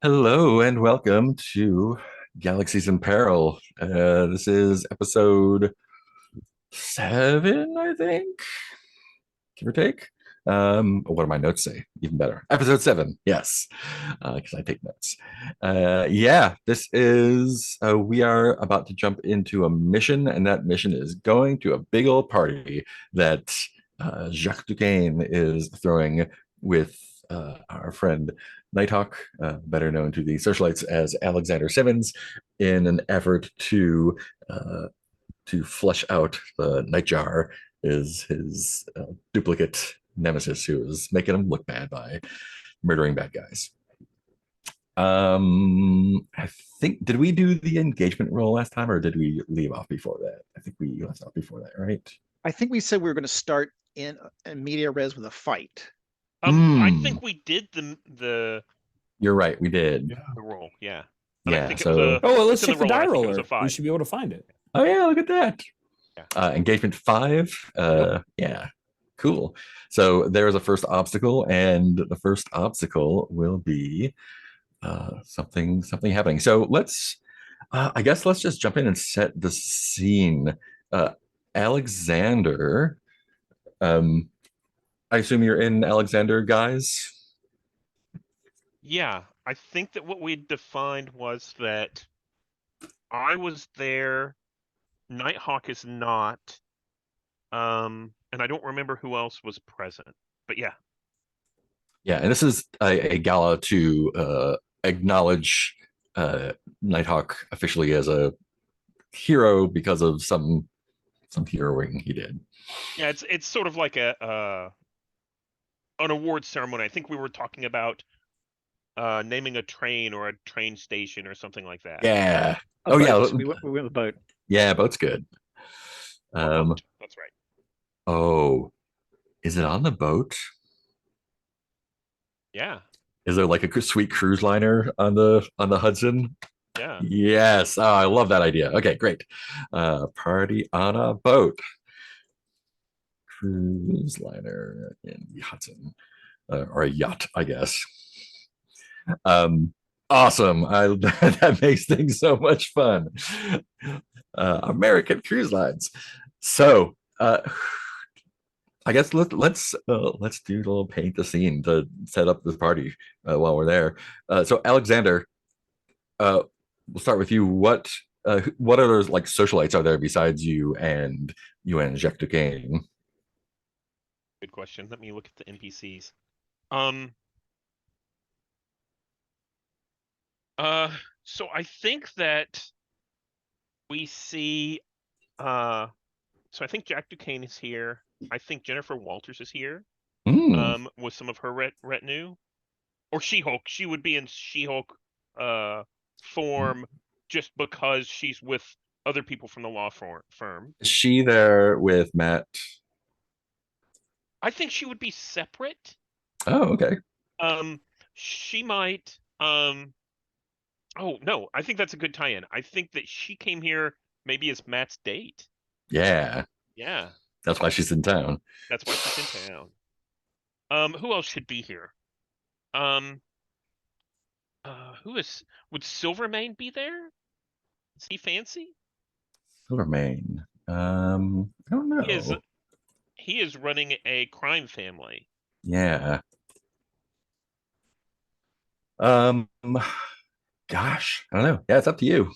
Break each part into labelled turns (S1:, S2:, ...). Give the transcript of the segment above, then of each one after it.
S1: Hello and welcome to Galaxies in Peril. This is episode 7, I think, give or take. What do my notes say? Even better. Episode 7, yes, because I take notes. Yeah, this is, we are about to jump into a mission, and that mission is going to a big old party that Jacques Duquesne is throwing with our friend Nighthawk, better known to the socialites as Alexander Simmons, in an effort to flesh out the Nightjar, is his duplicate nemesis who is making him look bad by murdering bad guys. I think, did we do the engagement roll last time, or did we leave off before that? I think we left off before that, right?
S2: I think we said we were going to start in media res with a fight.
S3: I
S1: Hmm.
S3: think we did the
S1: You're right, we did.
S3: the roll, yeah. And I
S1: Yeah.
S3: think it was
S1: So,
S3: a
S4: Oh, well, let's
S3: it's in
S4: check
S3: the
S4: the
S3: roll, and
S4: die
S3: I think it was a
S4: roller. We
S3: five.
S4: should be able to find it.
S1: oh yeah, look at that.
S3: Yeah.
S1: Engagement 5. Yeah, cool. So there's a first obstacle, and the first obstacle will be something happening. So I guess let's just jump in and set the scene. Alexander, um, I assume you're in Alexander, guys.
S3: Yeah, I think that what we defined was that I was there, Nighthawk is not, and I don't remember who else was present. But yeah.
S1: Yeah, and this is a gala to acknowledge Nighthawk officially as a hero because of some heroing he did.
S3: Yeah, it's sort of like an award ceremony. I think we were talking about naming a train or a train station or something like that.
S1: Yeah.
S2: A
S1: Oh
S2: boat.
S1: yeah.
S2: We went with a boat.
S1: Yeah, boat's good.
S3: A boat. That's right.
S1: Oh, is it on the boat?
S3: Yeah.
S1: Is there like a sweet cruise liner on the Hudson?
S3: Yeah.
S1: Yes. Oh, I love that idea. Okay, great. Party on a boat. Cruise liner in the Hudson, or a yacht, I guess. Um, awesome. That makes things so much fun. American Cruise Lines. So, I guess let's do a little paint the scene to set up this party while we're there. So Alexander, we'll start with you. What other like socialites are there besides you and Jacques Duquesne?
S3: Good question. Let me look at the NPCs. Um. So I think that we see. So I think Jack Duquesne is here. I think Jennifer Walters is here.
S1: Mm,
S3: With some of her retinue, or She-Hulk. She would be in She-Hulk form just because she's with other people from the law firm.
S1: is she there with Matt?
S3: I think she would be separate.
S1: Oh, okay.
S3: She might. Oh no, I think that's a good tie-in. I think that she came here maybe as Matt's date.
S1: Yeah,
S3: Yeah,
S1: that's why she's in town.
S3: that's why she's in town. Who else should be here? Um, would Silvermane be there? Is he fancy?
S1: Silvermane. I don't
S3: He is
S1: know.
S3: he is running a crime family.
S1: Yeah. Um, gosh, I don't know. Yeah, it's up to you.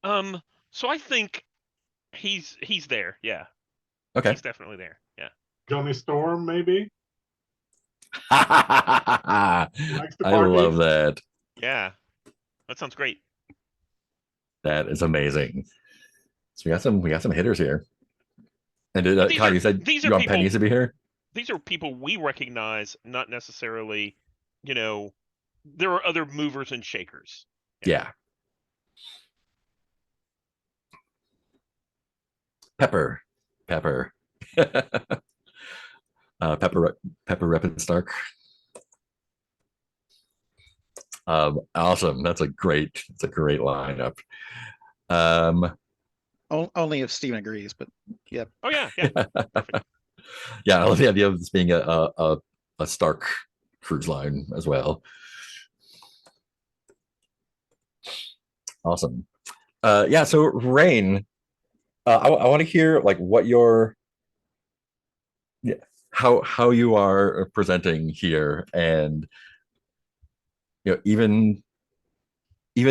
S3: So I think he's there. Yeah,
S1: Okay.
S3: he's definitely there. Yeah.
S5: Johnny Storm, maybe.
S1: I
S5: Likes the
S1: love
S5: parties.
S1: that.
S3: Yeah, that sounds great.
S1: That is amazing. So we got some hitters here. And
S3: These
S1: Todd,
S3: are
S1: you said
S3: these
S1: you
S3: are
S1: want
S3: people
S1: pennies to be here?
S3: these are people we recognize, not necessarily, you know, there are other movers and shakers.
S1: Yeah. Pepper. Pepper. Pepper Reppin Stark. Awesome. That's a great lineup. Um,
S2: Only if Steven agrees, but yeah.
S3: Oh yeah, yeah. Perfect.
S1: yeah, I love the idea of this being a Stark cruise line as well. Awesome. Yeah. So Rain, I want to hear like what your yeah how you are presenting here, and even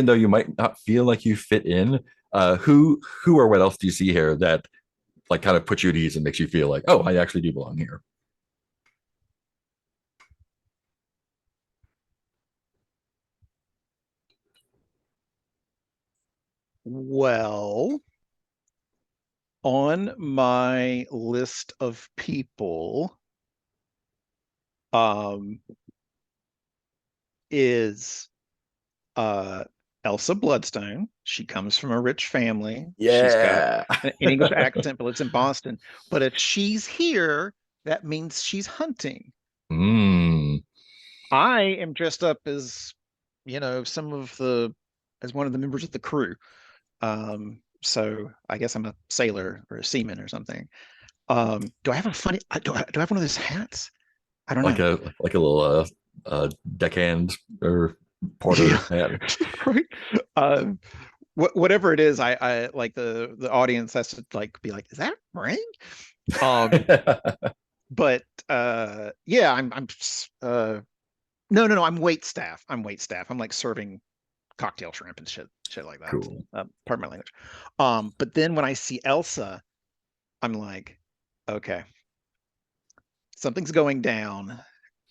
S1: though you might not feel like you fit in, who or what else do you see here that like kind of puts you at ease and makes you feel like, oh, I actually do belong here?
S2: Well, on my list of people, is Elsa Bloodstone. She comes from a rich family. She's got
S1: Yeah.
S2: an English accent, but lives in Boston. But if she's here, that means she's hunting.
S1: Mm,
S2: I am dressed up as, as one of the members of the crew. So I guess I'm a sailor or a seaman or something. Do I have a funny? Do I have one of those hats? I don't
S1: like
S2: know.
S1: a little deckhand or porter
S2: Yeah,
S1: hat.
S2: right. Whatever it is, I like the audience has to like be like, is that Ring? Um, but yeah, I'm no, I'm wait staff. I'm wait staff. I'm like serving cocktail shrimp and shit like that.
S1: Cool.
S2: Pardon my language. But then when I see Elsa, I'm like, okay, something's going down,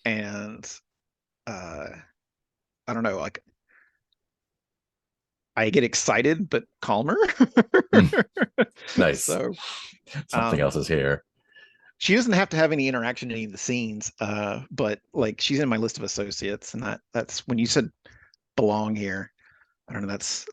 S2: and uh, I don't know, like I get excited but calmer.
S1: Nice.
S2: So
S1: Something else is here.
S2: she doesn't have to have any interaction in any of the scenes, but like she's in my list of associates, and that's when you said belong here. I don't know. That's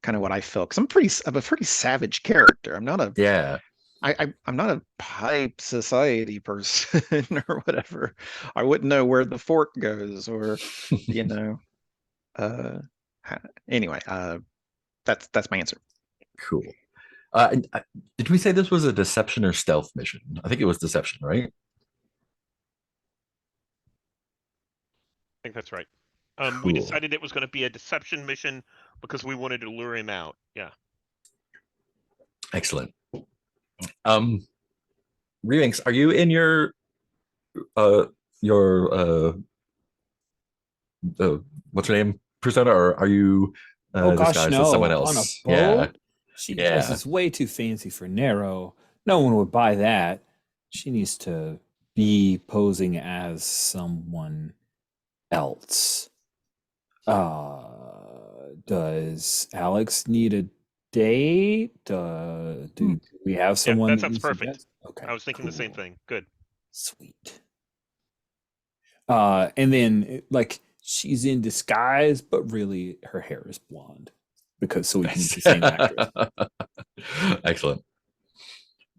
S2: kind of what I felt, because I'm a pretty savage character.
S1: Yeah.
S2: I'm not a high society person or whatever. I wouldn't know where the fork goes, or you know. Uh, anyway, that's my answer.
S1: Cool. Did we say this was a deception or stealth mission? I think it was deception, right?
S3: I think that's right. We
S1: Cool.
S3: decided it was going to be a deception mission because we wanted to lure him out. Yeah.
S1: Excellent. Revinks, are you in uh your what's her name persona, or are you
S4: Oh gosh,
S1: disguised as someone
S4: no. On a
S1: else? Yeah.
S4: boat? She
S1: Yeah.
S4: dresses way too fancy for Nero. No one would buy that. She needs to be posing as someone else. Does Alex need a date? Do we have someone
S3: that
S4: that
S3: sounds
S4: you
S3: perfect.
S4: suggest? Okay,
S3: I was thinking the same
S4: cool.
S3: thing. Good.
S4: Sweet. And then like she's in disguise, but really her hair is blonde because so we can use the same actress.
S1: Excellent.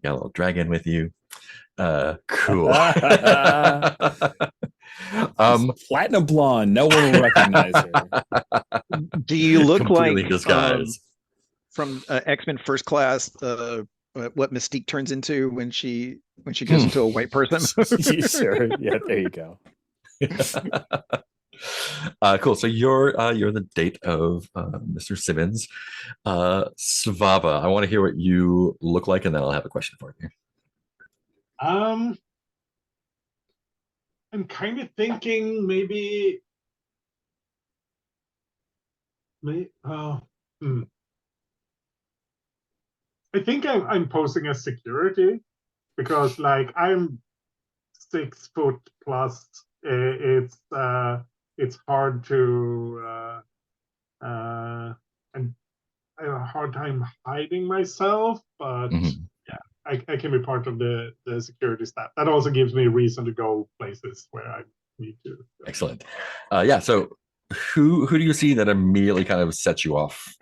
S1: Got a little dragon with you. Cool.
S4: Platinum blonde. No one will recognize her.
S2: Do you look
S1: completely
S2: like
S1: disguised.
S2: from X-Men First Class? What Mystique turns into when she goes into a white person?
S4: Sure. Yeah, there you go.
S1: Cool. So you're the date of Mr. Simmons. Svava, I want to hear what you look like, and then I'll have a question for you.
S5: I'm kind of thinking maybe I think I'm posing as security, because like I'm 6 foot plus. It's hard to and I have a hard time hiding myself, but
S1: Mhm.
S5: yeah, I can be part of the security staff. That also gives me a reason to go places where I need to go.
S1: Excellent. Yeah. So who do you see that immediately kind of sets you off?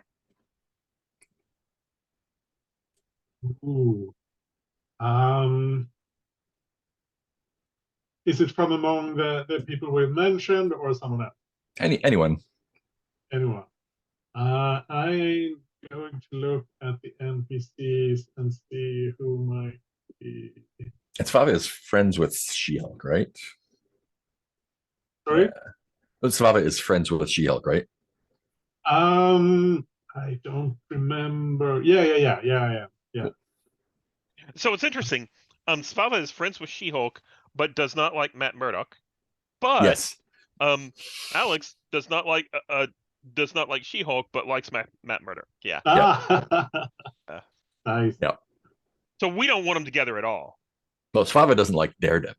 S5: Ooh. Is it from among the people we've mentioned, or someone else?
S1: Anyone?
S5: Anyone? I'm going to look at the NPCs and see who might be.
S1: It's Svava is friends with She-Hulk, right?
S5: Sorry?
S1: Yeah. Svava is friends with She-Hulk, right?
S5: I don't remember. Yeah.
S1: Cool.
S3: So it's interesting. Spava is friends with She-Hulk, but does not like Matt Murdock. But
S1: Yes.
S3: Alex does not like She-Hulk, but likes Matt Murdock. Yeah.
S5: Ah,
S3: Uh,
S5: nice.
S1: Yeah.
S3: so we don't want them together at all.
S1: Well, Svava doesn't like Daredevil.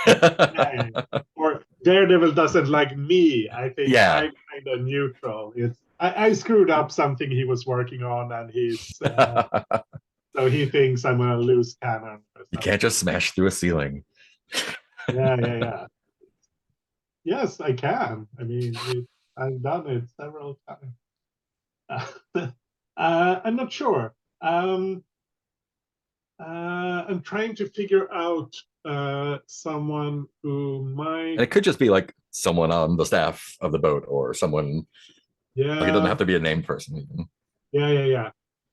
S5: Yeah. Or Daredevil doesn't like me. I think
S1: Yeah.
S5: I'm kind of neutral. I screwed up something he was working on, and so he thinks I'm a loose cannon or
S1: You
S5: something.
S1: can't just smash through a ceiling.
S5: Yeah. Yes, I can. I mean, I've done it several times. I'm not sure. I'm trying to figure out someone who
S1: And
S5: might.
S1: it could just be like someone on the staff of the boat or someone, like it doesn't
S5: Yeah,
S1: have to be a named person even.
S5: yeah.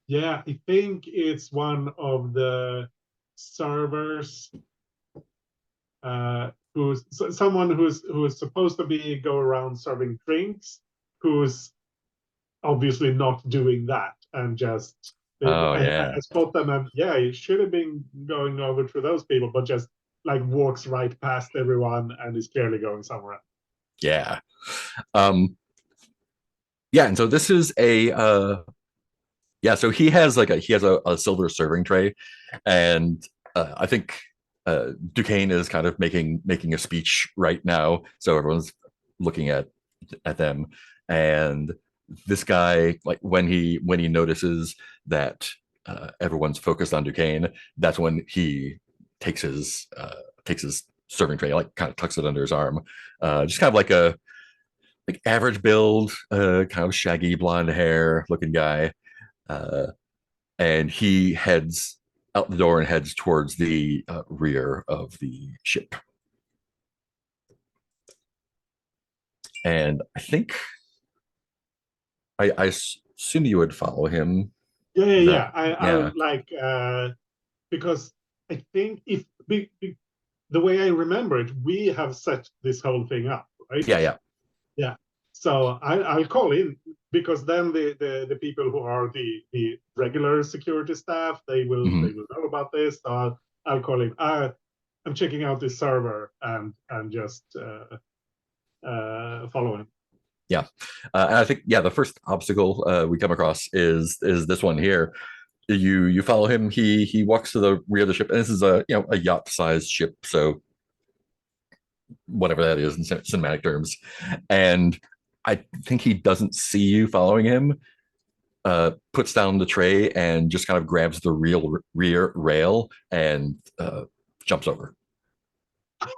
S5: Yeah, I think it's one of the servers who's someone who's supposed to be go around serving drinks, who's obviously not doing that and just
S1: Oh
S5: I
S1: yeah.
S5: spot them, and yeah, he should have been going over to those people, but just like walks right past everyone and is clearly going somewhere else.
S1: Yeah. Yeah, and so this is so he has a silver serving tray, and I think Duquesne is kind of making a speech right now, so everyone's looking at them, and this guy, like when he notices that everyone's focused on Duquesne, that's when he takes his serving tray, like kind of tucks it under his arm, just kind of like average build, kind of shaggy blonde hair looking guy, uh, and he heads out the door and heads towards the rear of the ship. And I think I assume you would follow him.
S5: Yeah.
S1: That
S5: I'll
S1: yeah.
S5: like because I think if the way I remember it, we have set this whole thing up, right?
S1: Yeah.
S5: Yeah. So I'll call in, because then the people who are the regular security staff, they will know about this. So I'll call in. I'm checking out this server and just following.
S1: Yeah, and I think the first obstacle we come across is this one here. You follow him. He walks to the rear of the ship, and this is a yacht sized ship, so whatever that is in cinematic terms. And I think he doesn't see you following him. Puts down the tray and just kind of grabs the rear rail and jumps over.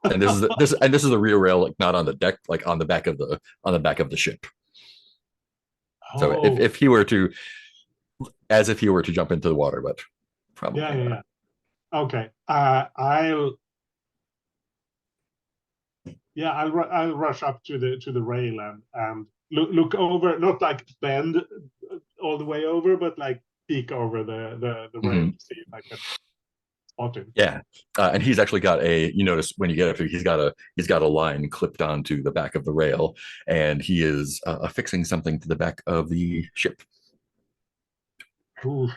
S1: And this is the rear rail, like not on the deck, like on the back of the ship. So
S5: Oh,
S1: if he were to, as if he were to jump into the water, but probably not.
S5: yeah. Okay. I'll rush up to the rail and look over, not like bend all the way over, but like peek over the rail to see if I can spot him.
S1: Yeah, and he's actually got you notice when you get up to, he's got a line clipped onto the back of the rail, and he is affixing something to the back of the ship.
S5: Ooh.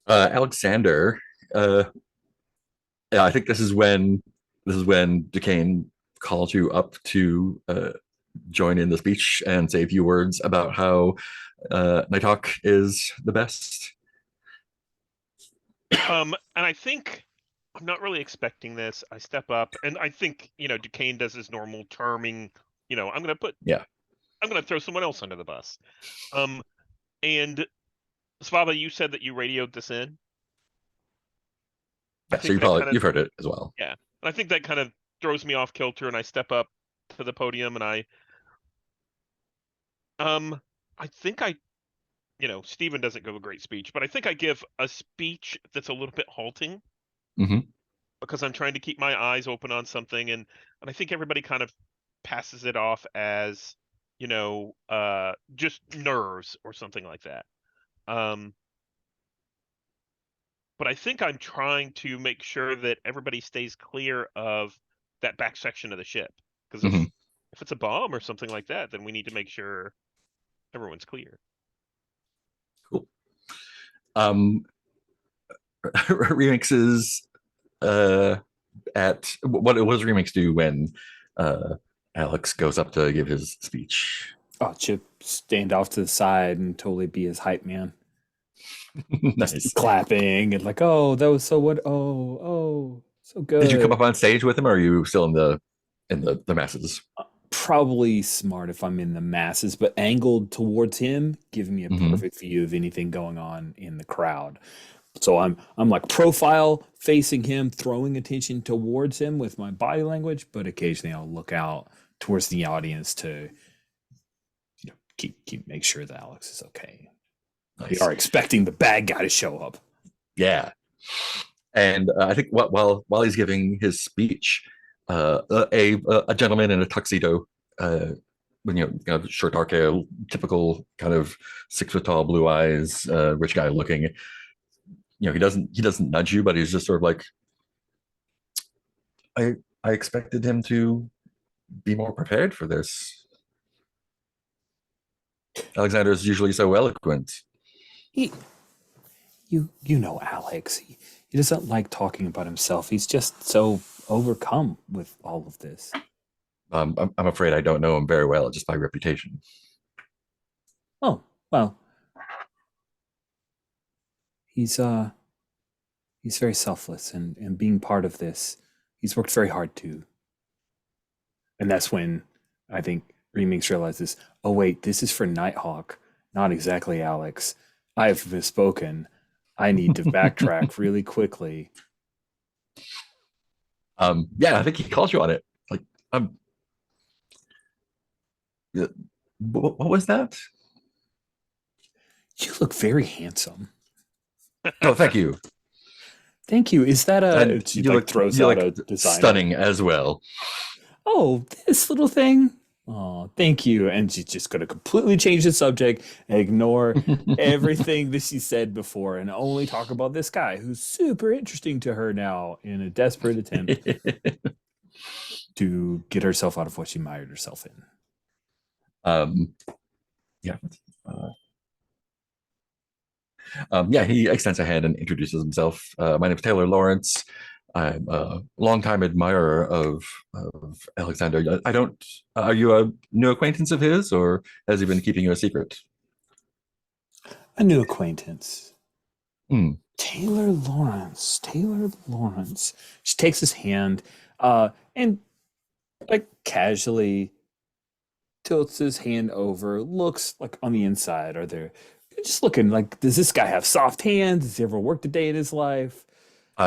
S1: Alexander, I think this is when Duquesne calls you up to join in the speech and say a few words about how Nighthawk is the best.
S3: And I think I'm not really expecting this. I step up, and I think Duquesne does his normal charming. I'm gonna throw someone else under the bus. And Svava, you said that you radioed this in.
S1: Yeah, so you've heard it as well.
S3: Yeah, and I think that kind of throws me off kilter, and I step up to the podium, and I think Steven doesn't give a great speech, but I think I give a speech that's a little bit halting.
S1: Mm-hmm.
S3: Because I'm trying to keep my eyes open on something, and I think everybody kind of passes it off as just nerves or something like that. But I think I'm trying to make sure that everybody stays clear of that back section of the ship, because if it's a bomb or something like that, then we need to make sure everyone's clear.
S1: Cool. Remixes at what does Remix do when Alex goes up to give his speech?
S4: Oh, Chip stand off to the side and totally be his hype man.
S1: Nice.
S4: Clapping and like, oh, that was so what? Oh, so good.
S1: Did you come up on stage with him, or are you still in the masses?
S4: Probably smart if I'm in the masses, but angled towards him, giving me a perfect view of anything going on in the crowd. So I'm like profile facing him, throwing attention towards him with my body language, but occasionally I'll look out towards the audience to keep make sure that Alex is okay.
S1: Nice.
S4: We are expecting the bad guy to show up.
S1: Yeah. And I think while he's giving his speech, a gentleman in a tuxedo, short dark hair, typical kind of 6 foot tall, blue eyes, rich guy looking. He doesn't nudge you, but he's just sort of like, I expected him to be more prepared for this. Alexander is usually so eloquent.
S4: You know Alex. He doesn't like talking about himself. He's just so overcome with all of this.
S1: I'm afraid I don't know him very well, just by reputation.
S4: Oh, well. He's very selfless and being part of this, he's worked very hard too. And that's when I think Remix realizes, oh wait, this is for Nighthawk, not exactly Alex. I've misspoken. I need to backtrack really quickly.
S1: Yeah, I think he calls you on it. Like, what was that?
S4: You look very handsome.
S1: Oh, thank you.
S4: Thank you. Is that a?
S1: And
S4: She
S1: you
S4: like
S1: look,
S4: throws
S1: you
S4: out
S1: look
S4: a designer.
S1: stunning as well.
S4: Oh, this little thing. Oh, thank you. And she's just going to completely change the subject and ignore everything that she said before and only talk about this guy who's super interesting to her now in a desperate attempt to get herself out of what she mired herself in.
S1: Yeah. Yeah, he extends a hand and introduces himself. My name is Taylor Lawrence. I'm a longtime admirer of Alexander. I don't. Are you a new acquaintance of his, or has he been keeping you a secret?
S4: A new acquaintance.
S1: Hmm.
S4: Taylor Lawrence. Taylor Lawrence. She takes his hand and like casually tilts his hand over, looks like on the inside. Are there just looking like, does this guy have soft hands? Has he ever worked a day in his life?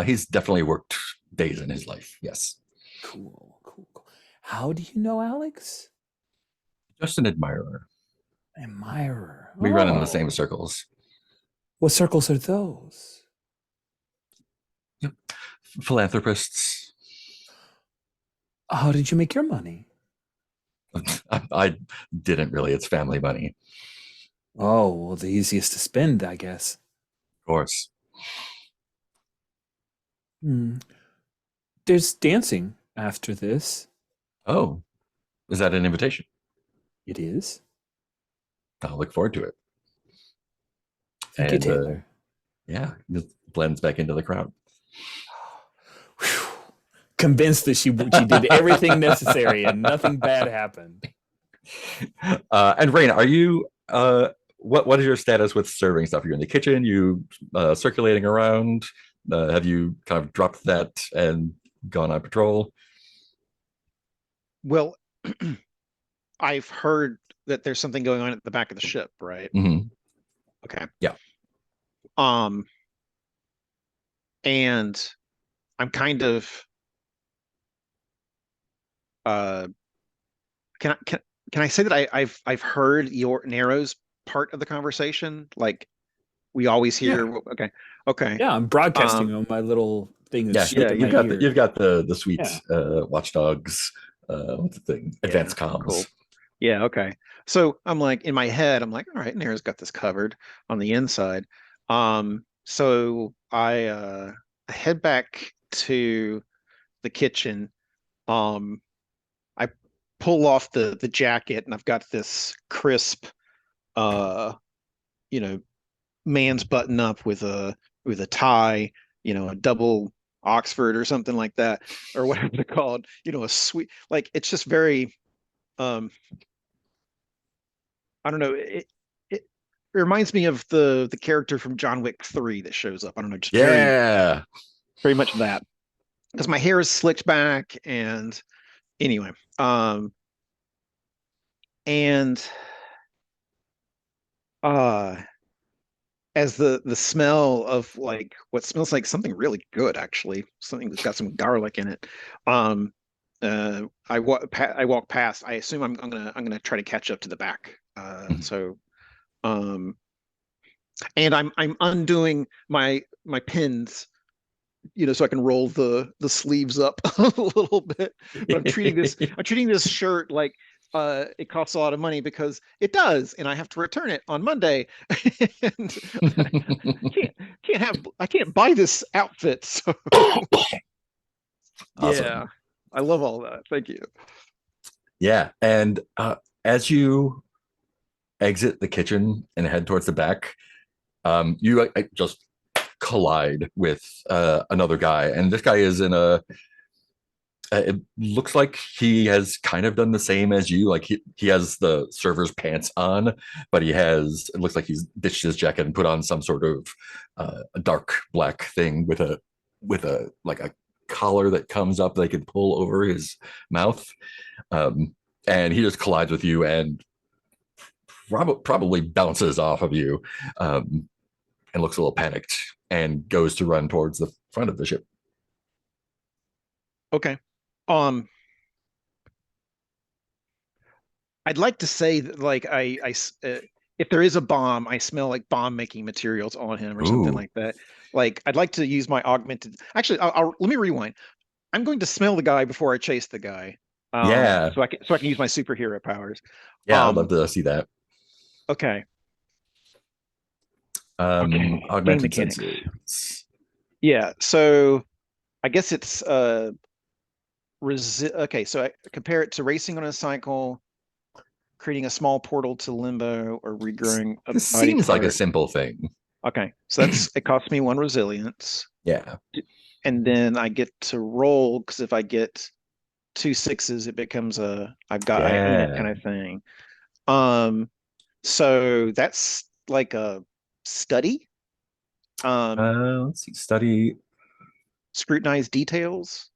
S1: He's definitely worked days in his life. Yes.
S4: Cool. How do you know Alex?
S1: Just an admirer.
S4: Admirer.
S1: We run in the same circles.
S4: What circles are those?
S1: Yep. Philanthropists.
S4: How did you make your money?
S1: I didn't really. It's family money.
S4: Oh, well, the easiest to spend, I guess.
S1: Of course.
S4: There's dancing after this.
S1: Oh, is that an invitation?
S4: It is.
S1: I'll look forward to it.
S4: Thank you, Taylor.
S1: Yeah, just blends back into the crowd.
S4: Convinced that she did everything necessary and nothing bad happened.
S1: And Rain, are you what is your status with serving stuff? Are you in the kitchen? You circulating around? Have you kind of dropped that and gone on patrol?
S2: Well, I've heard that there's something going on at the back of the ship, right?
S1: Mm-hmm.
S2: Okay.
S1: Yeah.
S2: And I'm kind of can I say that I've heard your Narrow's part of the conversation? Like we always hear.
S1: Yeah.
S2: Okay.
S4: Yeah, I'm broadcasting on my little thing.
S1: That's you've got the suite watchdogs. What's the thing? Advanced comms.
S2: Cool. Yeah. Okay. So I'm like in my head, I'm like, all right, Narrow's got this covered on the inside. So I head back to the kitchen. I pull off the jacket and I've got this crisp you know, man's button up with a tie, a double Oxford or something like that, or whatever they're called, a sweet, like it's just very I don't know, it reminds me of the character from John Wick 3 that shows up. I don't know, just
S1: Yeah.
S2: very much that. Because my hair is slicked back, and anyway, and uh as the smell of like what smells like something really good, actually, something that's got some garlic in it. I walk past. I assume I'm gonna try to catch up to the back. So and I'm undoing my pins, so I can roll the sleeves up a little bit. But I'm treating this shirt like it costs a lot of money, because it does, and I have to return it on Monday. And I can't buy this outfit. So
S1: Awesome.
S2: yeah, I love all that. Thank you.
S1: Yeah, and as you exit the kitchen and head towards the back, you just collide with another guy, and this guy is in a. It looks like he has kind of done the same as you. Like he has the server's pants on, but it looks like he's ditched his jacket and put on some sort of a dark black thing with a like a collar that comes up they could pull over his mouth. And he just collides with you and probably bounces off of you, and looks a little panicked and goes to run towards the front of the ship.
S2: Okay. I'd like to say that, like, if there is a bomb, I smell like bomb making materials on him or something
S1: Ooh.
S2: like that. Like, I'd like to use my augmented. Actually, let me rewind. I'm going to smell the guy before I chase the guy.
S1: Yeah.
S2: So I can use my superhero powers.
S1: Yeah, I'd love to see that.
S2: Okay. Okay. Game
S1: Augmented
S2: mechanics.
S1: senses.
S2: Yeah. So I guess it's okay. So I compare it to racing on a cycle, creating a small portal to limbo, or regrowing a
S1: This
S2: body
S1: seems like a
S2: part.
S1: simple thing.
S2: Okay, so it costs me 1 resilience,
S1: Yeah.
S2: and then I get to roll, because if I get 2 6s, it becomes I own it
S1: Yeah.
S2: kind of thing. So that's like a study.
S1: Let's see. Study,
S2: Scrutinize details.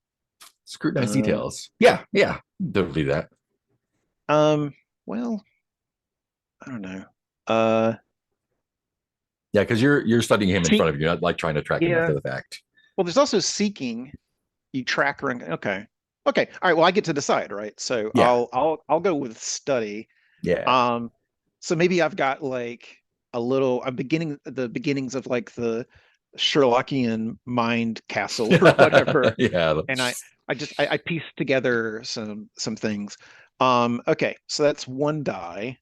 S1: scrutinize details. Yeah, yeah. Don't do that.
S2: Well, I don't know.
S1: Yeah, because you're studying him in
S2: See,
S1: front of you, not like trying to track him
S2: yeah.
S1: after the fact.
S2: Well, there's also seeking. You track around. Okay. Okay. All right. Well, I get to decide, right? So
S1: Yeah.
S2: I'll go with study.
S1: Yeah.
S2: So maybe I've got like I'm beginning the beginnings of like the Sherlockian mind castle or whatever.
S1: Yeah.
S2: And I pieced together some things. Okay, so that's 1 die.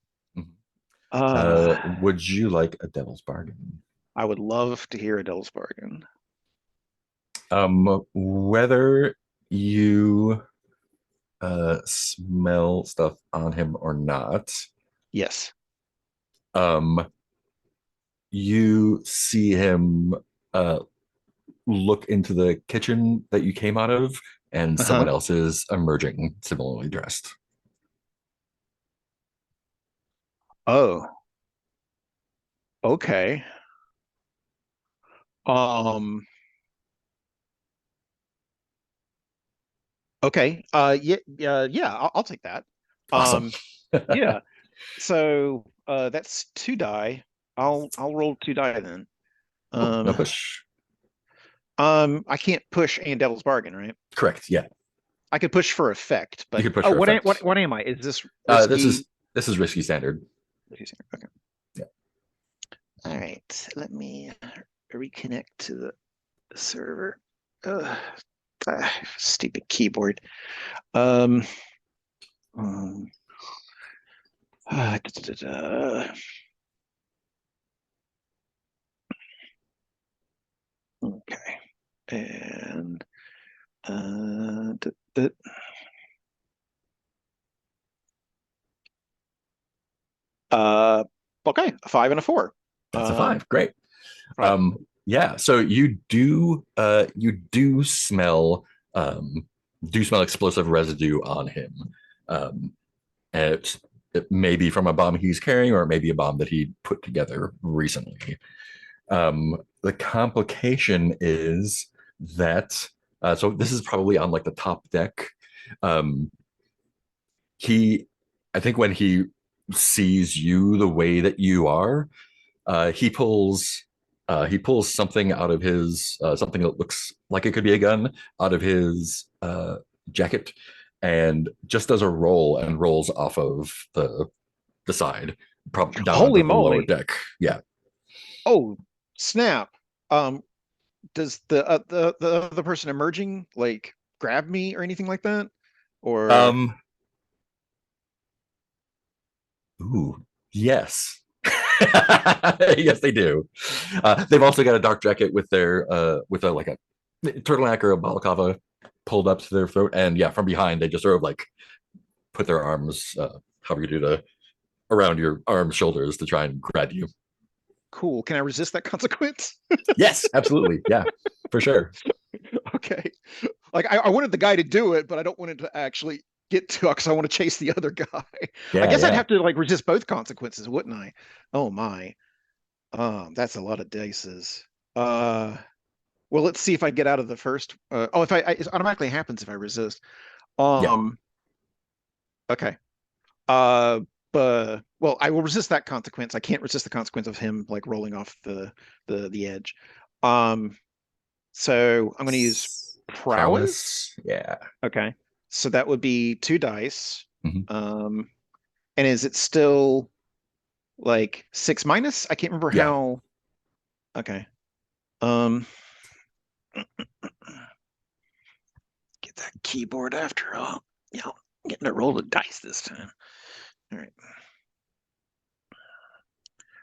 S1: Would you like a devil's bargain?
S2: I would love to hear a devil's bargain.
S1: Whether you smell stuff on him or not,
S2: Yes.
S1: you see him look into the kitchen that you came out of, and someone else is emerging similarly dressed.
S2: Oh, okay. Um, okay. Yeah, I'll take that.
S1: Awesome.
S2: Yeah. So that's 2 die. I'll roll 2 die then.
S1: No push.
S2: I can't push and devil's bargain, right?
S1: Correct. Yeah.
S2: I could push for effect, but
S1: You could push for effect.
S2: What am I? Is this risky?
S1: This is risky standard.
S2: Okay.
S1: Yeah.
S2: All right. Let me reconnect to the server. Ugh, stupid keyboard. Da, da, da, da. Okay. And Okay, a 5 and a 4.
S1: That's a 5. Great.
S2: Right.
S1: Yeah, so you do smell explosive residue on him. It may be from a bomb he's carrying, or it may be a bomb that he put together recently. The complication is that so this is probably on like the top deck. I think when he sees you the way that you are, he pulls something out of his something that looks like it could be a gun out of his jacket, and just does a roll and rolls off of the side, probably down
S2: Holy
S1: onto the lower
S2: moly.
S1: deck. Yeah.
S2: Oh, snap. Does the other person emerging like grab me or anything like that? Or
S1: Ooh, yes. Yes, they do. They've also got a dark jacket with their with a like a turtleneck or a balaclava pulled up to their throat, and yeah, from behind they just sort of like put their arms, however you do to around your arms, shoulders to try and grab you.
S2: cool. Can I resist that consequence?
S1: Yes, absolutely. Yeah, for sure.
S2: Okay. Like I wanted the guy to do it, but I don't want it to actually get to because I want to chase the other guy.
S1: Yeah,
S2: I guess I'd
S1: yeah.
S2: have to like resist both consequences, wouldn't I? Oh my. That's a lot of dices. Well, let's see if I get out of the first. Oh, if it automatically happens if I resist.
S1: Yeah.
S2: Okay. But well, I will resist that consequence. I can't resist the consequence of him like rolling off the edge. So I'm going to use prowess.
S1: Yeah.
S2: Okay. So that would be 2 dice.
S1: Mhm.
S2: And is it still like 6 minus? I can't remember
S1: Yeah.
S2: how. Okay. Get that keyboard after all. You know, getting to roll the dice this time. All right.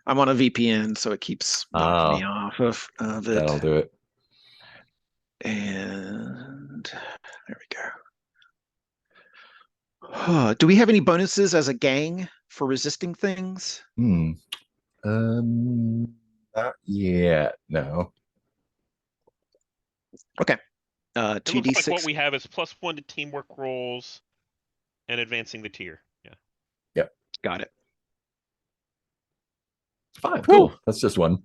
S2: I'm on a VPN, so it keeps knocking me off of it.
S1: That'll do it.
S2: And there we go. Do we have any bonuses as a gang for resisting things?
S1: Not yet. No.
S2: Okay.
S3: It looks like
S2: 2d6.
S3: what we have is +1 to teamwork rolls and advancing the tier. Yeah.
S1: Yep.
S2: Got it.
S1: 5. Cool. That's just one.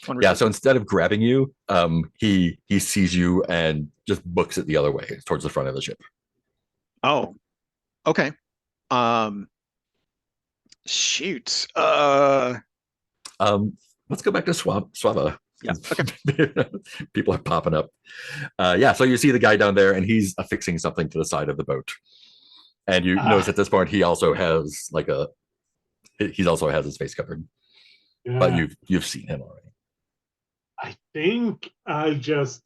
S1: Yeah.
S2: Resist.
S1: So instead of grabbing you, he sees you and just books it the other way towards the front of the ship.
S2: Oh. Okay. Shoot.
S1: Let's go back to Swava.
S2: Yeah. Okay.
S1: People are popping up. Yeah. So you see the guy down there, and he's affixing something to the side of the boat. And you notice at this point he also has like he also has his face covered.
S5: Yeah.
S1: But you've seen him already.
S5: I think I just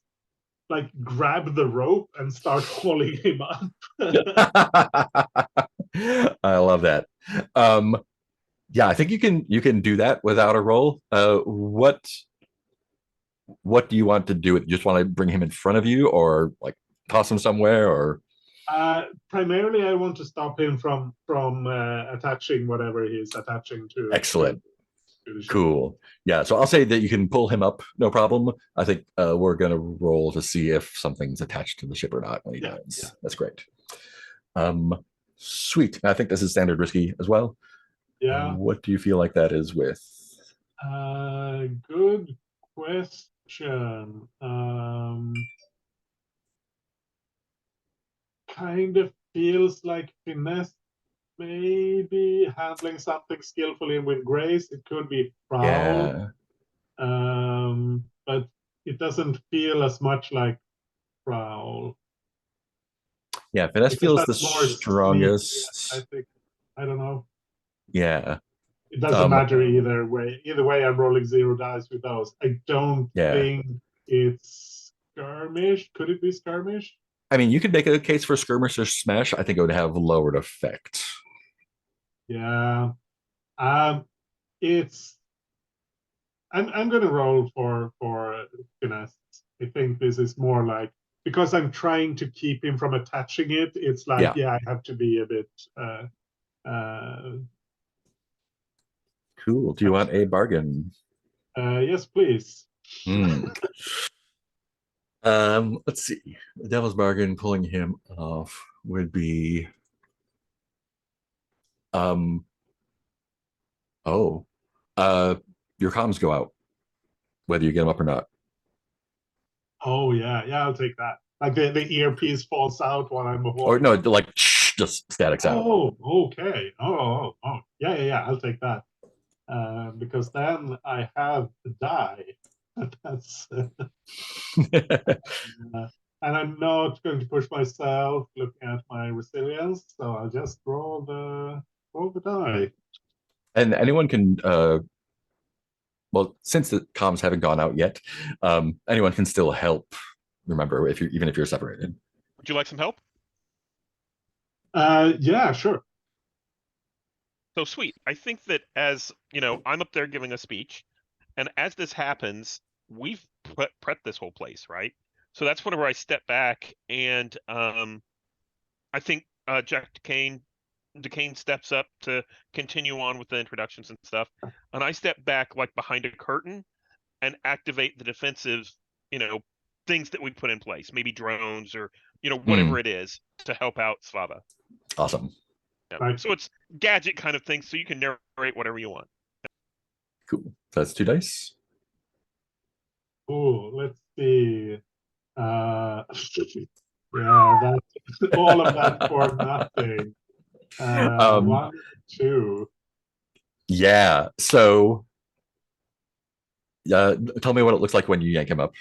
S5: like grab the rope and start hauling him up.
S1: I love that. Yeah, I think you can do that without a roll. What do you want to do? You just want to bring him in front of you, or like toss him somewhere, or
S5: Primarily, I want to stop him from attaching whatever he's attaching to.
S1: Excellent.
S5: To the ship.
S1: Cool. Yeah, so I'll say that you can pull him up, no problem. I think we're gonna roll to see if something's attached to the ship or not when he does.
S5: Yeah.
S1: That's great. Sweet. I think this is standard risky as well.
S5: Yeah.
S1: What do you feel like that is with?
S5: Good question. Kind of feels like finesse, maybe handling something skillfully with grace. It could be prowl.
S1: Yeah.
S5: But it doesn't feel as much like prowl.
S1: Yeah, finesse
S5: Because
S1: feels the
S5: that's more
S1: strongest.
S5: sneaky, I think. I don't know.
S1: Yeah.
S5: It doesn't matter either way. Either way, I'm rolling 0 dice with those. I don't think it's skirmish. Could it be skirmish?
S1: I mean, you could make a case for skirmish or smash. I think it would have lowered effect.
S5: Yeah. It's. I'm gonna roll for finesse. I think this is more like because I'm trying to keep him from attaching it. It's like I have to be a bit.
S1: Cool. Do you want a bargain?
S5: Yes, please.
S1: Hmm. Let's see. The devil's bargain pulling him off would be um oh your comms go out whether you get them up or not.
S5: Oh yeah, yeah, I'll take that. Like the earpiece falls out while I'm
S1: Or
S5: avoiding.
S1: no, like just statics out.
S5: Oh, okay. Oh, yeah, yeah, yeah. I'll take that. Because then I have to die. That's and I'm not going to push myself looking at my resilience, so I'll just roll the die.
S1: And anyone can well, since the comms haven't gone out yet, anyone can still help. Remember, if you're even if you're separated.
S3: Would you like some help?
S5: Yeah, sure.
S3: So sweet. I think that as I'm up there giving a speech, and as this happens, we've prepped this whole place, right? So that's whenever I step back, and I think Jack DeCane steps up to continue on with the introductions and stuff, and I step back like behind a curtain and activate the defensive, things that we put in place, maybe drones or whatever it is to help out Slava.
S1: Awesome.
S3: Yeah.
S5: Right.
S3: So it's gadget kind of thing, so you can narrate whatever you want.
S1: Cool. That's 2 dice.
S5: Cool. Let's see. Yeah, that's all of that for nothing. 1, 2.
S1: Yeah. So, tell me what it looks like when you yank him up.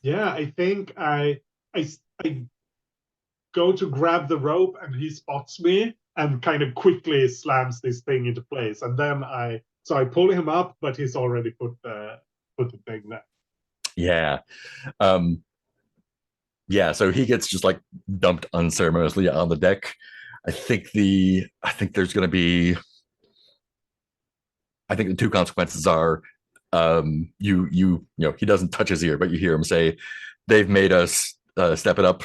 S5: Yeah, I think I go to grab the rope and he spots me and kind of quickly slams this thing into place. And then I pull him up, but he's already put the thing there.
S1: Yeah. Yeah, so he gets just like dumped unceremoniously on the deck. I think there's going to be I think the 2 consequences are you know he doesn't touch his ear, but you hear him say they've made us step it up.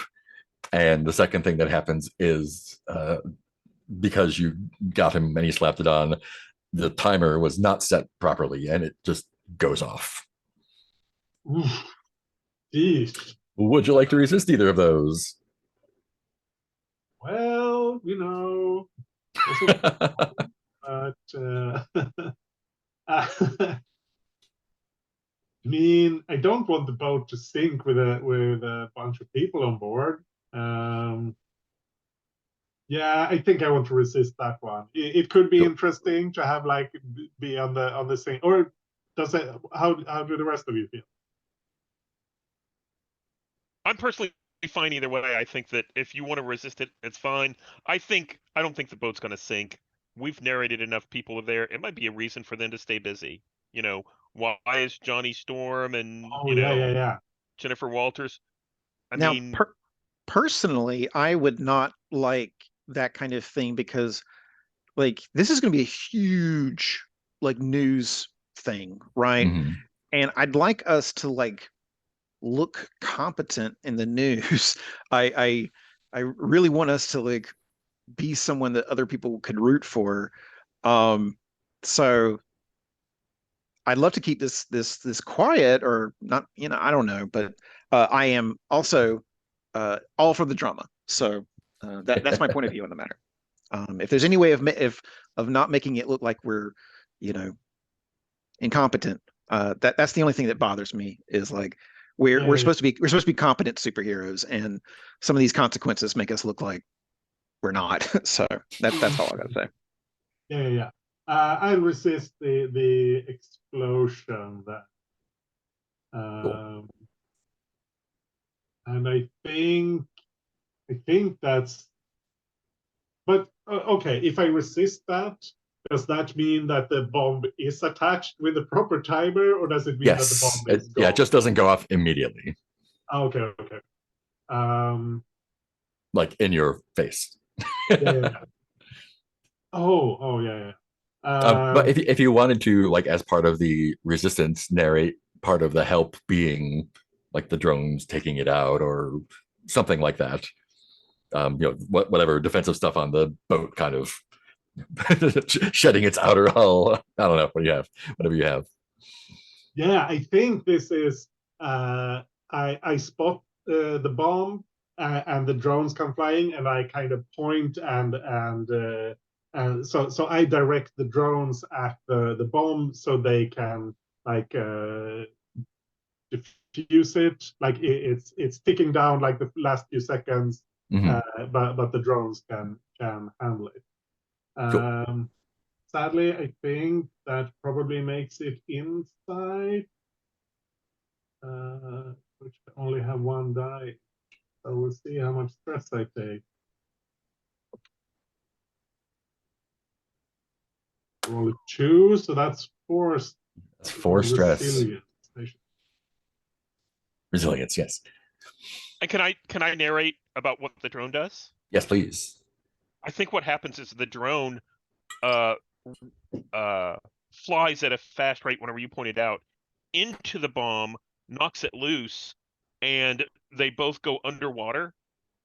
S1: And the second thing that happens is because you got him and he slapped it on, the timer was not set properly and it just goes off.
S5: Oof. Jeez.
S1: Would you like to resist either of those?
S5: Well, but I mean, I don't want the boat to sink with a bunch of people on board. Yeah, I think I want to resist that one. It could be
S1: Cool.
S5: interesting to have like be on the same, or does it? How do the rest of you feel?
S3: I'm personally fine either way. I think that if you want to resist it, it's fine. I don't think the boat's going to sink. We've narrated enough people there. It might be a reason for them to stay busy. Why is Johnny Storm and
S5: Oh yeah.
S3: Jennifer Walters?
S2: Now, personally, I would not like that kind of thing because, like, this is going to be a huge, like, news thing, right?
S1: Mhm.
S2: And I'd like us to like look competent in the news. I really want us to like be someone that other people could root for. So I'd love to keep this quiet or not, I don't know, but I am also all for the drama. So that's my point of view on the matter. If there's any way of not making it look like we're, incompetent, that's the only thing that bothers me is like we're supposed to be competent superheroes, and some of these consequences make us look like we're not. So that's all I gotta say.
S5: Yeah. I'll resist the explosion then.
S1: Cool.
S5: And I think that's. But okay, if I resist that, does that mean that the bomb is attached with the proper timer, or does it mean that the bomb is gone?
S1: Yeah, it just doesn't go off immediately.
S5: Okay.
S1: Like in your face.
S5: Yeah. Oh yeah.
S1: But if you wanted to, like, as part of the resistance, narrate part of the help being like the drones taking it out or something like that, whatever defensive stuff on the boat kind of shedding its outer hull. I don't know. What do you have? Whatever you have.
S5: Yeah, I think this is. I spot the bomb and the drones come flying, and I kind of point and so I direct the drones at the bomb so they can like diffuse it. Like it's ticking down like the last few seconds, but the drones can handle it.
S1: Cool.
S5: Sadly, I think that probably makes it inside, which I only have one die. So we'll see how much stress I take. Roll a 2, so that's 4.
S1: That's 4 stress.
S5: Resilience.
S1: Resilience, yes.
S3: And can I narrate about what the drone does?
S1: Yes, please.
S3: I think what happens is the drone flies at a fast rate, whenever you pointed out, into the bomb, knocks it loose, and they both go underwater,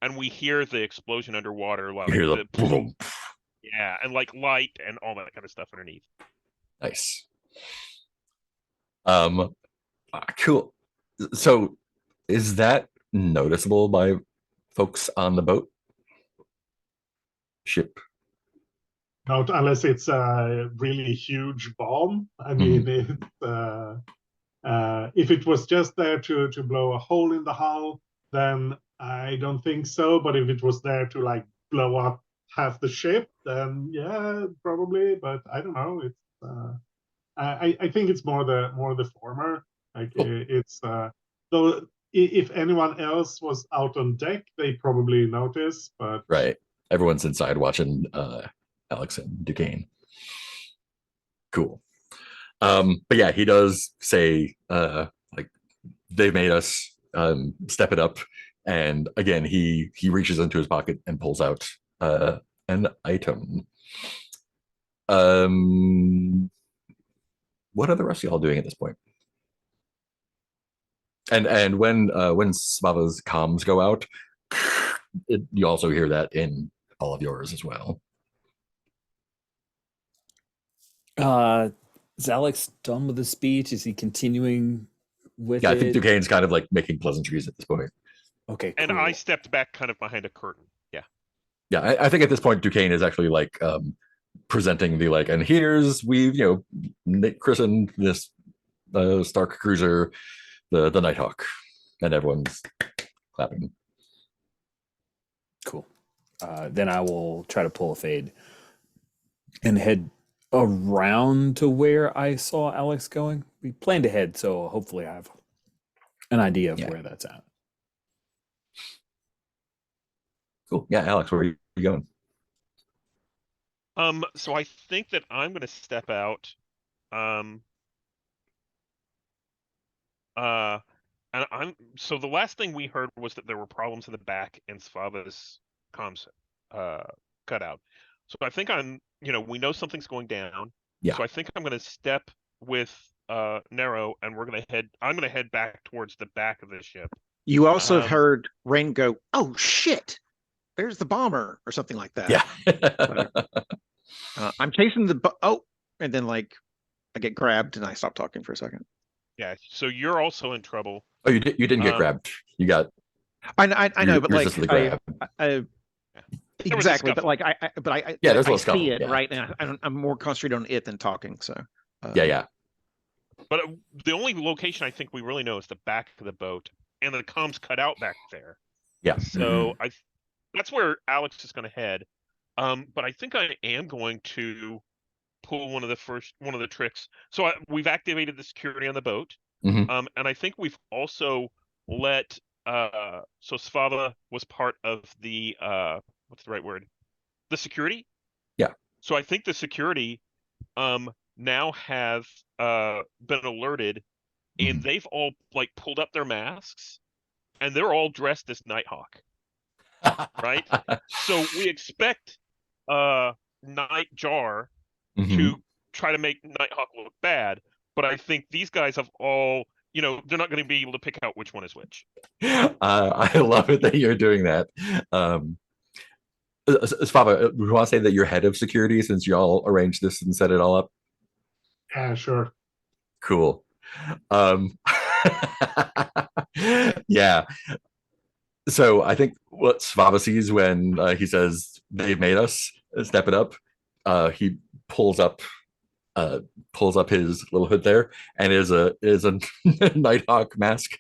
S3: and we hear the explosion underwater, like
S1: You hear the boom.
S3: yeah, and like light and all that kind of stuff underneath.
S1: Nice. Cool. So is that noticeable by folks on the boat? Ship?
S5: Not unless it's a really huge bomb. I mean, if it was just there to blow a hole in the hull, then I don't think so. But if it was there to like blow up half the ship, then yeah, probably. But I don't know. It's I think it's more the former. Like it's though if anyone else was out on deck, they probably notice. But
S1: right, everyone's inside watching Alex and Duquesne. Cool. But yeah, he does say like they've made us step it up, and again he reaches into his pocket and pulls out an item. What are the rest of y'all doing at this point? And when Svava's comms go out, you also hear that in all of yours as well.
S4: Is Alex done with the speech? Is he continuing with
S1: Yeah,
S4: it?
S1: I think Duquesne's kind of like making pleasantries at this point.
S4: Okay, cool.
S3: And I stepped back kind of behind a curtain.
S1: Yeah, I think at this point Duquesne is actually like presenting the like, and here's we've christened this Stark cruiser the Nighthawk, and everyone's clapping.
S4: Cool. Then I will try to pull a fade and head around to where I saw Alex going. We planned ahead, so hopefully I have an idea of where that's at.
S1: Cool. Yeah, Alex, where are you going?
S3: So I think that I'm gonna step out. And so the last thing we heard was that there were problems in the back and Svava's comms cut out. So I think we know something's going down.
S1: Yeah.
S3: So I think I'm gonna step with Nero, and I'm gonna head back towards the back of the ship.
S2: You also have heard Rain go, "Oh shit, there's the bomber," or something like that.
S1: Yeah.
S2: I'm chasing and then like I get grabbed and I stop talking for a second.
S3: Yeah, so you're also in trouble.
S1: Oh, you didn't get grabbed. You got.
S2: I know, but like
S3: There was
S2: exactly, but like I
S1: there's a
S2: I
S1: scuffle,
S2: see it
S1: yeah.
S2: right now. I'm more concentrated on it than talking. So
S1: Yeah.
S3: But the only location I think we really know is the back of the boat, and the comms cut out back there.
S1: Yeah.
S3: So that's where Alex is going to head. But I think I am going to pull one of the tricks. So we've activated the security on the boat.
S1: Mhm.
S3: And I think we've also let so Svava was part of the what's the right word? The security?
S1: Yeah.
S3: So I think the security now have been alerted, and they've all like pulled up their masks, and they're all dressed as Nighthawk. Right? So we expect Nightjar to try to make Nighthawk look bad, but I think these guys have all, they're not going to be able to pick out which one is which.
S1: I love it that you're doing that. Svava, we want to say that you're head of security since y'all arranged this and set it all up.
S5: Yeah, sure.
S1: Cool. Um, yeah. So I think what Svava sees when he says they've made us step it up, he pulls up pulls up his little hood there, and is a Nighthawk mask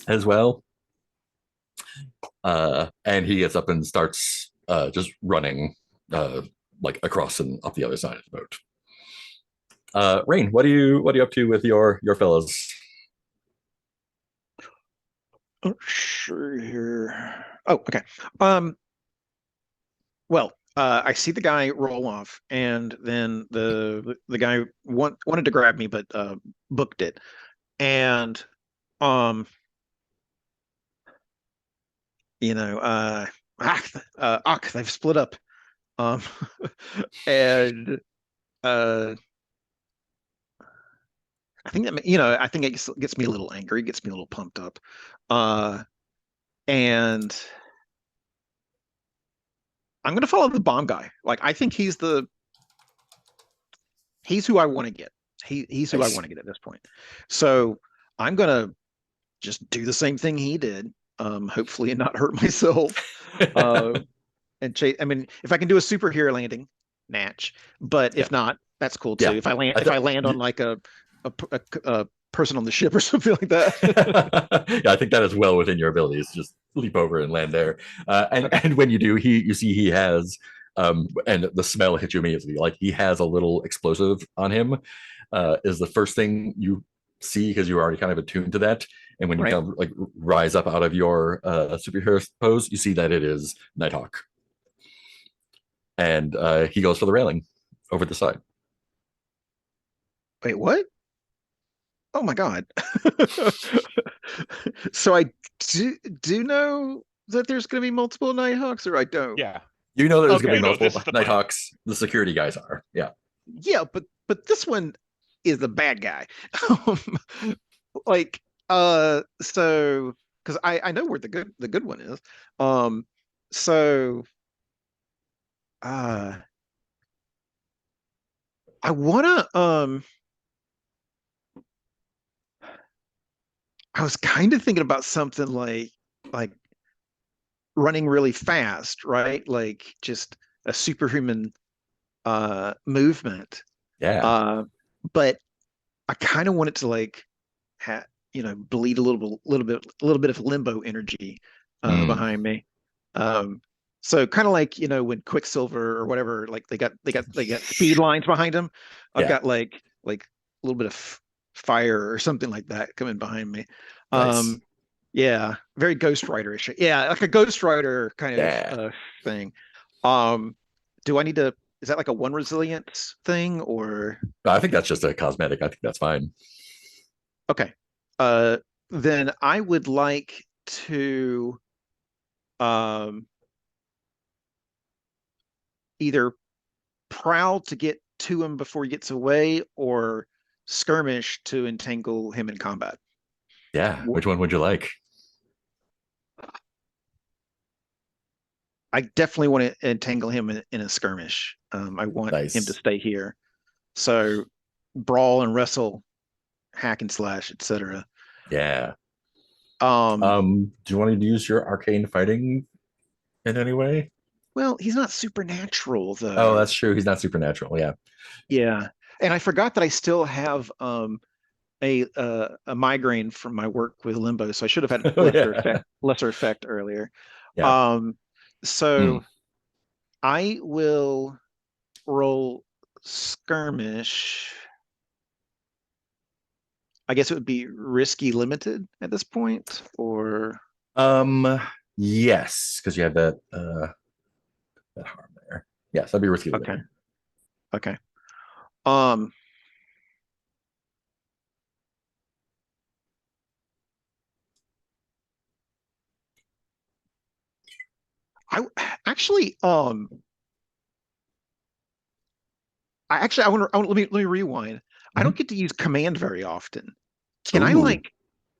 S1: as well. And he gets up and starts just running like across and up the other side of the boat. Rain, what are you up to with your fellows?
S2: Oh, sure here. Oh, okay. Well, I see the guy roll off, and then the guy wanted to grab me, but booked it. And um, they've split up. Um, and I think that I think it gets me a little angry, gets me a little pumped up. And I'm gonna follow the bomb guy. Like I think he's who I want to get. He's who I
S1: Nice.
S2: want to get at this point. So I'm gonna just do the same thing he did. Hopefully and not hurt myself. And chase. I mean, if I can do a superhero landing, natch. But if not, that's cool too.
S1: Yeah.
S2: If I land on like a person on the ship or something like that.
S1: Yeah, I think that is well within your abilities. Just leap over and land there. And
S2: Okay.
S1: and when you do, you see he has and the smell hits you immediately. Like he has a little explosive on him. Is the first thing you see because you're already kind of attuned to that. And when you
S2: Right.
S1: kind of like rise up out of your superhero pose, you see that it is Nighthawk. And he goes for the railing over the side.
S2: Wait, what? Oh my God. So I do know that there's going to be multiple Nighthawks, or I don't.
S3: Yeah.
S1: You know there's
S2: Okay.
S1: going to be
S3: No, this
S1: multiple
S3: is the plan.
S1: Nighthawks. The security guys are. Yeah.
S2: Yeah, but this one is the bad guy. Like so because I know where the good one is. So uh I wanna I was kind of thinking about something like running really fast, right? Like just a superhuman movement.
S1: Yeah.
S2: But I kind of want it to like bleed a little bit of limbo energy
S1: Mm.
S2: behind me. So kind of like when Quicksilver or whatever, like they got speed lines behind them. I've
S1: Yeah.
S2: got like a little bit of fire or something like that coming behind me.
S1: Nice.
S2: Yeah, very Ghost Rider-ish. Yeah, like a Ghost Rider kind of
S1: Yeah.
S2: thing. Do I need to? Is that like a one resilience thing or?
S1: I think that's just a cosmetic. I think that's fine.
S2: Okay. Then I would like to um, either prowl to get to him before he gets away or skirmish to entangle him in combat.
S1: Yeah. Which one would you like?
S2: I definitely want to entangle him in a skirmish. I want him to
S1: Nice.
S2: stay here. So brawl and wrestle, hack and slash, etc.
S1: Yeah.
S2: Um,
S1: Do you want to use your arcane fighting in any way?
S2: well, he's not supernatural
S1: Oh,
S2: though.
S1: that's true. He's not supernatural. Yeah.
S2: Yeah. And I forgot that I still have a migraine from my work with Limbo, so I should have had
S1: Oh, yeah.
S2: lesser effect earlier.
S1: Yeah.
S2: So
S1: Mm.
S2: I will roll skirmish. I guess it would be risky limited at this point, or
S1: Yes, because you have that harm there. Yes, that'd be risky.
S2: okay. Okay. Um I actually I want to let me rewind. I don't get to use command very often. Can I
S1: Ooh,
S2: like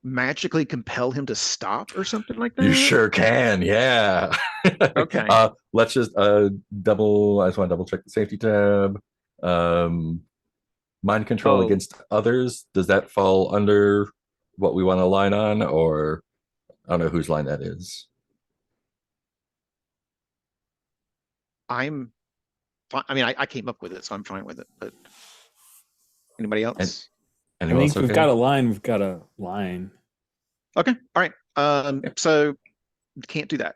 S2: magically compel him to stop or something like
S1: you
S2: that?
S1: sure can. Yeah.
S2: Okay.
S1: Let's just double. I just want to double check the safety tab. Mind control
S2: Oh.
S1: against others. Does that fall under what we want to line on, or I don't know whose line that is.
S2: I mean, I came up with it, so I'm fine with it. But anybody else?
S4: I
S1: Anyone
S4: think
S1: else
S4: we've
S1: okay?
S4: got a line. We've got a line.
S2: Okay. All right. So can't do that.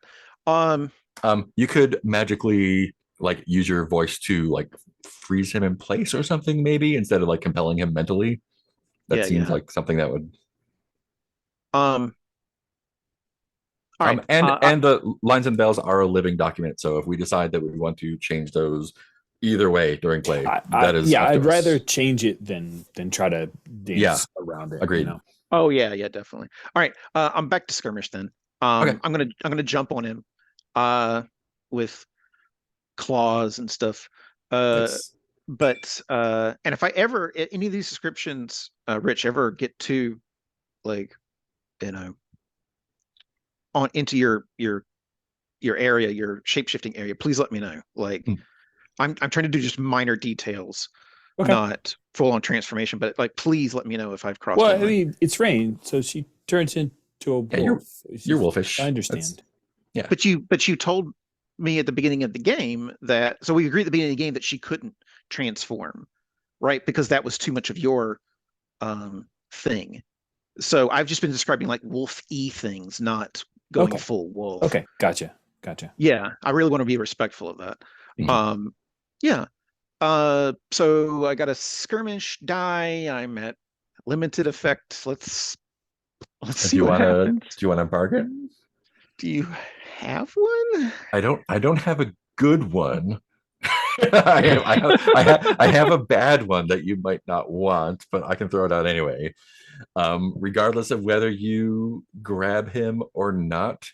S1: You could magically like use your voice to like freeze him in place or something, maybe instead of like compelling him mentally. That
S2: Yeah,
S1: seems
S2: yeah.
S1: like something that would.
S2: All right.
S1: And the lines and bells are a living document. So if we decide that we want to change those either way during play, that is up to
S4: I'd
S1: us.
S4: rather change it than try to dance around it.
S1: Agreed.
S4: You know?
S2: Oh yeah, definitely. All right. I'm back to skirmish then.
S1: Okay.
S2: I'm gonna jump on him with claws and stuff. But and if I ever any of these descriptions, Rich, ever get to like, you know, on into your area, your shape-shifting area, please let me know. Like I'm trying to do just minor details, not full on transformation, but like please let me know if I've crossed.
S4: Well, I mean, it's rain, so she turns into a wolf.
S1: Yeah, you're wolfish.
S4: I understand.
S2: But you told me at the beginning of the game that, so we agreed at the beginning of the game that she couldn't transform, right? Because that was too much of your thing. So I've just been describing like wolf-y things, not going full wolf.
S4: Okay, gotcha.
S2: Yeah, I really want to be respectful of that.
S1: Mhm.
S2: Yeah. So I got a skirmish die. I'm at limited effect. Let's see what happens.
S1: Do you want to bargain?
S2: Do you have one?
S1: I don't have a good one. I have a bad one that you might not want, but I can throw it out anyway. Regardless of whether you grab him or not,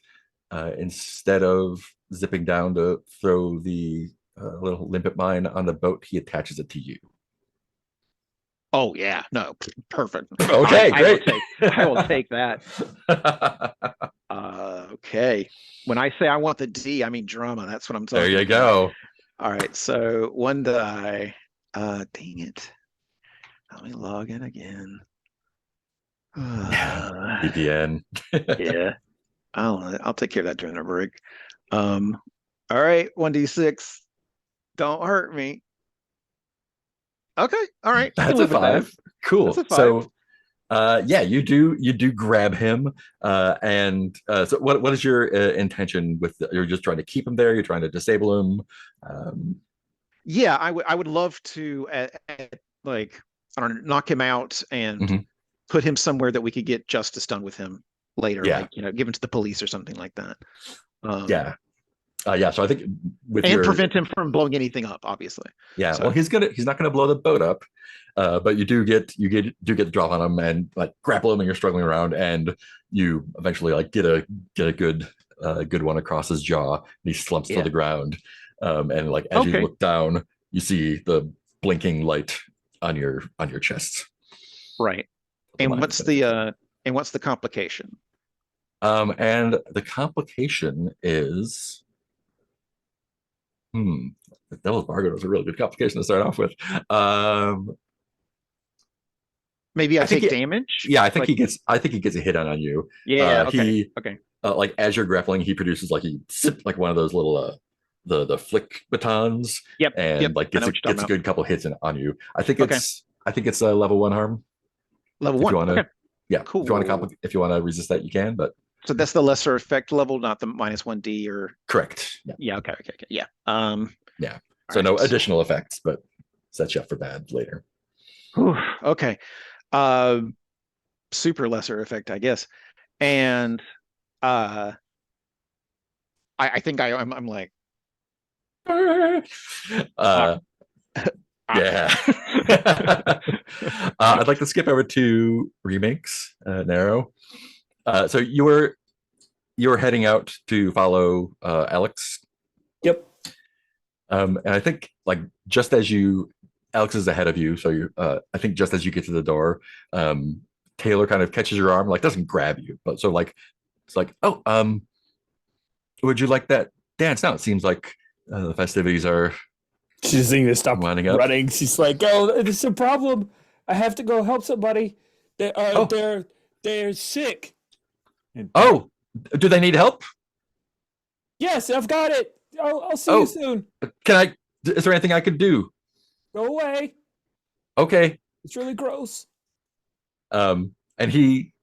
S1: instead of zipping down to throw the little limpet mine on the boat, he attaches it to you.
S2: Oh yeah, no, perfect.
S1: Okay, great.
S2: I will take that. Okay. When I say I want the D, I mean drama. That's what I'm talking about.
S1: There you go.
S2: All right, so one die. Dang it. Let me log in again.
S1: VPN.
S2: Yeah. I'll take care of that during the break. All right, 1d6. Don't hurt me. Okay, all right.
S1: That's a 5. Cool.
S2: That's a 5.
S1: So yeah, you do grab him, and so what is your intention with you're just trying to keep him there, you're trying to disable him?
S2: Yeah, I would love to like, I don't know, knock him out and put him somewhere that we could get justice done with him later, like, you know, give him to the police or something like that.
S1: Yeah, so I think with
S2: prevent him from blowing anything up, obviously.
S1: Yeah, so. Well, he's not gonna blow the boat up, but you do get the drop on him and like grapple him, and you're struggling around, and you eventually like get a good one across his jaw, and he slumps to the ground, and like as you look down, you see the blinking light on your chest.
S2: Right. And what's the complication?
S1: And the complication is. The Devil's Bargain was a really good complication to start off with.
S2: Maybe I take damage.
S1: Yeah, I think he gets a hit on you.
S2: Yeah.
S1: Okay. Like as you're grappling, he produces like like one of those little the flick batons.
S2: Yep.
S1: And like gets a good couple hits on you. I think it's a level 1 harm.
S2: Level 1.
S1: Yeah.
S2: Cool.
S1: If you want to resist that, you can. But
S2: so that's the lesser effect level, not the -1d or.
S1: Correct.
S2: Yeah. Okay. Yeah.
S1: Yeah. So no additional effects, but sets you up for bad later.
S2: Whew, okay. Super lesser effect, I guess. And I think I'm like
S1: yeah. I'd like to skip over to remakes, Narrow. So you were heading out to follow Alex.
S4: Yep.
S1: And I think like just as Alex is ahead of you, so you I think just as you get to the door, Taylor kind of catches your arm, like doesn't grab you, but so like it's like, oh, would you like that dance now. It seems like the festivities are
S4: She's just saying to stop
S1: winding up.
S4: running. She's like, "Oh, there's a problem. I have to go help somebody. They're sick." And,
S1: Oh, do they need help?
S4: yes, I've got it. I'll see you soon.
S1: Can I? Is there anything I could do?
S4: Go away.
S1: Okay.
S4: It's really gross.
S1: And he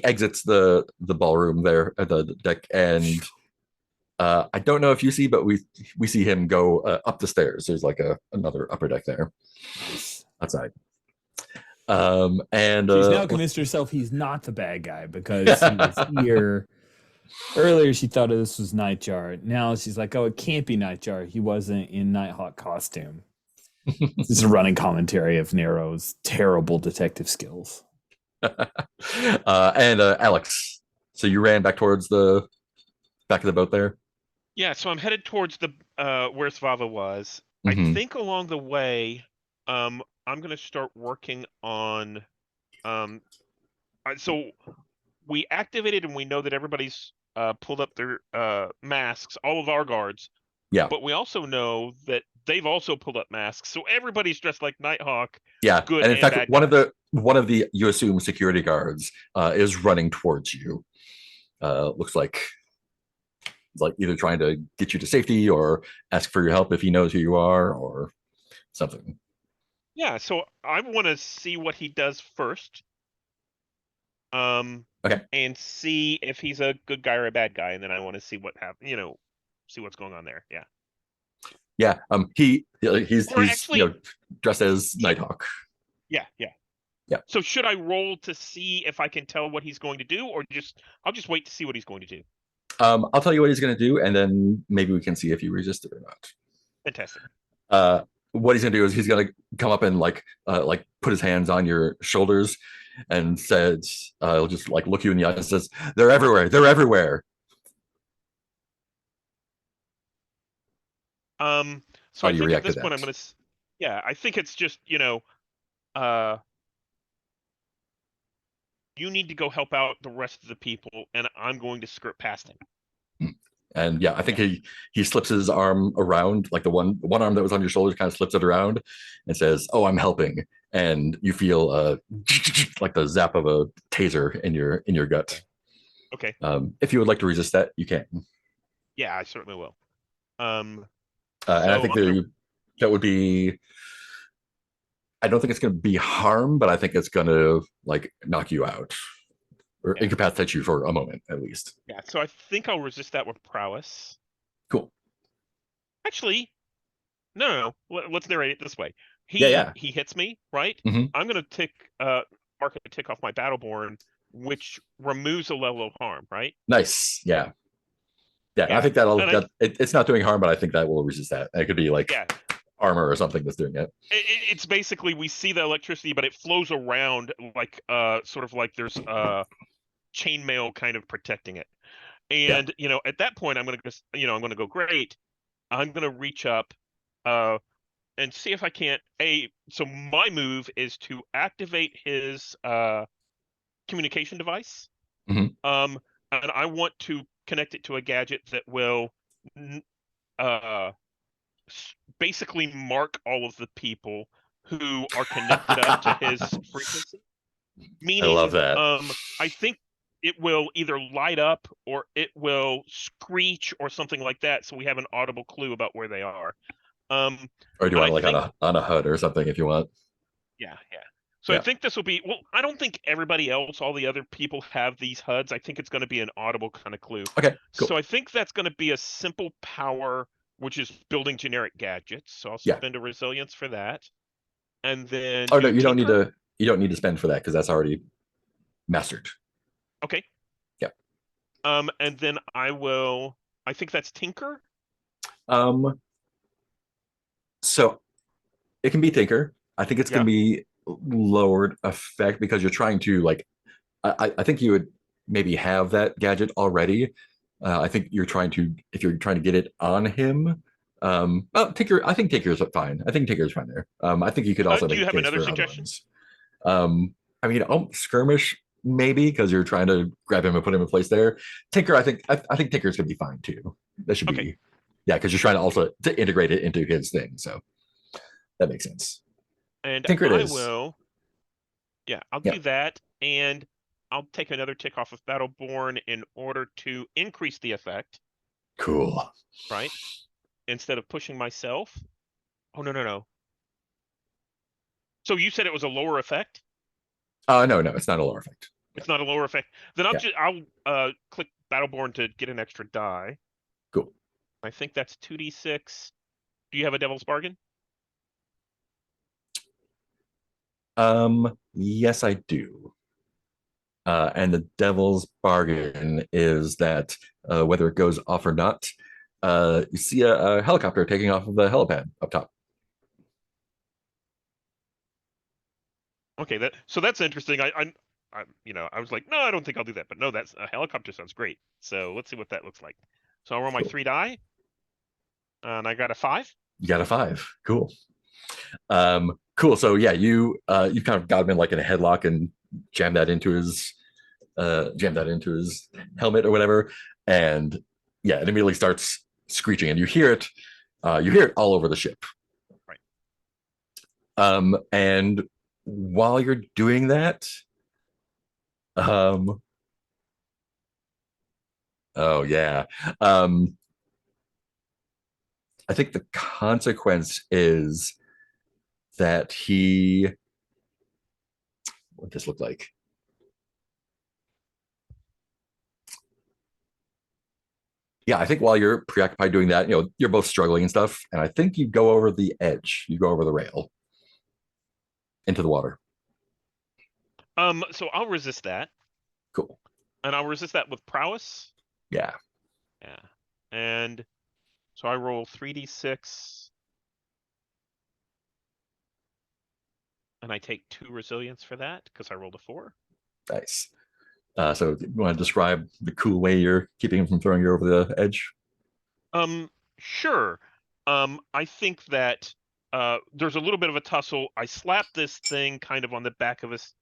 S1: exits the ballroom there at the deck, and I don't know if you see, but we see him go up the stairs. There's like another upper deck there outside. And
S4: she's now convinced herself he's not the bad guy because he was here. Earlier, she thought this was Nightjar. Now she's like, "Oh, it can't be Nightjar. He wasn't in Nighthawk costume." This is a running commentary of Nero's terrible detective skills.
S1: And Alex, so you ran back towards the back of the boat there?
S3: Yeah, so I'm headed towards the where Svava was.
S1: Mhm.
S3: I think along the way, I'm gonna start working on so we activated and we know that everybody's pulled up their masks, all of our guards.
S1: Yeah.
S3: But we also know that they've also pulled up masks, so everybody's dressed like Nighthawk.
S1: Yeah,
S3: Good
S1: and in fact,
S3: bad
S1: one
S3: guys.
S1: of the you assume security guards is running towards you. Looks like he's like either trying to get you to safety or ask for your help if he knows who you are or something.
S3: Yeah, so I want to see what he does first.
S1: Okay.
S3: And see if he's a good guy or a bad guy, and then I want to see what happens. See what's going on there. Yeah.
S1: Yeah. He's
S3: actually,
S1: dressed as Nighthawk.
S3: Yeah. So should I roll to see if I can tell what he's going to do, or I'll just wait to see what he's going to do?
S1: I'll tell you what he's going to do, and then maybe we can see if you resist it or not.
S3: Fantastic.
S1: What he's going to do is he's going to come up and like put his hands on your shoulders and says, he'll just like look you in the eye and says, "They're everywhere. They're everywhere."
S3: So
S1: How
S3: I
S1: do you
S3: think
S1: react
S3: at this
S1: to
S3: point
S1: that?
S3: I'm gonna, I think it's just you need to go help out the rest of the people, and I'm going to skirt past him.
S1: And yeah, I think he slips his arm around, like the one arm that was on your shoulders, kind of slips it around and says, "Oh, I'm helping." And you feel like the zap of a taser in your gut.
S3: Okay.
S1: If you would like to resist that, you can.
S3: Yeah, I certainly will.
S1: And I think that would be. I don't think it's going to be harm, but I think it's going to like knock you out or incapacitate you for a moment at least.
S3: Yeah, so I think I'll resist that with prowess.
S1: Cool.
S3: Actually, no. Let's narrate it this way. He hits me, right?
S1: Mm-hmm.
S3: I'm going to mark a tick off my Battleborn, which removes a level of harm, right?
S1: Nice. Yeah. I think it's not doing harm, but I think that will resist that. It could be like armor or something that's doing it.
S3: It's basically we see the electricity, but it flows around like sort of like there's chainmail kind of protecting it. And at that point, I'm gonna go great. I'm gonna reach up and see if I can't. So my move is to activate his communication device.
S1: Mm-hmm.
S3: And I want to connect it to a gadget that will basically mark all of the people who are connected up to his frequency. Meaning,
S1: I love that.
S3: I think it will either light up or it will screech or something like that, so we have an audible clue about where they are.
S1: Or do you want like on a HUD or something if you want?
S3: Yeah. So I think this will be, well, I don't think everybody else, all the other people have these HUDs. I think it's going to be an audible kind of clue.
S1: Okay, cool.
S3: So I think that's going to be a simple power, which is building generic gadgets. So I'll spend a resilience for that. And then
S1: no, you don't need to spend for that because that's already mastered.
S3: Okay.
S1: Yeah.
S3: And then I think that's Tinker.
S1: So it can be Tinker. I think it's going to be lowered effect because you're trying to like I think you would maybe have that gadget already. I think if you're trying to get it on him. Tinker, I think Tinker's fine. I think Tinker's fine there. I think you could also
S3: do you have another suggestion?
S1: I mean, skirmish maybe because you're trying to grab him and put him in place there. Tinker, I think Tinker's gonna be fine too. That should be, yeah, because you're trying to also to integrate it into his thing. So that makes sense.
S3: And
S1: Tinker it
S3: I
S1: is.
S3: will. Yeah, I'll
S1: Yeah.
S3: do that, and I'll take another tick off of Battleborn in order to increase the effect,
S1: Cool.
S3: right? Instead of pushing myself. Oh, no. So you said it was a lower effect?
S1: No, it's not a lower effect.
S3: It's not a lower effect. Then
S1: Yeah.
S3: I'll click Battleborn to get an extra die.
S1: Cool.
S3: I think that's 2d6. Do you have a Devil's Bargain?
S1: Yes, I do. And the devil's bargain is that whether it goes off or not, you see a helicopter taking off of the helipad up top.
S3: Okay, that's interesting. I was like, no, I don't think I'll do that, but no, that's a helicopter sounds great. So let's see what that looks like. So I'll roll my
S1: Cool.
S3: 3 die, and I got a 5.
S1: You got a 5. Cool. Cool. So yeah, you kind of got him in like in a headlock and jammed that into his helmet or whatever, and yeah, it immediately starts screeching, and you hear it all over the ship.
S3: Right.
S1: And while you're doing that, oh yeah, I think the consequence is that what does this look like? Yeah, I think while you're preoccupied doing that, you're both struggling and stuff, and I think you go over the edge, you go over the rail into the water.
S3: So I'll resist that.
S1: Cool.
S3: And I'll resist that with prowess.
S1: Yeah.
S3: Yeah. And so I roll 3d6. And I take 2 resilience for that because I rolled a 4.
S1: Nice. So you want to describe the cool way you're keeping him from throwing you over the edge?
S3: Sure. I think that there's a little bit of a tussle. I slap this thing kind of on the back of his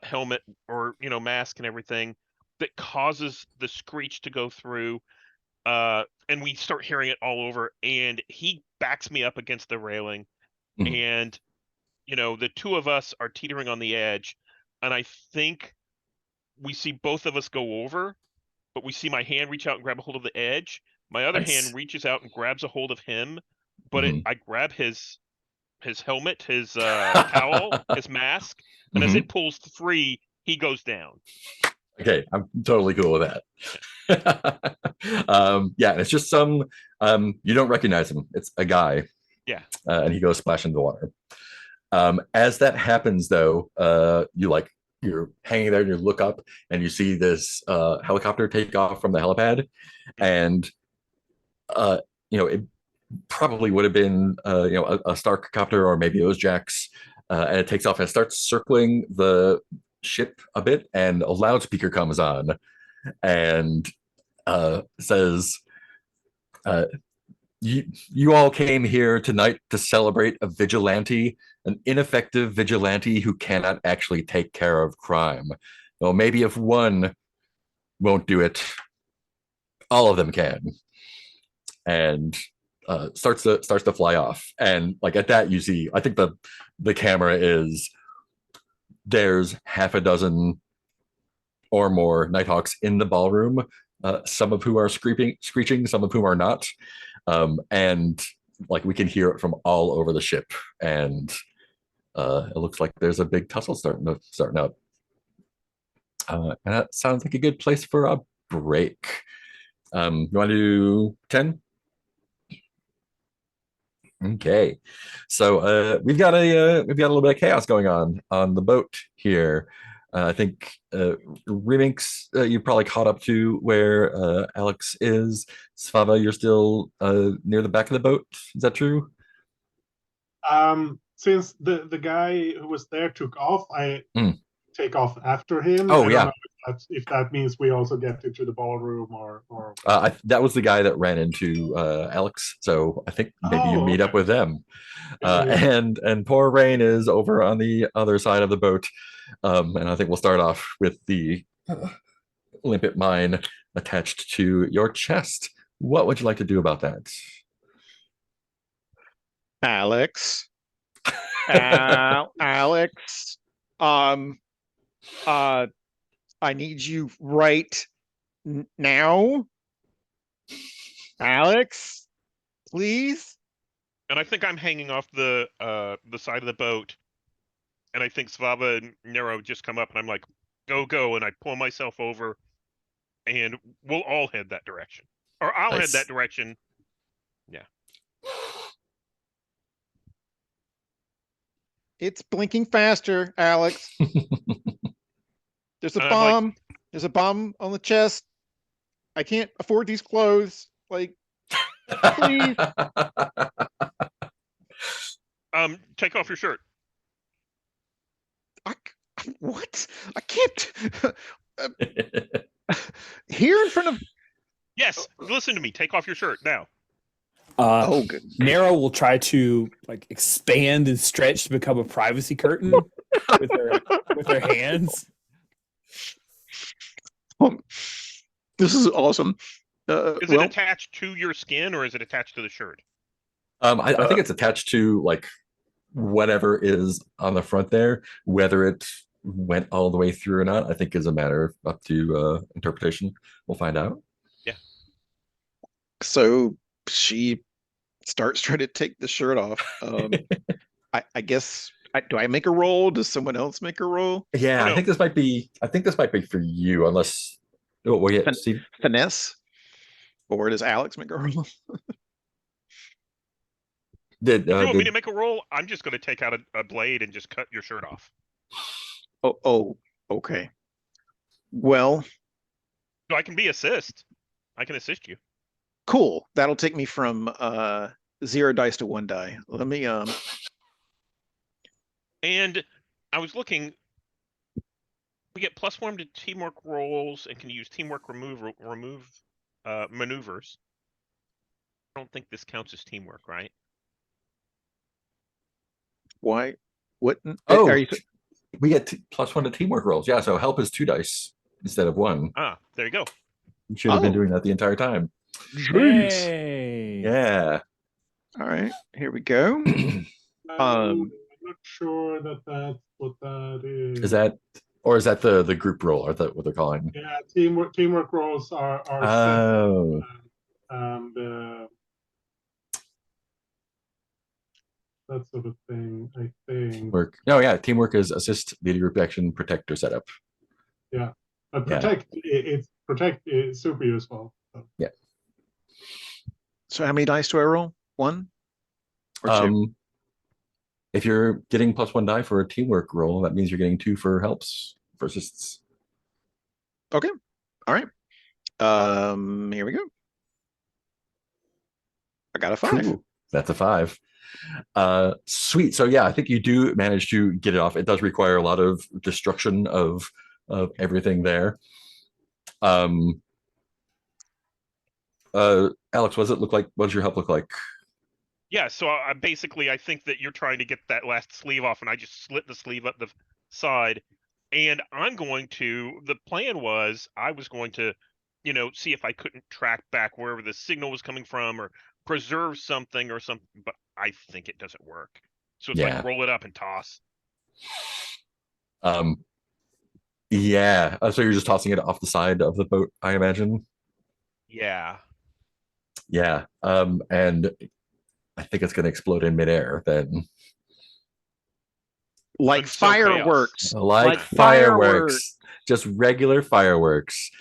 S3: helmet or mask and everything that causes the screech to go through. And we start hearing it all over, and he backs me up against the railing, and the two of us are teetering on the edge, and I think we see both of us go over, but we see my hand reach out and grab a hold of the edge. My other hand reaches out and grabs a hold of him, but I grab his helmet, his cowl, his mask, and as it pulls free, he goes down.
S1: Okay, I'm totally cool with that. Yeah, it's just some you don't recognize him. It's a guy.
S3: Yeah.
S1: And he goes splash into the water. As that happens, though, you're hanging there and you look up and you see this helicopter take off from the helipad, and it probably would have been a Stark copter, or maybe it was Jack's, and it takes off and it starts circling the ship a bit, and a loudspeaker comes on and says, you all came here tonight to celebrate a vigilante, an ineffective vigilante who cannot actually take care of crime. Well, maybe if one won't do it, all of them can. And starts to fly off. And like at that, you see, I think the camera is, there's half a dozen or more Nighthawks in the ballroom, some of whom are screeching, some of whom are not. And like we can hear it from all over the ship, and it looks like there's a big tussle starting up. And that sounds like a good place for a break. You want to do 10? Okay, so we've got a little bit of chaos going on the boat here. I think Remix, you probably caught up to where Alex is. Svava, you're still near the back of the boat. Is that true?
S5: Since the guy who was there took off, I take off after him.
S1: Oh,
S5: I
S1: yeah.
S5: don't know if that means we also get into the ballroom or
S1: that was the guy that ran into Alex, so I think maybe you meet up with them. And poor Rain is over on the other side of the boat. And I think we'll start off with the limpet mine attached to your chest. What would you like to do about that?
S2: Alex, Alex, um, I need you right now, Alex, please.
S3: And I think I'm hanging off the side of the boat, and I think Svava and Nero just come up, and I'm like, "Go, go!" And I pull myself over, and we'll all head that direction, or I'll head
S1: Nice.
S3: that direction. Yeah.
S2: It's blinking faster, Alex. There's a
S3: I'm
S2: bomb. There's a bomb on the chest. I can't afford these clothes. Like, please.
S3: Take off your shirt.
S2: What? I can't. Here in front of.
S3: Yes, listen to me. Take off your shirt now.
S2: Oh, good.
S4: Nero will try to like expand and stretch to become a privacy curtain with her hands.
S2: This is awesome.
S3: Is it attached to your skin or is it attached to the shirt?
S1: I think it's attached to like whatever is on the front there. Whether it went all the way through or not, I think is a matter up to interpretation. We'll find out.
S3: Yeah.
S2: So she starts trying to take the shirt off. I guess. Do I make a roll? Does someone else make a roll?
S1: Yeah,
S3: Oh, no.
S1: I think this might be. I think this might be for you, unless. Oh, well, yeah. See,
S2: Finesse, or does Alex make a roll?
S1: did
S3: If you want me to make a roll, I'm just going to take out a blade and just cut your shirt off.
S2: Oh, okay. Well,
S3: So I can be assist. I can assist you.
S2: cool. That'll take me from 0 dice to 1 die. Let me
S3: And I was looking. We get +1 to teamwork rolls and can use teamwork remove maneuvers. I don't think this counts as teamwork, right?
S2: why? What?
S1: Oh,
S2: Are you?
S1: we get +1 to teamwork rolls. Yeah, so help is 2 dice instead of 1.
S3: Ah, there you go.
S1: You should have been
S2: Oh.
S1: doing that the entire time.
S4: Hey.
S1: Yeah.
S2: All right, here we go.
S5: I'm not sure that that's what that is.
S1: Is that, or is that the group roll? Or that what they're calling?
S5: Yeah, teamwork roles are
S1: Oh.
S5: set, and that sort of thing. I think.
S1: Work. Oh yeah, teamwork is assist, lead a group action, protect, or setup.
S5: But
S1: Yeah.
S5: protect is super useful. So.
S1: Yeah.
S2: So how many dice do I roll? 1 or 2?
S1: If you're getting +1 die for a teamwork roll, that means you're getting 2 for helps, for assists.
S2: Okay. All right. Here we go. I got a 5.
S1: Cool. That's a 5. Sweet. So yeah, I think you do manage to get it off. It does require a lot of destruction of everything there. Alex, what does it look like? What does your help look like?
S3: Yeah, so I basically, I think that you're trying to get that last sleeve off, and I just slit the sleeve up the side. And I'm going to, the plan was, I was going to, see if I couldn't track back wherever the signal was coming from or preserve something or something, but I think it doesn't work. So it's
S1: Yeah.
S3: like roll it up and toss.
S1: Yeah. So you're just tossing it off the side of the boat, I imagine.
S3: Yeah.
S1: Yeah. And I think it's going to explode in midair then.
S2: Like
S3: Until
S2: fireworks.
S1: Like fireworks. Just regular fireworks.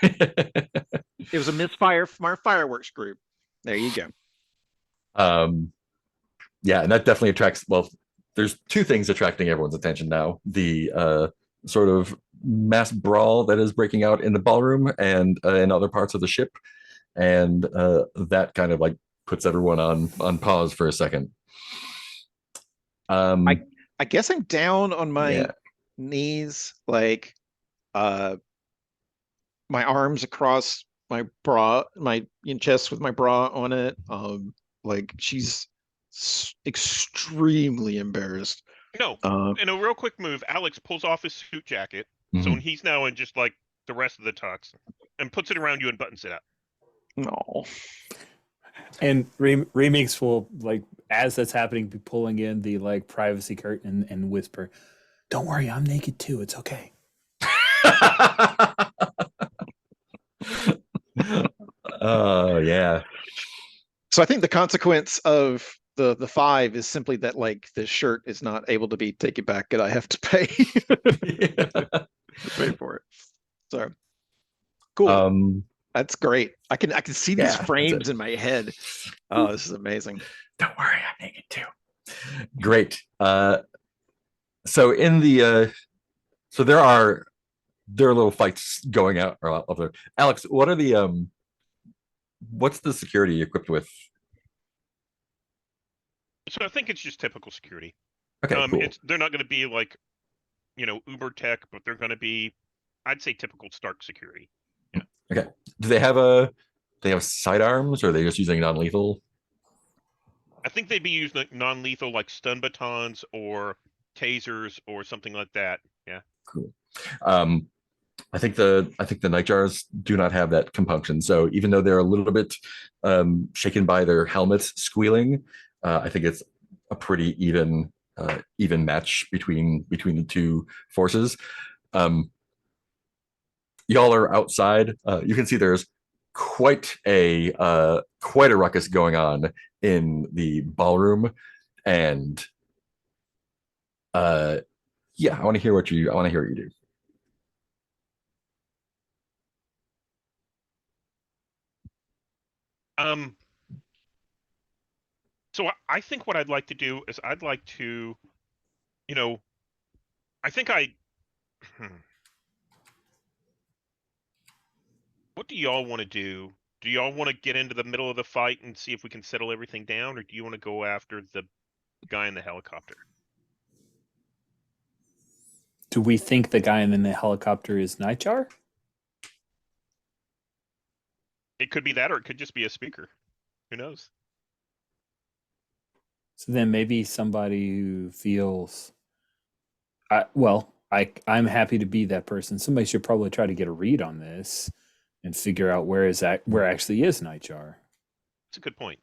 S2: It was a misfire from our fireworks group. There you go.
S1: Yeah, and that definitely attracts, well, there's 2 things attracting everyone's attention now. The sort of mass brawl that is breaking out in the ballroom and in other parts of the ship. And that kind of like puts everyone on pause for a second.
S2: I guess I'm down on my knees, like my arms across my bra, my chest with my bra on it. Like she's extremely embarrassed.
S3: No, in a real quick move, Alex pulls off his suit jacket, so
S1: Mhm.
S3: he's now in just like the rest of the tux, and puts it around you and buttons it up.
S2: No.
S4: And Remix will, like, as that's happening, be pulling in the like privacy curtain and whisper, "Don't worry, I'm naked too. It's okay."
S1: Oh yeah.
S2: So I think the consequence of the 5 is simply that like the shirt is not able to be taken back, and I have to pay pay for it. So cool. That's great. I can see these
S1: Yeah,
S2: frames in my head. Oh, this is amazing.
S1: Don't worry, I'm naked too. Great. So in the so there are little fights going out of there. Alex, what are the what's the security equipped with?
S3: So I think it's just typical security.
S1: Okay, cool.
S3: They're not going to be like, uber tech, but they're going to be, I'd say, typical Stark security. Yeah.
S1: Okay. Do they have sidearms, or are they just using non-lethal?
S3: I think they'd be using non-lethal, like stun batons or tasers or something like that. Yeah.
S1: Cool. I think the Nightjars do not have that compunction. So even though they're a little bit shaken by their helmets squealing, I think it's a pretty even match between the two forces. Y'all are outside. You can see there's quite a ruckus going on in the ballroom, and yeah, I want to hear what you do.
S3: So I think what I'd like to do is I'd like to, I think what do y'all want to do? Do y'all want to get into the middle of the fight and see if we can settle everything down, or do you want to go after the guy in the helicopter?
S4: Do we think the guy in the helicopter is Nightjar?
S3: It could be that, or it could just be a speaker. Who knows?
S4: So then maybe somebody who feels, I'm happy to be that person. Somebody should probably try to get a read on this and figure out where actually is Nightjar.
S3: That's a good point.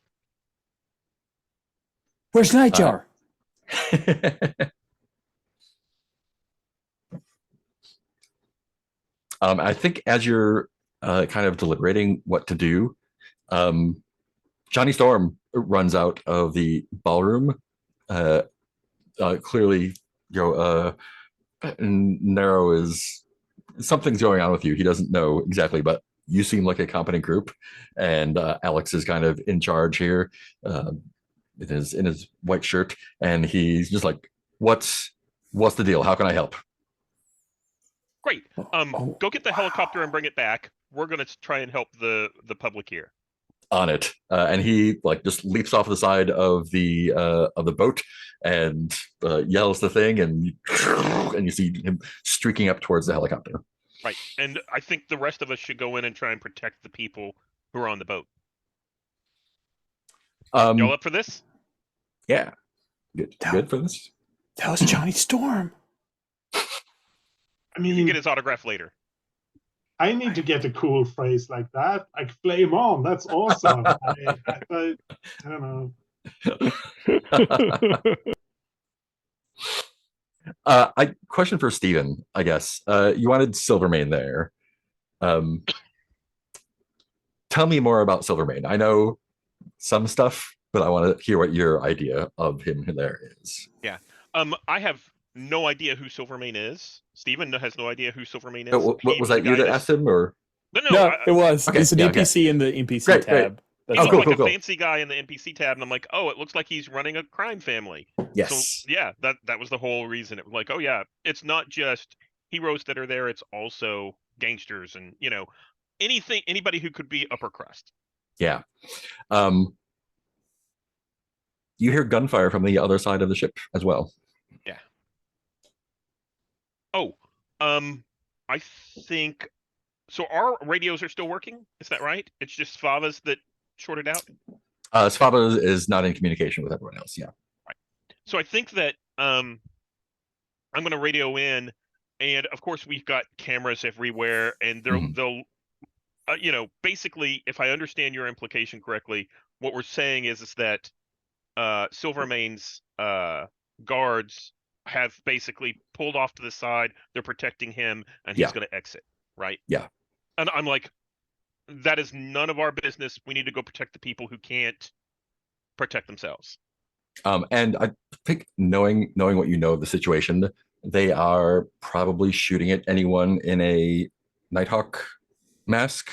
S4: Where's Nightjar?
S1: I think as you're kind of deliberating what to do, Johnny Storm runs out of the ballroom. Clearly, Nero is something's going on with you. He doesn't know exactly, but you seem like a competent group, and Alex is kind of in charge here. In his white shirt, and he's just like, "What's the deal? How can I help?"
S3: Great. Go get the helicopter and bring it back. We're gonna try and help the public here.
S1: On it, and he like just leaps off the side of the boat and yells the thing, and you see him streaking up towards the helicopter.
S3: Right, and I think the rest of us should go in and try and protect the people who are on the boat. Y'all up for this?
S1: Yeah, good for this.
S4: That was Johnny Storm.
S5: I mean,
S3: You can get his autograph later.
S5: I need to get a cool phrase like that, like "flame on." That's awesome. I don't know.
S1: Question for Steven, I guess. You wanted Silvermane there. Tell me more about Silvermane. I know some stuff, but I want to hear what your idea of him there is.
S3: Yeah. I have no idea who Silvermane is. Steven has no idea who Silvermane is.
S1: What was that you that asked him, or?
S4: No, it was.
S1: Okay,
S4: it's an NPC in the NPC tab.
S3: He looked like a fancy guy in the NPC tab, and I'm like, oh, it looks like he's running a crime family.
S1: Yes.
S3: So yeah, that was the whole reason. It was like, oh yeah, it's not just heroes that are there; it's also gangsters and anybody who could be upper crust.
S1: Yeah. You hear gunfire from the other side of the ship as well.
S3: Yeah. Oh, I think so. Our radios are still working. Is that right? It's just Svava's that shorted out.
S1: Svava is not in communication with everyone else. Yeah.
S3: Right. So I think that I'm gonna radio in, and of course we've got cameras everywhere, and they'll basically, if I understand your implication correctly, what we're saying is that Silvermane's guards have basically pulled off to the side. They're protecting him, and he's going to exit, right?
S1: Yeah.
S3: And I'm like, that is none of our business. We need to go protect the people who can't protect themselves.
S1: And I think knowing what you know of the situation, they are probably shooting at anyone in a Nighthawk mask.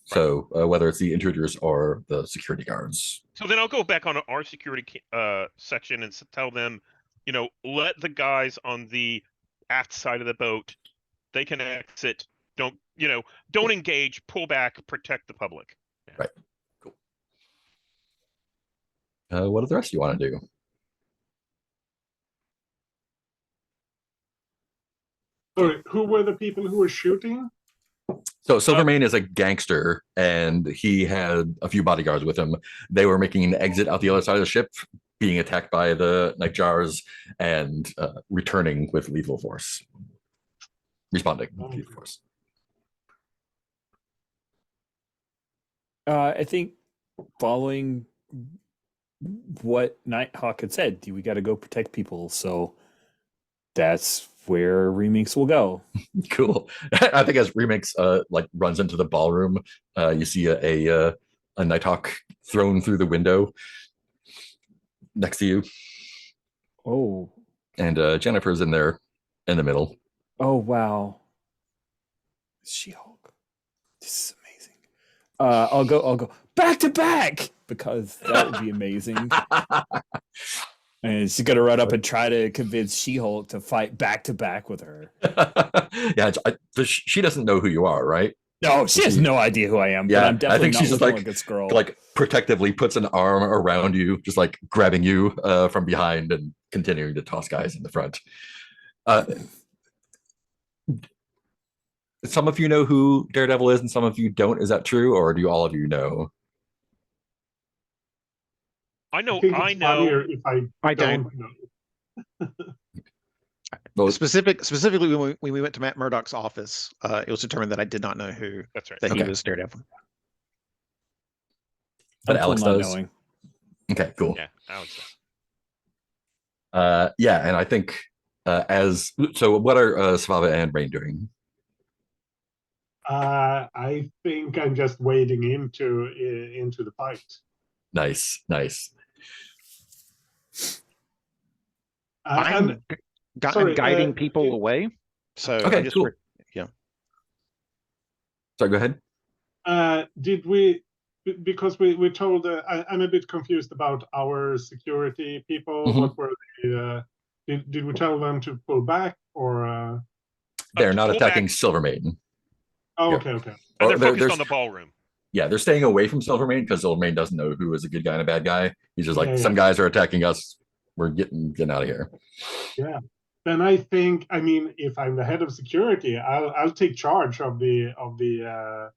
S1: So whether it's the intruders or the security guards.
S3: So then I'll go back on our security section and tell them, let the guys on the aft side of the boat, they can exit. Don't engage, pull back, protect the public.
S1: Yeah. Right. Cool. What do the rest of you want to do?
S5: Sorry, who were the people who were shooting?
S1: So Silvermane is a gangster, and he had a few bodyguards with him. They were making an exit out the other side of the ship, being attacked by the Nightjars, and returning with lethal force. Responding with lethal force.
S4: I think following what Nighthawk had said, we got to go protect people. So that's where Remix will go.
S1: Cool. I think as Remix runs into the ballroom, you see a Nighthawk thrown through the window next to you.
S4: Oh.
S1: And Jennifer's in there in the middle.
S4: Oh wow. She-Hulk. This is amazing. I'll go back to back because that would be amazing. And she's gonna run up and try to convince She-Hulk to fight back to back with her.
S1: Yeah, she doesn't know who you are, right?
S4: No, she has no idea who I am.
S1: Yeah,
S4: but I'm definitely
S1: I think she's just
S4: like this girl.
S1: Like protectively puts an arm around you, just like grabbing you from behind and continuing to toss guys in the front. Some of you know who Daredevil is, and some of you don't. Is that true, or do all of you know?
S3: I know.
S5: I know. If I don't know.
S1: Well,
S2: specifically when we went to Matt Murdock's office, it was determined that I did not know who.
S3: That's right.
S2: That he was Daredevil.
S1: But Alex does.
S4: Knowing.
S3: Okay, cool. Yeah, Alex
S1: does. Yeah, and I think what are Svava and Rain doing?
S5: I think I'm just wading into the fight.
S1: Nice.
S2: I'm guiding people away. So
S1: okay, cool.
S2: Yeah.
S1: Sorry, go ahead.
S5: Did we? Because we told. I'm a bit confused about our security people. Mm-hmm. What were they? Did we tell them to pull back or?
S1: They're not attacking Silvermane.
S5: Oh, okay.
S3: And they're focused on the ballroom.
S1: Yeah, they're staying away from Silvermane because Silvermane doesn't know who is a good guy and a bad guy. He's just like, some guys are attacking us. We're getting out of here.
S5: Yeah. Then I think, if I'm the head of security, I'll take charge of the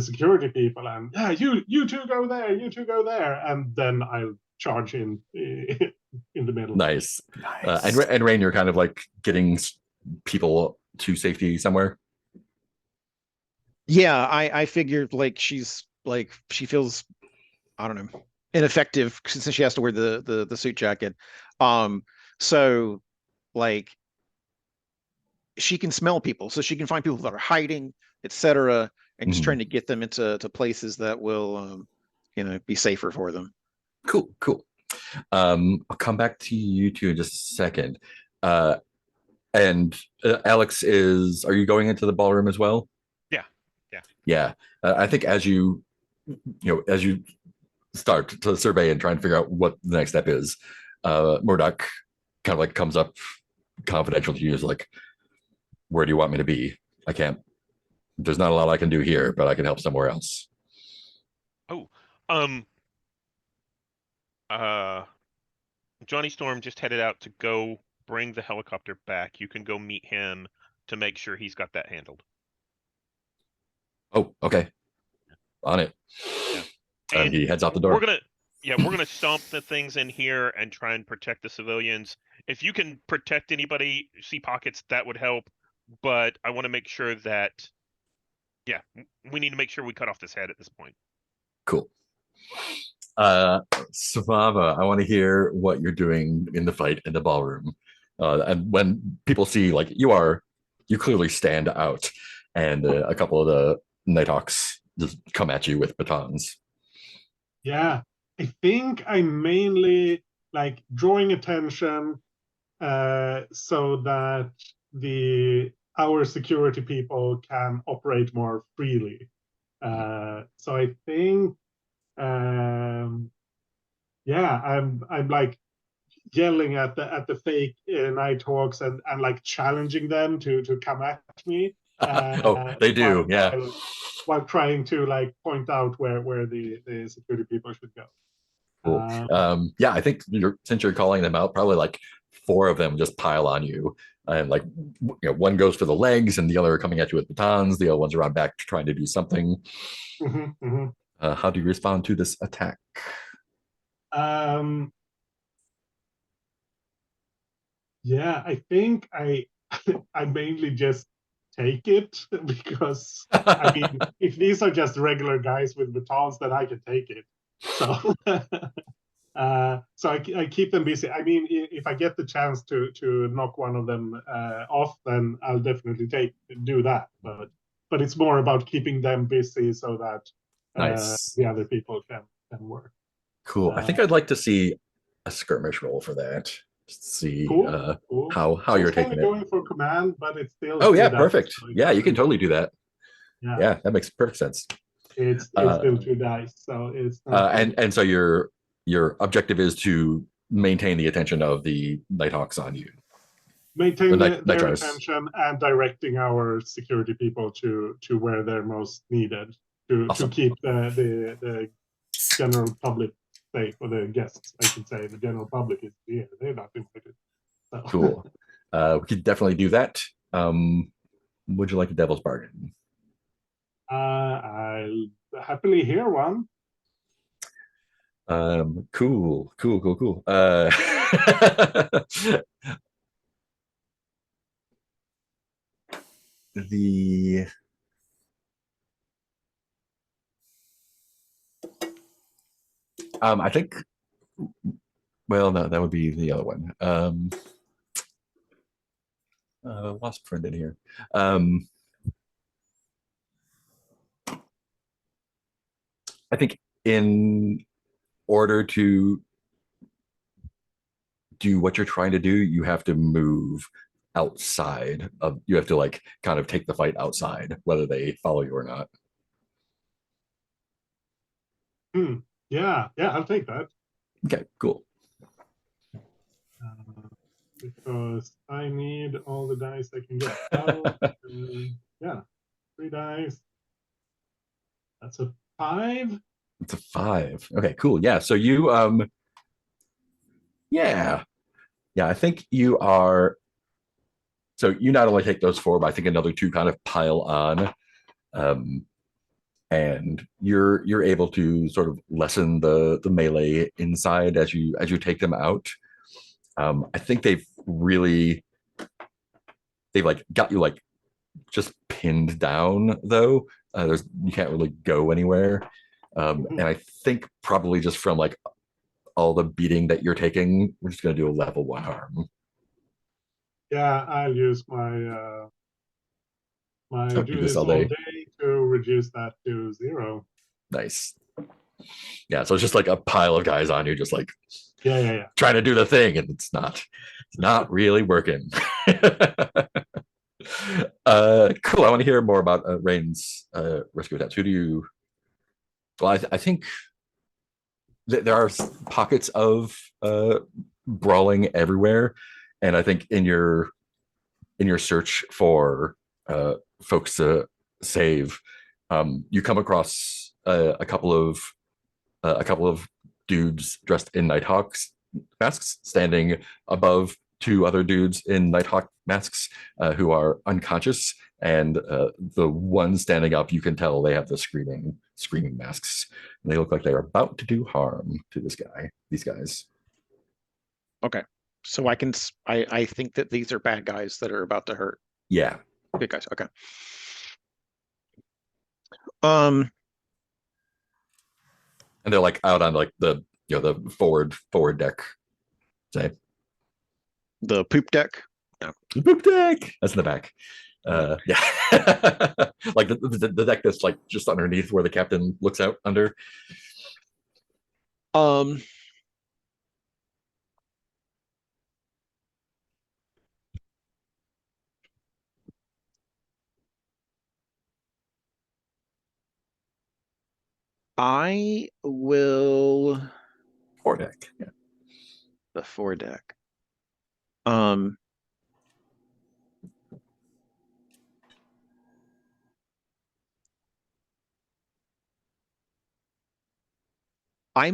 S5: security people, and you two go there, and then I'll charge in the middle.
S1: Nice. And Rain, you're kind of like getting people to safety somewhere.
S2: Yeah, I figured she feels, I don't know, ineffective since she has to wear the suit jacket. So like she can smell people, so she can find people that are hiding, etc., and just trying to get them into places that will be safer for them.
S1: Cool. I'll come back to you two in just a second. And Alex, are you going into the ballroom as well? Yeah. I think as you start to survey and try and figure out what the next step is, Murdoch kind of like comes up confidential to you, is like, where do you want me to be? There's not a lot I can do here, but I can help somewhere else.
S3: Johnny Storm just headed out to go bring the helicopter back. You can go meet him to make sure he's got that handled.
S1: Oh, okay. On it. Yeah. And he heads out the door.
S3: We're gonna stomp the things in here and try and protect the civilians. if you can protect anybody, see pockets, that would help. But I want to make sure that, yeah, we need to make sure we cut off this head at this point.
S1: Cool. Savava, I want to hear what you're doing in the fight in the ballroom. And when people see like you clearly stand out, and a couple of the Nighthawks just come at you with batons.
S5: Yeah, I think I'm mainly like drawing attention so that our security people can operate more freely. So I think, yeah, I'm like yelling at the fake Nighthawks and like challenging them to come at me.
S1: Oh, they do, yeah.
S5: While trying to like point out where the security people should go.
S1: Cool. Yeah, I think since you're calling them out, probably like 4 of them just pile on you, and like one goes for the legs, and the other are coming at you with batons. The other ones are on back trying to do something. How do you respond to this attack?
S5: Yeah, I think I mainly just take it because I mean, if these are just regular guys with batons, then I can take it. So, so I keep them busy. I mean, if I get the chance to knock one of them off, then I'll definitely do that. But it's more about keeping them busy so that
S1: Nice.
S5: the other people can work.
S1: Cool. I think I'd like to see a skirmish roll for that. Just to see
S5: cool.
S1: how you're taking it.
S5: Going for command, but it's still.
S1: Oh yeah, perfect. Yeah, you can totally do that.
S5: Yeah,
S1: that makes perfect sense.
S5: It's still 2 dice, so it's.
S1: And so your objective is to maintain the attention of the Nighthawks on you.
S5: Maintain their attention and directing our security people to where they're most needed to keep the general public safe, or the guests, I should say. The general public is here; they're not invited. So.
S1: Cool. We could definitely do that. Would you like a devil's bargain?
S5: I'll happily hear one.
S1: Cool. I think, well, no, that would be the other one. Lost friend in here. I think in order to do what you're trying to do, you have to move outside of, you have to like kind of take the fight outside, whether they follow you or not.
S5: Yeah, I'll take that.
S1: Okay, cool.
S5: Because I need all the dice I can get. Yeah, 3 dice. That's a 5.
S1: It's a 5. Okay, cool. Yeah, so you yeah, I think you are, so you not only take those 4, but I think another 2 kind of pile on, and you're able to sort of lessen the melee inside as you take them out. I think they've like got you like just pinned down though. You can't really go anywhere, and I think probably just from like all the beating that you're taking, we're just going to do a level 1 harm.
S5: Yeah, I'll use my do this all day to reduce that to 0.
S1: Nice. Yeah, so it's just like a pile of guys on you, just like
S5: yeah,
S1: trying to do the thing, and it's not really working. Cool. I want to hear more about Rain's rescue attempts. Who do you? Well, I think there are pockets of brawling everywhere, and I think in your search for folks to save, you come across a couple of dudes dressed in Nighthawks masks standing above 2 other dudes in Nighthawk masks who are unconscious, and the one standing up, you can tell they have the screaming masks, and they look like they're about to do harm to these guys.
S2: Okay, So I think that these are bad guys that are about to hurt
S1: Yeah.
S2: good guys. Okay.
S1: And they're like out on like the the forward deck. Say
S2: The poop deck. No.
S1: poop deck. That's in the back. Yeah. Like the deck that's like just underneath where the captain looks out under.
S2: I will
S1: Foredeck. Yeah.
S2: the foredeck. I'm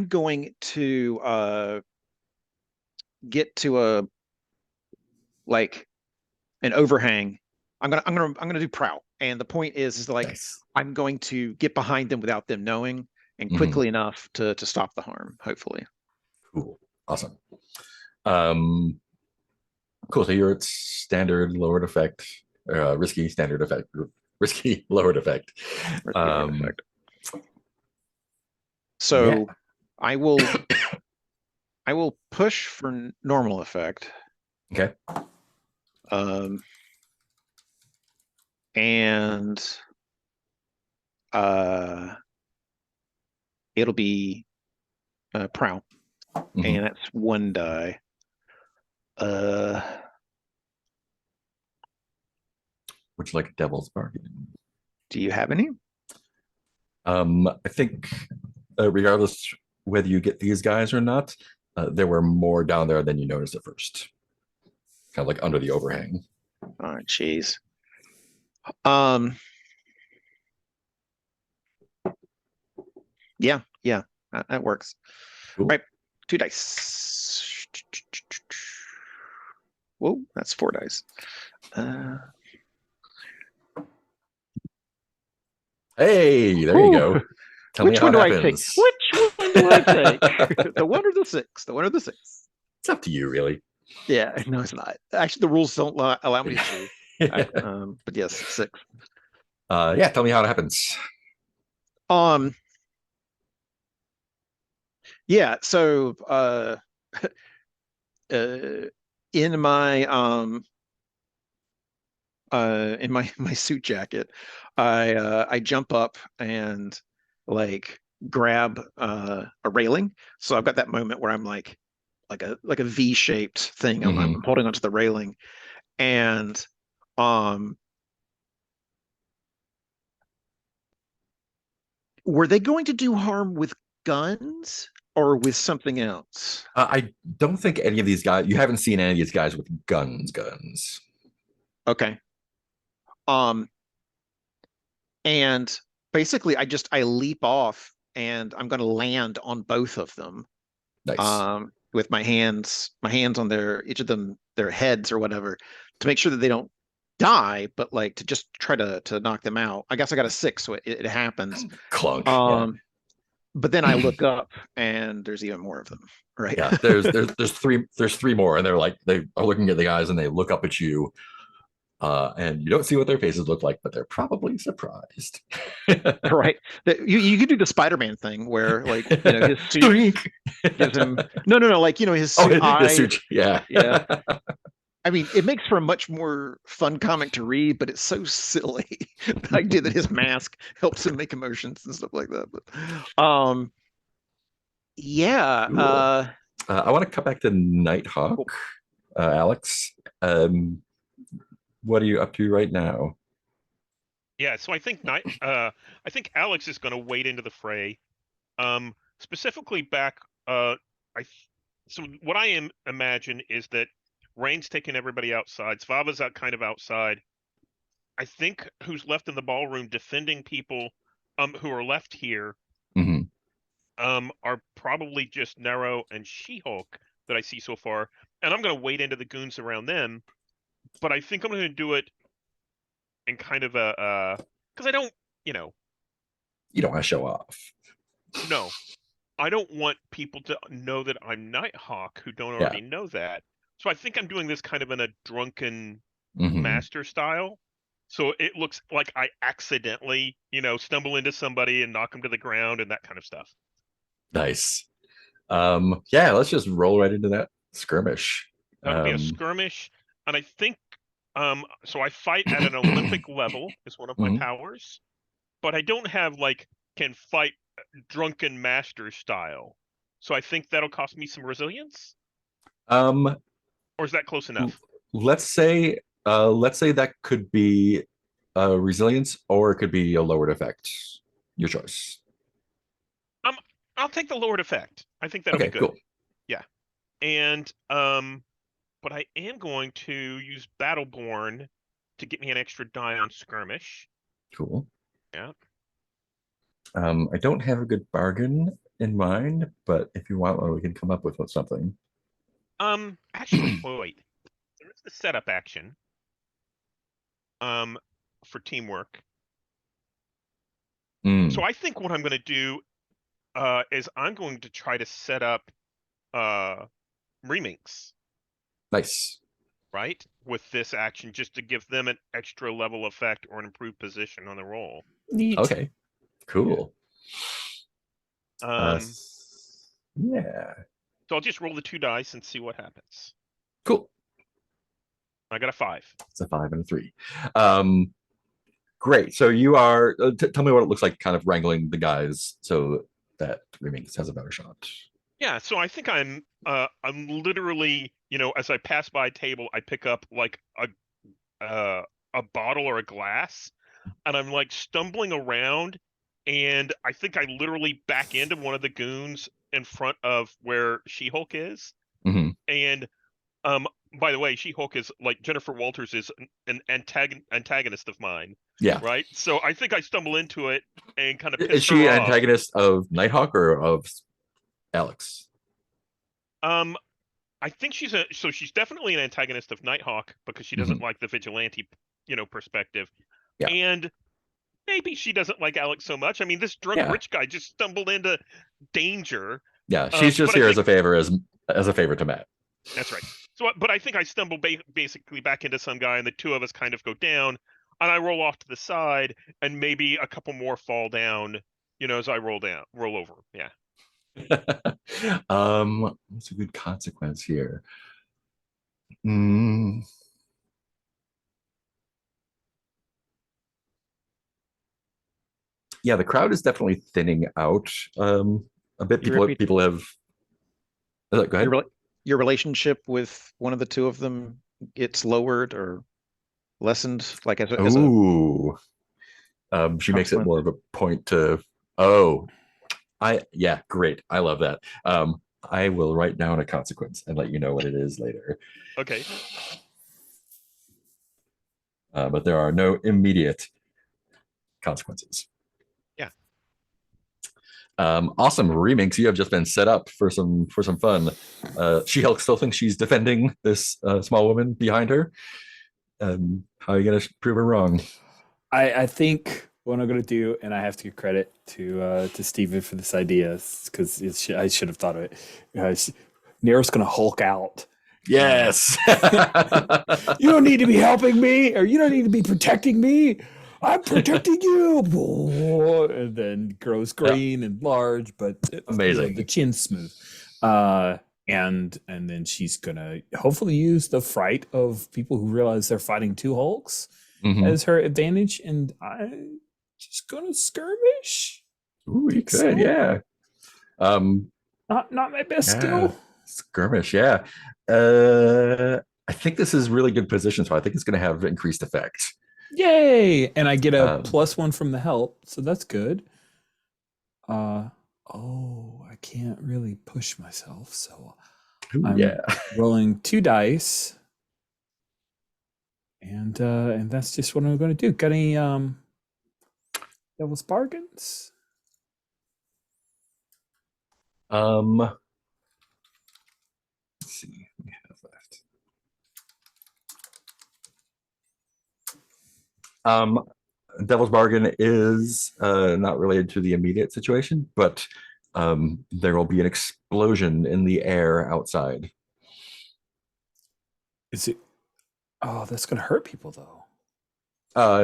S2: going to get to a like an overhang. I'm gonna do prowl. And the point is like
S1: Nice.
S2: I'm going to get behind them without them knowing and quickly enough to stop the harm, hopefully.
S1: Cool. Awesome. Cool. So you're at standard lowered effect, risky standard effect, risky lowered effect.
S2: Risky lowered effect. So
S1: yeah.
S2: I will push for normal effect.
S1: Okay.
S2: And it'll be prowl. And that's 1 die.
S1: Which like a devil's bargain.
S2: Do you have any?
S1: I think regardless whether you get these guys or not, there were more down there than you noticed at first. Kind of like under the overhang.
S2: Oh, jeez. Yeah, that works.
S1: Cool.
S2: Right, 2 dice. Whoa, that's 4 dice.
S1: Hey, there you go. Tell
S2: Which
S1: me how
S2: one
S1: it
S2: do I take?
S1: happens.
S2: Which one do I take? The 1 or the 6? The 1 or the 6?
S1: It's up to you, really.
S2: Yeah, no, it's not. Actually, the rules don't allow me to choose. But yes, 6.
S1: Yeah, tell me how it happens.
S2: Yeah, so in my suit jacket, I jump up and like grab a railing. So I've got that moment where I'm like a V-shaped thing. I'm holding onto the railing, and were they going to do harm with guns or with something else?
S1: I don't think any of these guys, you haven't seen any of these guys with guns.
S2: Okay. And basically I leap off and I'm going to land on both of them.
S1: Nice.
S2: With my hands on each of them, their heads or whatever, to make sure that they don't die, but like to just try to knock them out. I guess I got a 6, so it happens.
S1: Clunk. Yeah.
S2: But then I look up and there's even more of them, right?
S1: Yeah, there's 3 more, and they are looking at the guys and they look up at you. And you don't see what their faces look like, but they're probably surprised.
S2: Right. You could do the Spider-Man thing where like his suit gives him no like his suit
S1: his suit. Yeah.
S2: I mean, it makes for a much more fun comic to read, but it's so silly. The idea that his mask helps him make emotions and stuff like that. But yeah.
S1: Cool. I want to cut back to Nighthawk. Cool. Alex, what are you up to right now?
S3: Yeah, so I think Alex is going to wade into the fray. Specifically back, so what I imagine is that Rain's taking everybody outside. Svava's kind of outside. I think who's left in the ballroom defending people who are left here are probably just Nero and She-Hulk that I see so far. And I'm going to wade into the goons around them. But I think I'm going to do it in kind of a because I don't, you don't
S1: want to show off.
S3: No, I don't want people to know that I'm Nighthawk who don't already know that. So I think I'm doing this kind of in a drunken
S1: Mhm.
S3: master style. So it looks like I accidentally, stumble into somebody and knock them to the ground and that kind of stuff.
S1: Nice. Yeah, let's just roll right into that skirmish.
S3: That'll be a skirmish. And I think, so I fight at an Olympic level is one of my
S1: Mhm.
S3: powers, but I don't have can fight drunken master style. So I think that'll cost me some resilience.
S1: Um,
S3: Or is that close enough?
S1: let's say that could be resilience, or it could be a lowered effect. Your choice.
S3: I'll take the lowered effect. I think that'll
S1: Okay,
S3: be good.
S1: cool.
S3: Yeah. And but I am going to use Battleborn to get me an extra die on skirmish.
S1: Cool.
S3: Yeah.
S1: I don't have a good bargain in mind, but if you want one, we can come up with something.
S3: Actually, wait. There is the setup action. For teamwork.
S1: Mm,
S3: So I think what I'm going to do is I'm going to try to set up reminks,
S1: nice.
S3: right? With this action just to give them an extra level effect or an improved position on the roll.
S4: Neat.
S1: Okay, cool.
S3: Um,
S1: Yeah,
S3: so I'll just roll the 2 dice and see what happens.
S1: cool.
S3: I got a 5.
S1: It's a 5 and a 3. Great. So you are. Tell me what it looks like, kind of wrangling the guys so that Remix has a better shot.
S3: Yeah, so I think I'm literally, as I pass by a table, I pick up like a bottle or a glass, and I'm like stumbling around, and I think I literally back into one of the goons in front of where She-Hulk is.
S1: Mm-hmm.
S3: And by the way, She-Hulk is like Jennifer Walters is an antagonist of mine.
S1: Yeah.
S3: Right. So I think I stumble into it and kind of piss
S1: Is she
S3: her
S1: an
S3: off.
S1: antagonist of Nighthawk or of Alex?
S3: I think she's definitely an antagonist of Nighthawk because she doesn't like the vigilante, perspective.
S1: Yeah.
S3: And maybe she doesn't like Alex so much. I mean, this drunk rich guy just stumbled into danger.
S1: Yeah, she's just here as a favor, as a favor to Matt.
S3: That's right. So, but I think I stumble basically back into some guy, and the two of us kind of go down, and I roll off to the side, and maybe a couple more fall down, as I roll over. Yeah.
S1: What's a good consequence here? Yeah, the crowd is definitely thinning out a bit. People have. Go ahead.
S2: Your relationship with one of the two of them gets lowered or lessened, like as
S1: Ooh. She makes it more of a point to. Oh, great. I love that. I will write down a consequence and let you know what it is later.
S3: Okay.
S1: But there are no immediate consequences.
S3: Yeah.
S1: Awesome remix. You have just been set up for some fun. She-Hulk still thinks she's defending this small woman behind her. How are you going to prove her wrong?
S4: I think what I'm going to do, and I have to give credit to Steven for this idea because I should have thought of it. Nero's going to Hulk out.
S1: Yes.
S4: You don't need to be helping me, or you don't need to be protecting me. I'm protecting you. And then grows green and large, but
S1: amazing.
S4: The chin's smooth. And then she's gonna hopefully use the fright of people who realize they're fighting two Hulks as her advantage, and I'm just gonna skirmish.
S1: Ooh, you could, yeah.
S4: Not my best skill.
S1: Skirmish, yeah. I think this is really good position, so I think it's gonna have increased effect.
S4: Yay! And I get a +1 from the help, so that's good. I can't really push myself, so I'm rolling 2 dice. And that's just what I'm going to do. Got any devil's bargains?
S1: Let's see what we have left. Devil's bargain is not related to the immediate situation, but there will be an explosion in the air outside.
S4: Is it? Oh, that's gonna hurt people though.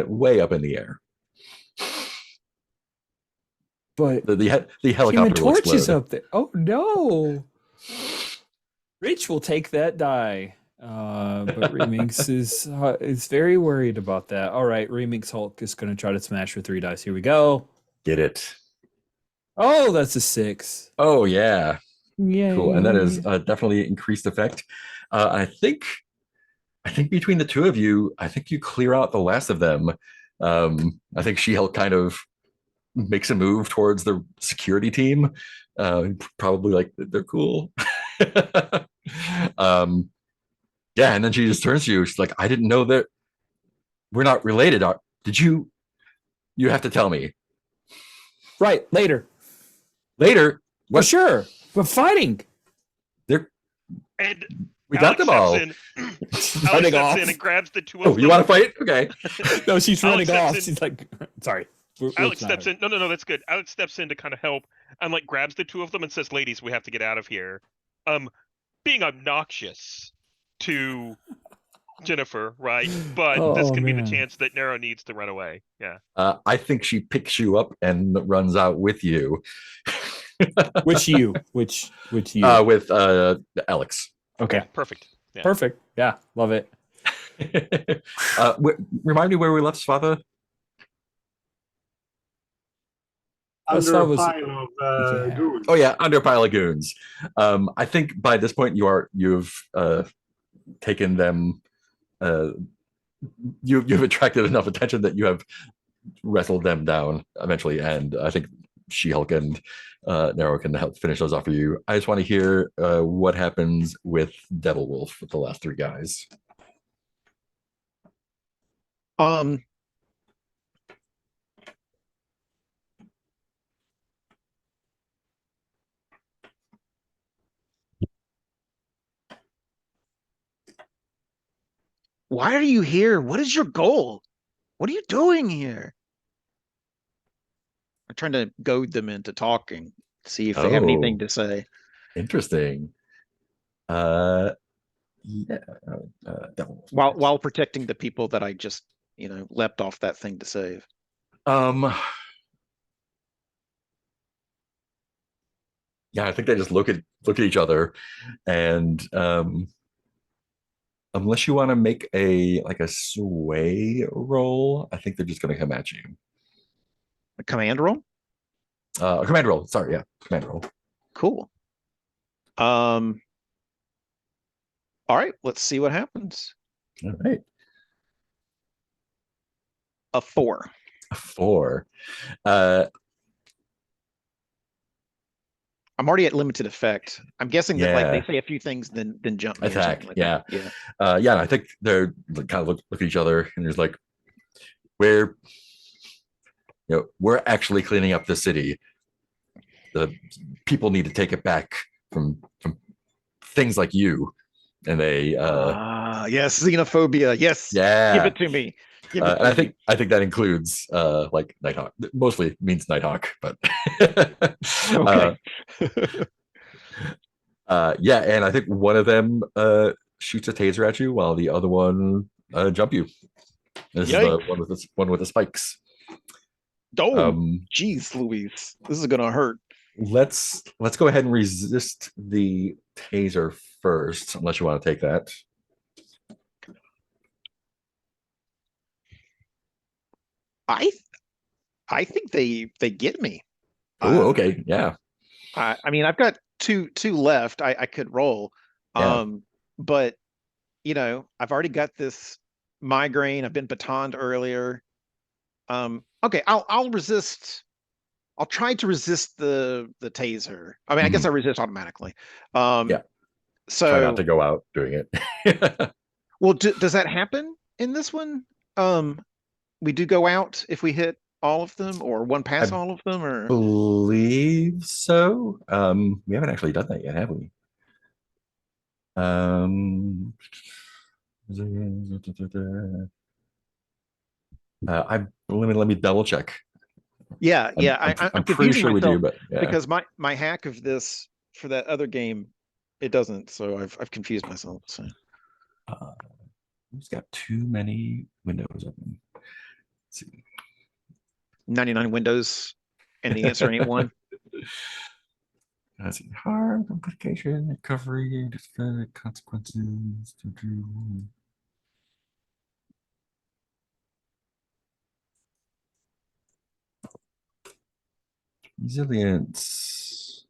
S1: Way up in the air.
S4: But
S1: The
S4: Human
S1: helicopter will
S4: Torch is
S1: explode.
S4: up there. Oh no! Rich will take that die. But Remix is very worried about that. All right, Remix Hulk is going to try to smash for 3 dice. Here we go.
S1: Get it.
S4: Oh, that's a 6.
S1: Oh yeah.
S4: Yay.
S1: Cool. And that is definitely increased effect. I think between the two of you, I think you clear out the last of them. I think She-Hulk kind of makes a move towards the security team. Probably like they're cool. Yeah, and then she just turns to you. She's like, I didn't know that we're not related. Did you? You have to tell me.
S4: Right, later.
S1: Later?
S4: For
S1: What?
S4: sure. We're fighting.
S3: And
S1: We got them all.
S3: Alex
S4: Running
S3: steps
S4: off.
S3: in and grabs the two of
S1: Oh,
S3: them.
S1: you want to fight? Okay.
S4: No, she's running
S3: Alex
S4: off.
S3: steps in.
S4: She's like, sorry.
S3: Alex steps in. No, that's good. Alex steps in to kind of help and like grabs the two of them and says, "Ladies, we have to get out of here." Being obnoxious to Jennifer, right? But this can be the
S4: man.
S3: chance that Nero needs to run away. Yeah.
S1: I think she picks you up and runs out with you.
S4: Which you? Which you?
S1: With Alex.
S4: Okay.
S3: Perfect. Yeah.
S4: Perfect. Yeah, love it.
S1: Remind me where we left Svava.
S5: Under
S4: that
S5: a
S4: was-
S5: pile of
S4: yeah.
S5: goons.
S1: Oh yeah, under a pile of goons. I think by this point you've taken them. You've attracted enough attention that you have wrestled them down eventually, and I think She-Hulk and Nero can help finish those off for you. I just want to hear what happens with Devil Wolf with the last 3 guys.
S2: Why are you here? What is your goal? What are you doing here? I'm trying to goad them into talking, see if they have anything to say.
S1: Interesting. Yeah. Devil Wolf.
S2: While protecting the people that I just, leapt off that thing to save.
S1: Yeah, I think they just look at each other, and unless you want to make a sway roll, I think they're just going to come at you.
S2: A command roll?
S1: A command roll. Sorry, yeah, command roll.
S2: Cool. All right, let's see what happens.
S1: All right,
S2: A 4.
S1: a 4.
S2: I'm already at limited effect. I'm guessing that
S1: Yeah.
S2: they say a few things, then jump me or
S1: Attack,
S2: something like
S1: yeah.
S2: that. Yeah.
S1: Yeah, I think they're kind of look at each other, and there's like, we're actually cleaning up the city. The people need to take it back from things like you, and they
S2: Yes, xenophobia. Yes.
S1: yeah.
S2: Give it to me. Give it
S1: And
S2: to
S1: I
S2: me.
S1: think that includes like Nighthawk. Mostly means Nighthawk, but
S2: Okay.
S1: yeah, and I think one of them shoots a taser at you while the other one jump you. This is the
S2: Yikes.
S1: one with the spikes.
S2: Oh, geez, Louise. This is gonna hurt.
S1: Let's go ahead and resist the taser first, unless you want to take that.
S2: I think they get me.
S1: Oh, okay, yeah.
S2: I mean, I've got two left. I could roll.
S1: Yeah.
S2: But I've already got this migraine. I've been batoned earlier. Okay, I'll resist. I'll try to resist the taser. I mean, I guess I resist automatically.
S1: Yeah.
S2: So
S1: Try not to go out doing it.
S2: well, does that happen in this one? We do go out if we hit all of them, or one pass all of them, or
S1: believe so. We haven't actually done that yet, have we? Let me double check.
S2: yeah. I'm
S1: pretty
S2: confusing
S1: sure we
S2: myself
S1: do, but yeah.
S2: because my hack of this for that other game, it doesn't. So I've confused myself. So
S1: Who's got too many windows open? Let's see.
S2: 99 windows, and the answer ain't one.
S1: Let's see. Harm, complication, recovery, discredit, consequences. Resilience.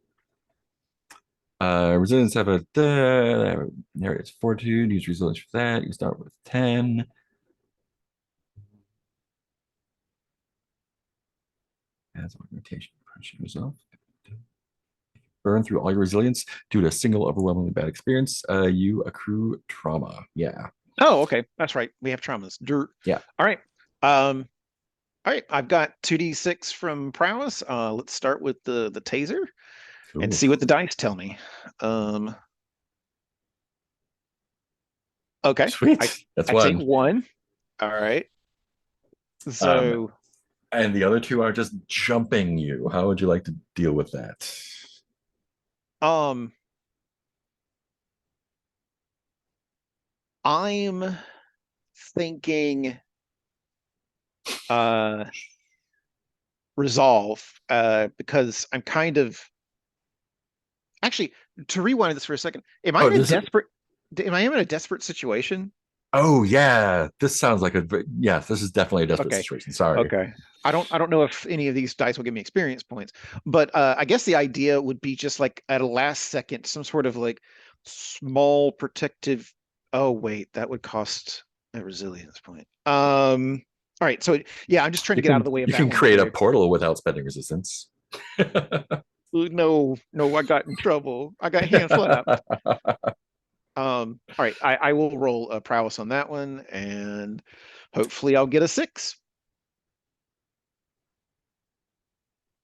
S1: Resilience have a there it's fortitude. Use resilience for that. You start with 10. As augmentation, punch yourself. Burn through all your resilience due to a single overwhelmingly bad experience. You accrue trauma. Yeah.
S2: Oh, okay. That's right. We have traumas. Dirt.
S1: Yeah.
S2: All right. All right. I've got 2d6 from prowess. Let's start with the taser and see what the dice tell me. Okay.
S1: Sweet. That's
S2: I
S1: one.
S2: take one. All right. So
S1: and the other two are just jumping you. How would you like to deal with that?
S2: I'm thinking resolve, because I'm kind of actually, to rewind this for a second, am I in a desperate situation?
S1: Oh yeah, this sounds like this is definitely a desperate situation. Sorry.
S2: Okay. I don't know if any of these dice will give me experience points, but I guess the idea would be just like at a last second, some sort of like small protective. Oh wait, that would cost a resilience point. All right, so yeah, I'm just trying to get out of the way of
S1: you
S2: that
S1: can
S2: one
S1: create
S2: here.
S1: a portal without spending resistance.
S2: No, I got in trouble. I got hand slapped. All right, I will roll a prowess on that one, and hopefully I'll get a 6.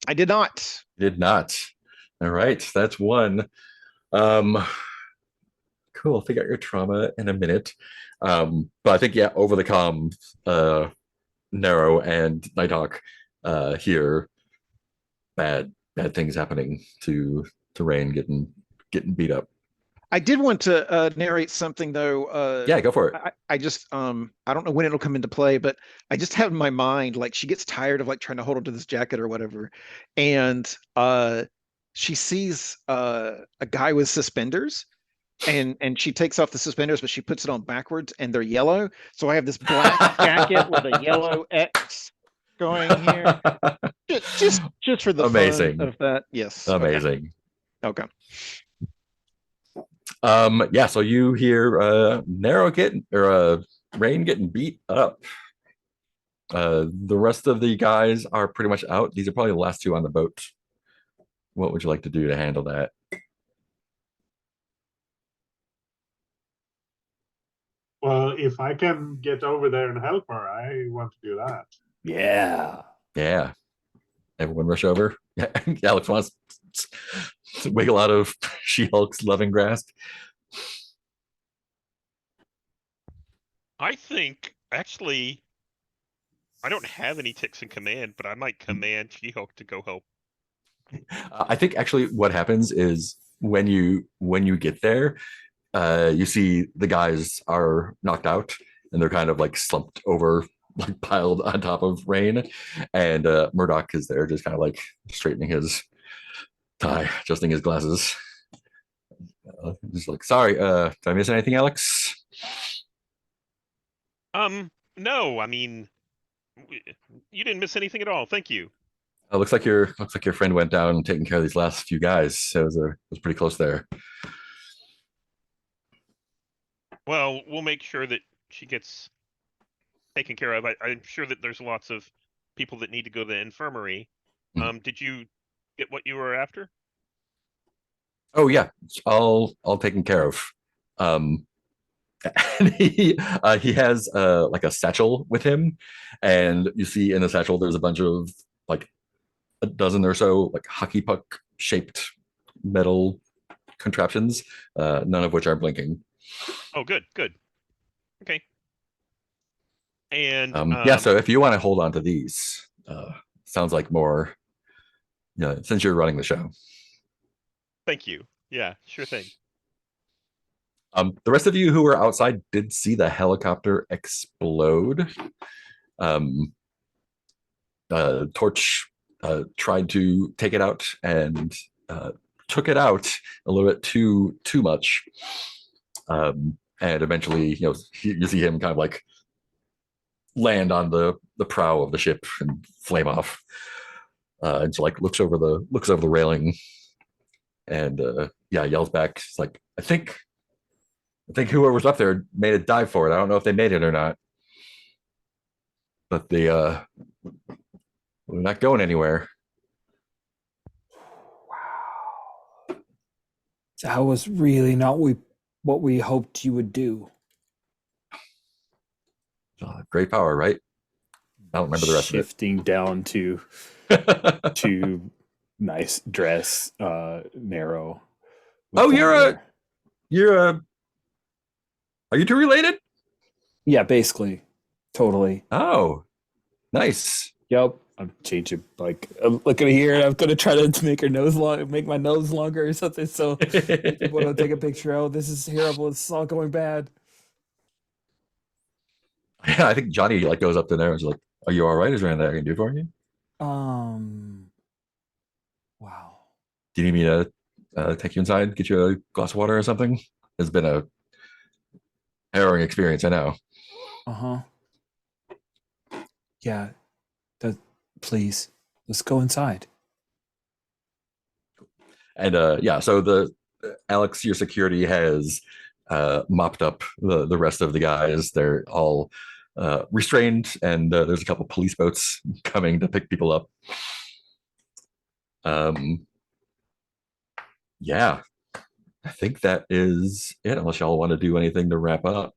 S2: I did not.
S1: Did not. All right, that's one. Cool. I'll figure out your trauma in a minute. But I think over the comm, Narrow and Nighthawk hear bad things happening to Rain getting beat up.
S2: I did want to narrate something though.
S1: Yeah, go for it.
S2: I just I don't know when it'll come into play, but I just have in my mind like she gets tired of like trying to hold onto this jacket or whatever, and she sees a guy with suspenders, and she takes off the suspenders, but she puts it on backwards, and they're yellow. So I have this black jacket with a yellow X going here, just for the
S1: Amazing.
S2: fun of that. Yes,
S1: amazing.
S2: Okay.
S1: Yeah, so you hear Narrow Rain getting beat up. The rest of the guys are pretty much out. These are probably the last two on the boat. What would you like to do to handle that?
S5: Well, if I can get over there and help her, I want to do that.
S4: Yeah.
S1: Everyone rush over. Alex wants to wiggle out of She-Hulk's loving grasp.
S3: I think actually I don't have any ticks in command, but I might command She-Hulk to go help.
S1: I think actually what happens is when you get there, you see the guys are knocked out and they're kind of like slumped over, like piled on top of Rain, and Murdoch is there just kind of like straightening his tie, adjusting his glasses. Just like, sorry, did I miss anything, Alex?
S3: No, I mean, you didn't miss anything at all. Thank you.
S1: Looks like your friend went down and taking care of these last few guys. So it was pretty close there.
S3: Well, we'll make sure that she gets taken care of. I'm sure that there's lots of people that need to go to the infirmary. Did you get what you were after?
S1: Oh yeah, all taken care of. And he has like a satchel with him, and you see in the satchel there's a bunch of like a dozen or so like hockey puck shaped metal contraptions, none of which are blinking.
S3: Oh, good. Okay. And
S1: yeah, so if you want to hold on to these, sounds like more, since you're running the show.
S3: Thank you. Yeah, sure thing.
S1: The rest of you who were outside did see the helicopter explode. Torch tried to take it out and took it out a little bit too much. And eventually, you see him kind of like land on the prow of the ship and flame off. And so like looks over the railing and yells back. It's like, I think whoever's up there made a dive for it. I don't know if they made it or not, but we're not going anywhere.
S4: Wow. That was really not what we hoped you would do.
S1: Great power, right? I don't remember the rest
S4: Shifting down to
S1: of it.
S4: to nice dress, narrow.
S1: Oh, are you two related?
S4: Yeah, basically. Totally.
S1: Oh, nice.
S4: Yep. I'm changing, like, I'm looking here, and I'm gonna try to make my nose longer or something. So people don't take a picture. Oh, this is terrible. It's all going bad.
S1: Yeah, I think Johnny like goes up to there and is like, "Are you all right? Is there anything I can do for you?
S4: Wow.
S1: Do you need me to take you inside, get you a glass of water or something?" It's been a harrowing experience, I know.
S4: Yeah. Please, let's go inside.
S1: And so the Alex, your security has mopped up the rest of the guys. They're all restrained, and there's a couple police boats coming to pick people up. Yeah, I think that is it, unless y'all want to do anything to wrap up.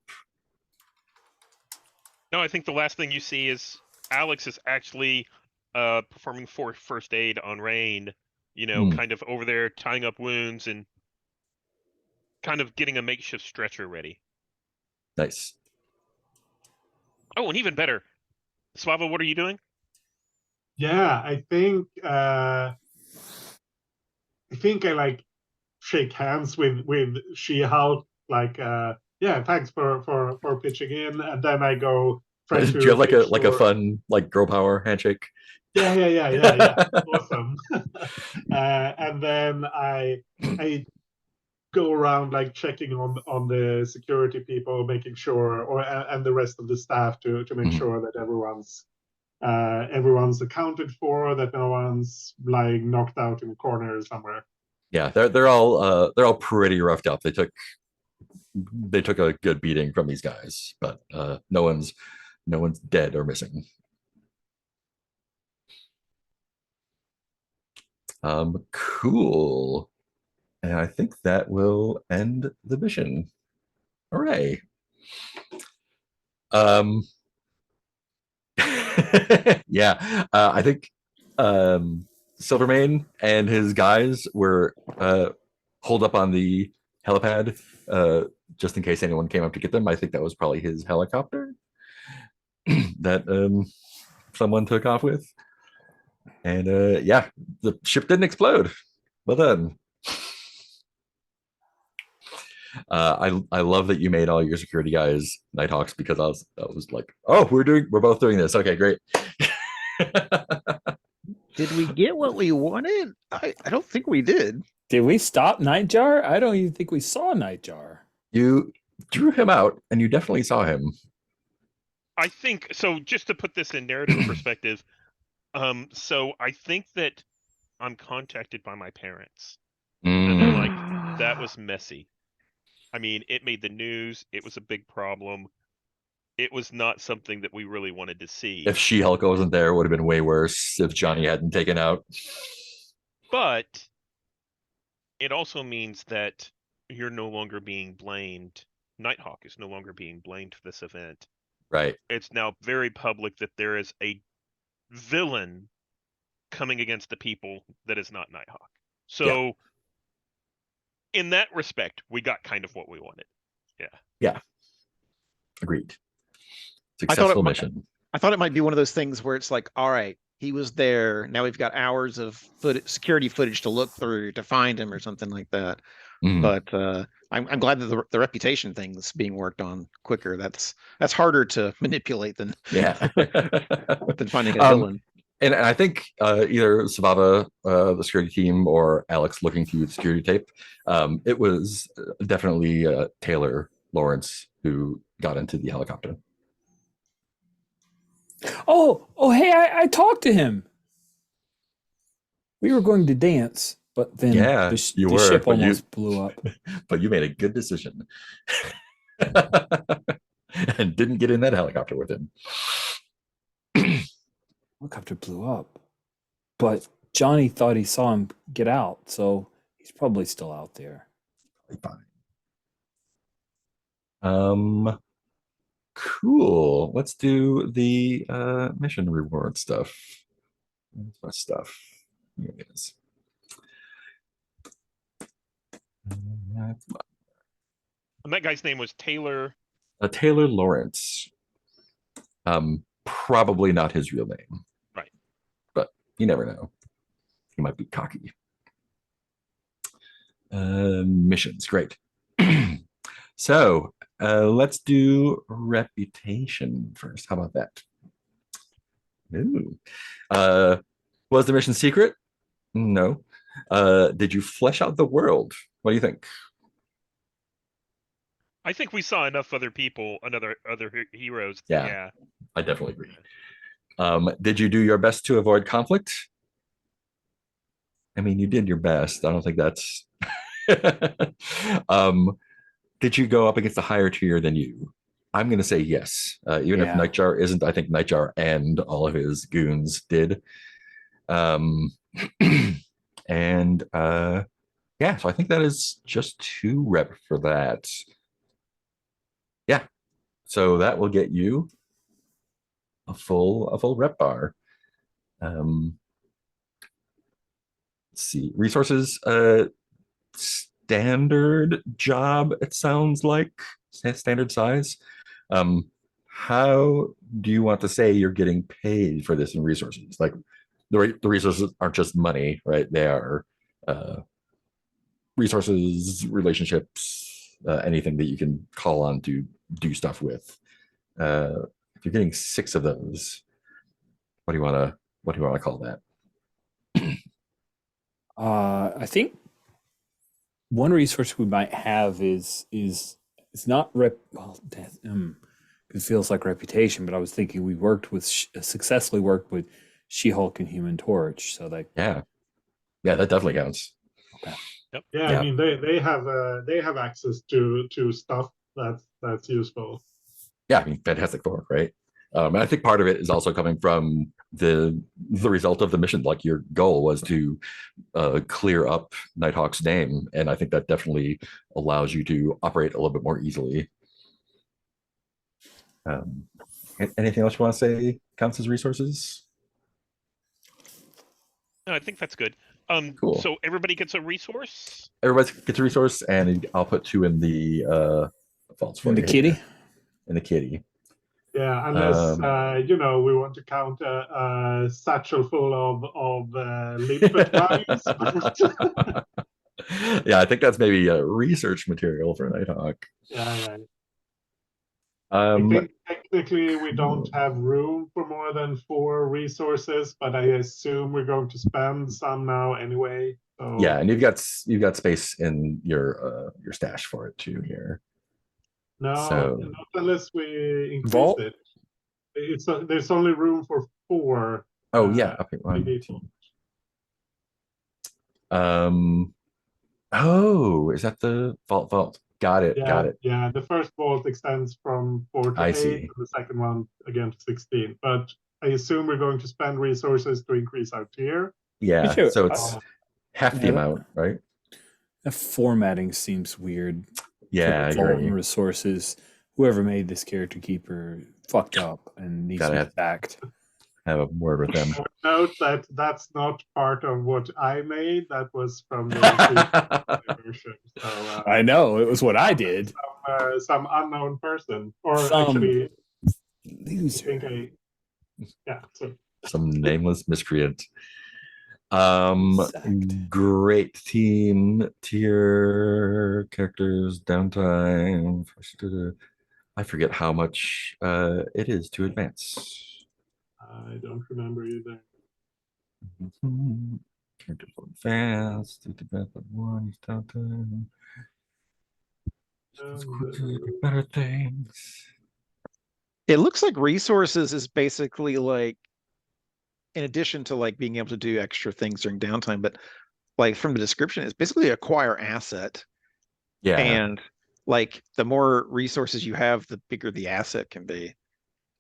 S3: No, I think the last thing you see is Alex is actually performing first aid on Rain, kind of over there tying up wounds and kind of getting a makeshift stretcher ready.
S1: Nice.
S3: Oh, and even better, Swava, what are you doing?
S5: Yeah, I think I like shake hands with She-Hulk, like thanks for pitching in, and then I go try to
S1: Do you have like a fun like girl power handshake?
S5: Yeah. Awesome. And then I go around like checking on the security people, making sure, and the rest of the staff to make sure that everyone's accounted for, that no one's lying knocked out in a corner somewhere.
S1: Yeah, they're all pretty roughed up. They took a good beating from these guys, but no one's dead or missing. Cool. And I think that will end the mission. Hooray. Yeah, I think Silvermane and his guys were holed up on the helipad just in case anyone came up to get them. I think that was probably his helicopter that someone took off with. And the ship didn't explode. Well done. I love that you made all your security guys Nighthawks, because I was like, oh, we're both doing this. Okay, great.
S2: Did we get what we wanted? I don't think we did.
S4: Did we stop Nightjar? I don't even think we saw Nightjar.
S1: You drew him out, and you definitely saw him.
S3: I think so. Just to put this in narrative perspective, so I think that I'm contacted by my parents, and they're like, "That was messy." I mean, it made the news. It was a big problem. It was not something that we really wanted to see.
S1: If She-Hulk wasn't there, it would have been way worse if Johnny hadn't taken out.
S3: But it also means that you're no longer being blamed. Nighthawk is no longer being blamed for this event.
S1: Right.
S3: It's now very public that there is a villain coming against the people that is not Nighthawk. So in that respect, we got kind of what we wanted.
S1: Yeah. Agreed. Successful mission.
S2: I thought it might be one of those things where it's like, all right, he was there. Now we've got hours of security footage to look through to find him or something like that.
S1: Mhm.
S2: But I'm glad that the reputation thing is being worked on quicker. That's harder to manipulate than
S1: Yeah.
S2: than finding a
S1: Um,
S2: villain.
S1: And I think either Savava, the security team, or Alex looking through the security tape, it was definitely Taylor Lawrence who got into the helicopter.
S4: Oh, hey, I talked to him. We were going to dance, but then
S1: Yeah,
S4: the
S1: you were,
S4: ship
S1: but you-
S4: almost blew up.
S1: But you made a good decision. And didn't get in that helicopter with him.
S4: Helicopter blew up. But Johnny thought he saw him get out, so he's probably still out there.
S1: Fine. Cool. Let's do the mission reward stuff. That's my stuff. Here it is.
S3: And that guy's name was Taylor.
S1: Taylor Lawrence. Probably not his real name.
S3: Right.
S1: But you never know. He might be cocky. Missions, great. So let's do reputation first. How about that? Ooh. Was the mission secret? No. Did you flesh out the world? What do you think?
S3: I think we saw enough other people, other heroes.
S1: Yeah.
S3: Yeah.
S1: I definitely agree. Did you do your best to avoid conflict? I mean, you did your best. I don't think that's. Did you go up against a higher tier than you? I'm going to say yes. Even if
S4: Yeah.
S1: Nightjar isn't, I think Nightjar and all of his goons did. And yeah, so I think that is just 2 rep for that. Yeah. So that will get you a full rep bar. Let's see. Resources, standard job, it sounds like. Standard size. How do you want to say you're getting paid for this in resources? Like the resources aren't just money, right? They are resources, relationships, anything that you can call on to do stuff with. If you're getting 6 of those, what do you want to call that?
S4: I think one resource we might have is it's not it feels like reputation, but I was thinking we successfully worked with She-Hulk and Human Torch, so that
S1: Yeah, that definitely counts.
S4: Okay.
S3: Yep.
S5: Yeah, I mean they have access to stuff that's useful.
S1: Yeah, I mean, Fantastic Four, right? And I think part of it is also coming from the result of the mission. Like your goal was to clear up Nighthawk's name, and I think that definitely allows you to operate a little bit more easily. Anything else you want to say counts as resources?
S3: No, I think that's good.
S1: Cool.
S3: So everybody gets a resource.
S1: Everybody gets a resource, and I'll put 2 in the vaults for
S4: in the
S1: you
S4: kitty.
S1: here. In the kitty.
S5: Yeah, unless we want to count a satchel full of limpet values.
S1: Yeah, I think that's maybe a research material for Nighthawk.
S5: Yeah. I
S1: Um,
S5: think technically we don't have room for more than 4 resources, but I assume we're going to spend some now anyway. So
S1: yeah, and you've got space in your stash for it too here.
S5: no,
S1: So-
S5: not unless we increase
S4: Vault?
S5: it. There's only room for 4.
S1: Oh yeah, okay.
S5: by default.
S1: Oh, is that the vault? Got it.
S5: Yeah, the first vault extends from 4 to
S1: I
S5: 8,
S1: see.
S5: and the second one again to 16. But I assume we're going to spend resources to increase our tier.
S1: Yeah,
S4: Sure.
S1: so it's half the
S4: Yeah,
S1: amount, right?
S4: That formatting seems weird.
S1: Yeah, I
S4: for vault
S1: agree.
S4: and resources. Whoever made this character keeper fucked up and needs
S1: Gotta
S4: to
S1: have-
S4: be sacked.
S1: Have a word with them.
S5: Note that that's not part of what I made. That was from the version. So
S4: I know it was what I did.
S5: some unknown person, or
S4: Some
S5: actually, I
S4: loser.
S5: think yeah. So
S1: Some nameless miscreant.
S4: Exact.
S1: Great team tier characters downtime. I forget how much it is to advance.
S5: I don't remember either.
S1: Characters going fast. Advance by 1 each downtime. Better things.
S2: It looks like resources is basically like, in addition to like being able to do extra things during downtime, but like from the description, it's basically acquire asset.
S1: Yeah.
S2: And like the more resources you have, the bigger the asset can be.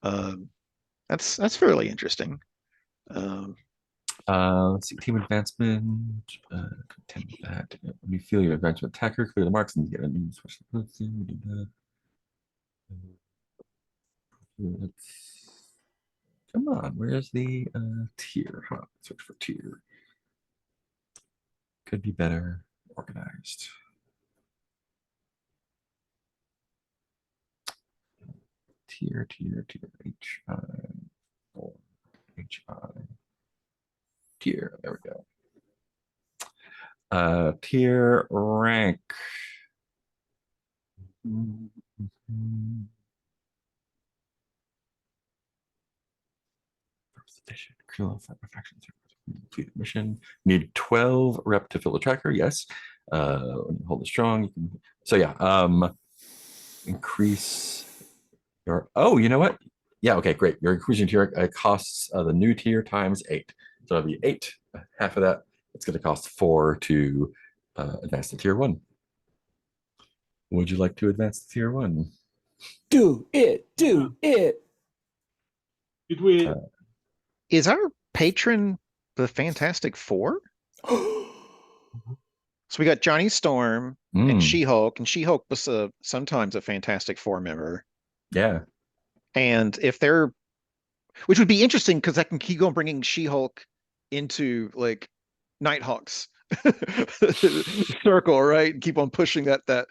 S2: That's fairly interesting.
S1: Let's see, team advancement. Contend with that. When you feel your advancement attacker, clear the marks and get a new special ability. We do that. Come on, where's the tier? Huh? Search for tier. Could be better organized. Tier, HI, or HI. Tier, there we go. Tier rank. First edition, complete mission. Need 12 rep to fill the tracker. Yes. Hold it strong. You can, so yeah. Increase your. Oh, you know what? Yeah. Okay. Great. Your increasing tier costs the new tier times 8. So it'll be 8. Half of that. It's going to cost 4 to advance to tier 1. Would you like to advance to tier 1?
S4: Do it. Do it.
S5: Did we?
S2: Is our patron the Fantastic Four? So we got Johnny Storm and She-Hulk, and She-Hulk was sometimes a Fantastic Four member.
S1: Yeah.
S2: And if they're, which would be interesting because I can keep on bringing She-Hulk into like Nighthawks circle, right? And keep on pushing that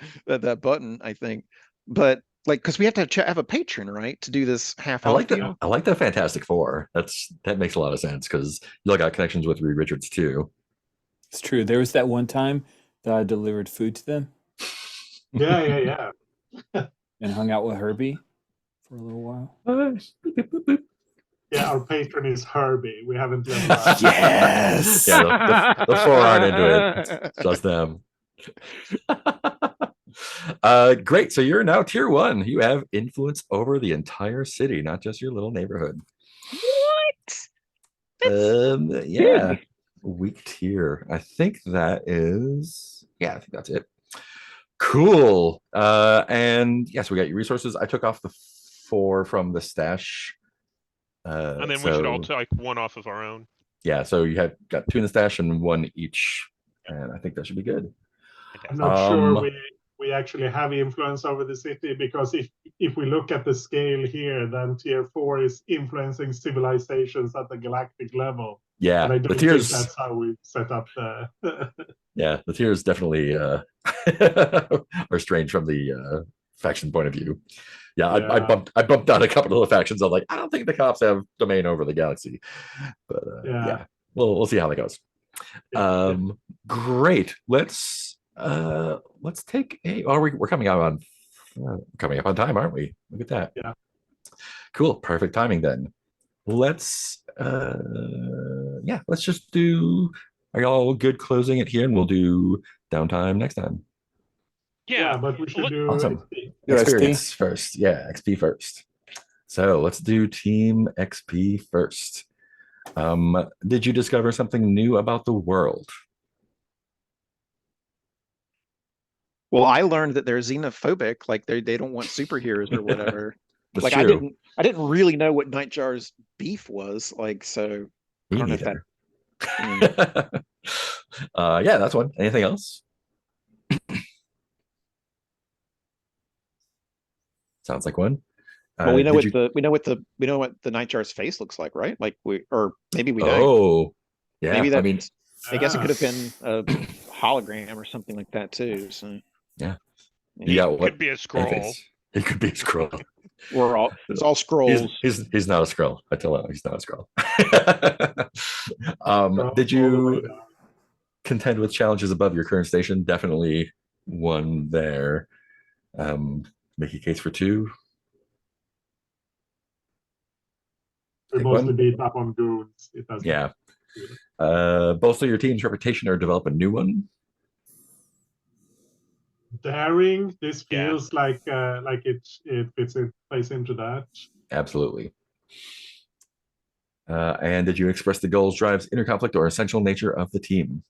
S2: button, I think. But like, because we have to have a patron, right, to do this half
S1: I
S2: off
S1: like that.
S2: deal.
S1: I like the Fantastic Four. That makes a lot of sense because you all got connections with Reed Richards too.
S4: It's true. There was that one time that I delivered food to them.
S5: Yeah.
S4: And hung out with Herbie for a little while.
S5: Yeah, our patron is Herbie. We haven't leveled up.
S4: Yes.
S1: Yeah, the 4 aren't into it. It's just them. Great. So you're now tier 1. You have influence over the entire city, not just your little neighborhood.
S2: What?
S1: Yeah. Weak tier. I think that is. Yeah, I think that's it. Cool. And yes, we got your resources. I took off the 4 from the stash.
S3: And then we should all take 1 off of our own.
S1: Yeah, so you got 2 in the stash and 1 each, and I think that should be good.
S5: I'm not sure we actually have influence over the city, because if we look at the scale here, then tier 4 is influencing civilizations at the galactic level.
S1: Yeah,
S5: and I don't
S1: the tiers.
S5: think that's how we set up the.
S1: Yeah, the tiers definitely are strange from the faction point of view. Yeah, I bumped down a couple of the factions. I'm like, I don't think the cops have domain over the galaxy, but yeah, we'll see how that goes. Great. Let's take a. Oh, we're coming up on time, aren't we? Look at that.
S5: Yeah.
S1: Cool. Perfect timing then. Let's just do. Are y'all good closing it here, and we'll do downtime next time?
S3: Yeah,
S5: but we should do
S1: awesome.
S5: XP.
S1: Experience first. Yeah, XP first. So let's do Team XP first. Did you discover something new about the world?
S2: Well, I learned that they're xenophobic, like they don't want superheroes or whatever.
S1: That's
S2: like
S1: true.
S2: I didn't really know what Nightjar's beef was, like, so
S1: Me
S2: I don't
S1: neither.
S2: know if that.
S1: Yeah, that's one. Anything else? Sounds like one.
S2: Well, we know what the Nightjar's face looks like, right? Like maybe we don't.
S1: Oh, yeah.
S2: Maybe that.
S1: I mean,
S2: I guess it could have been a hologram or something like that too. So
S1: yeah,
S3: it could be a scroll.
S1: It could be a scroll.
S2: It's all scrolls.
S1: He's not a scroll. I tell you, he's not a scroll. Did
S5: All the way
S1: you
S5: down.
S1: contend with challenges above your current station? Definitely one there. Make a case for two.
S5: We
S1: Take
S5: mostly
S1: one.
S5: beat up on goons. It doesn't.
S1: Yeah.
S5: do that.
S1: Bolster your team's reputation or develop a new one.
S5: Daring. This
S3: Yeah.
S5: feels like it fits in plays into that.
S1: Absolutely. And did you express the goals, drives, inner conflict, or essential nature of the team?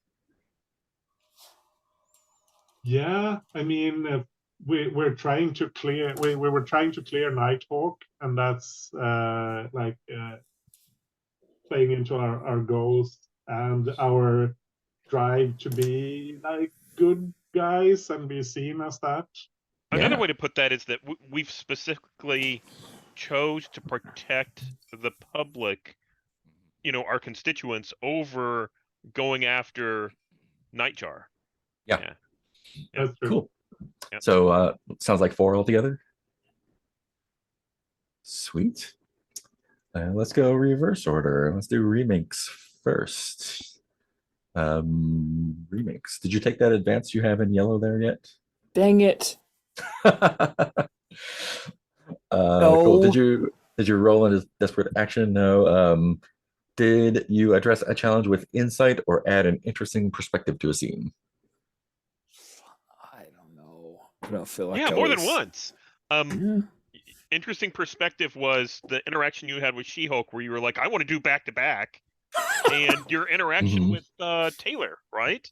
S5: Yeah, I mean, we're trying to clear. We were trying to clear Nighthawk, and that's playing into our goals and our drive to be like good guys and be seen as that.
S3: Another
S1: Yeah.
S3: way to put that is that we've specifically chose to protect the public, our constituents, over going after Nightjar.
S1: Yeah.
S3: Yeah.
S5: That's true.
S1: Cool.
S3: Yep.
S1: So sounds like 4 altogether. Sweet. Let's go reverse order. Let's do remakes first. Remakes. Did you take that advance you have in yellow there yet?
S4: Dang it.
S1: Cool. Did you roll into desperate action? No. Did you address a challenge with insight or add an interesting perspective to a scene?
S4: I don't know. I don't feel like
S3: Yeah,
S4: I
S3: more than
S4: was-
S3: once.
S4: Yeah.
S3: Interesting perspective was the interaction you had with She-Hulk, where you were like, I want to do back to back, and your interaction
S1: Mhm.
S3: with Taylor, right?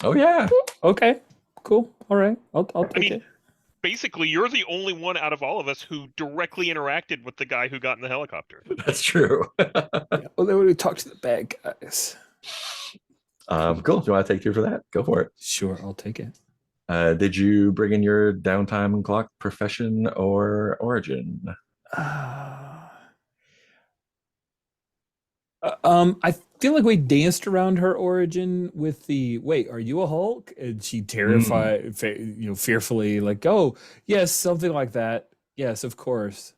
S1: Oh yeah.
S4: Okay. Cool. All right. I'll take
S3: mean,
S4: it.
S3: Basically, you're the only one out of all of us who directly interacted with the guy who got in the helicopter.
S1: That's true.
S4: Yeah. Well, they would talk to the bad guys.
S1: Cool. If you want to take 2 for that, go for it.
S4: Sure, I'll take it.
S1: Did you bring in your downtime clock, profession, or origin?
S4: I feel like we danced around her origin with the wait, are you a Hulk? And she terrified, fearfully, like, oh, yes, something like that. Yes, of course.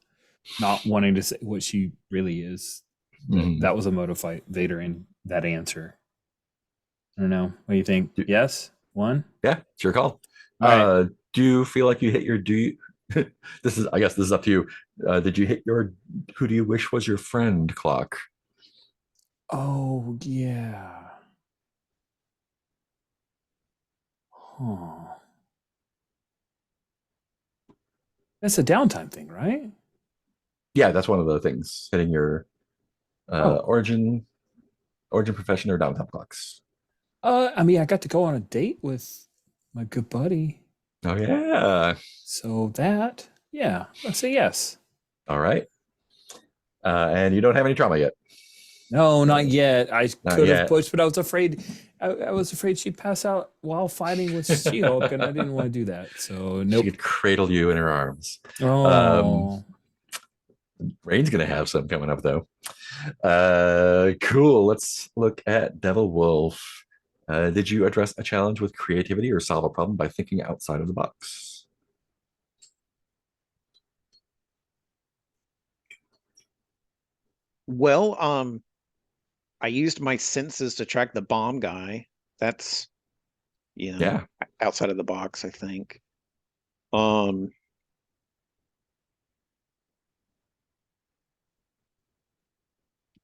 S4: Not wanting to say what she really is.
S1: Mhm.
S4: That was a motivator in that answer. I don't know. What do you think?
S1: Do-
S4: Yes? One?
S1: Yeah, it's your call.
S4: All right.
S1: Do you feel like you hit your I guess this is up to you. Did you hit your who do you wish was your friend clock?
S4: Oh, yeah. Huh. That's a downtime thing, right?
S1: Yeah, that's one of the things hitting your origin, profession, or downtime clocks.
S4: I mean, I got to go on a date with my good buddy.
S1: Oh yeah.
S4: So that, yeah, let's say yes.
S1: All right. And you don't have any trauma yet.
S4: No, not yet. I
S1: Not
S4: could
S1: yet.
S4: have pushed, but I was afraid. I was afraid she'd pass out while fighting with She-Hulk, and I didn't want to do that. So nope.
S1: She could cradle you in her arms.
S4: Oh,
S1: Rain's gonna have some coming up though. Cool. Let's look at Devil Wolf. Did you address a challenge with creativity or solve a problem by thinking outside of the box?
S2: Well, I used my senses to track the bomb guy. That's,
S1: Yeah.
S2: outside of the box, I think.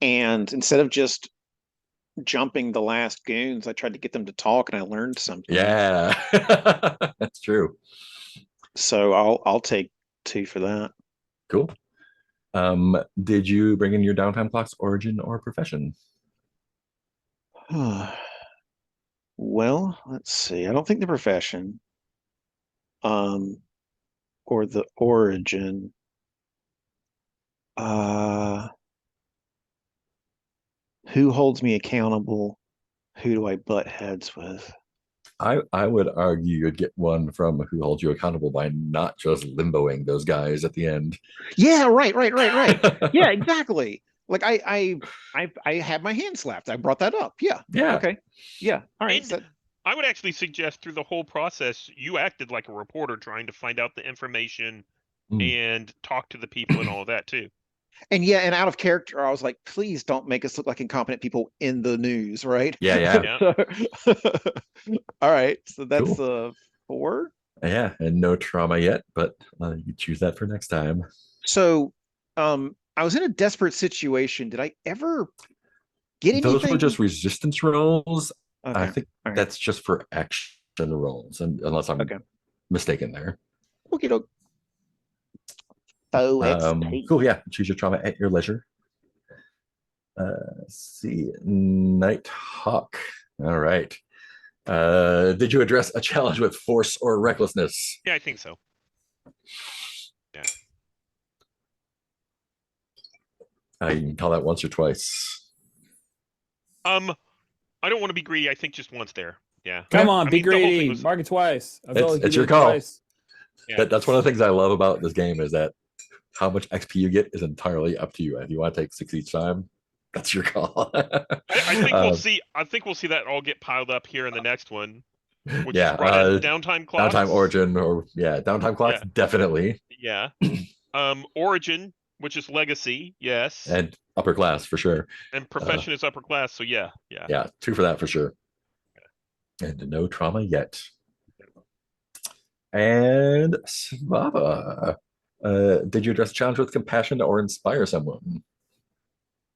S2: And instead of just jumping the last goons, I tried to get them to talk, and I learned something.
S1: Yeah. That's true.
S2: So I'll take 2 for that.
S1: Cool. Did you bring in your downtime clocks, origin, or profession?
S2: Well, let's see. I don't think the profession, or the origin. Who holds me accountable? Who do I butt heads with?
S1: I would argue you'd get one from who holds you accountable by not just limboing those guys at the end.
S2: Yeah, right. Yeah, exactly. Like I had my hand slapped. I brought that up. Yeah.
S1: Yeah.
S2: Okay. Yeah. All right.
S3: And I would actually suggest through the whole process, you acted like a reporter trying to find out the information and talk to the people and all of that too.
S2: And yeah, and out of character, I was like, please don't make us look like incompetent people in the news, right?
S1: Yeah.
S3: Yeah.
S2: All right, so that's
S1: Cool.
S2: 4.
S1: Yeah, and no trauma yet, but you choose that for next time.
S2: So, I was in a desperate situation. Did I ever get
S1: Those were
S2: anything?
S1: just resistance rolls. I
S2: Okay,
S1: think
S2: all right,
S1: that's just for action rolls, unless I'm
S2: okay.
S1: mistaken there.
S2: Okie doke. Oh, XP.
S1: Cool. Yeah, choose your trauma at your leisure. Let's see, Nighthawk. All right. Did you address a challenge with force or recklessness?
S3: Yeah, I think so. Yeah.
S1: You can call that once or twice.
S3: I don't want to be greedy. I think just once there. Yeah.
S4: Come on,
S3: I
S4: be
S3: mean, the whole thing
S4: greedy.
S3: was-
S4: Mark it twice. I
S1: It's-
S4: felt like
S1: it's
S4: you
S1: your
S4: did it
S1: call.
S4: twice.
S3: Yeah.
S1: That's one of the things I love about this game is that how much XP you get is entirely up to you. If you want to take 6 each time, that's your call.
S3: I think we'll see. I think we'll see that all get piled up here in the next one, which
S1: Yeah,
S3: is right at downtime clocks.
S1: downtime origin, or downtime clocks,
S3: Yeah.
S1: definitely,
S3: Yeah. Origin, which is legacy, yes,
S1: and upper class for sure.
S3: and profession is upper class. So yeah.
S1: Yeah, 2 for that for sure. And no trauma yet. And Svava, did you address a challenge with compassion or inspire someone?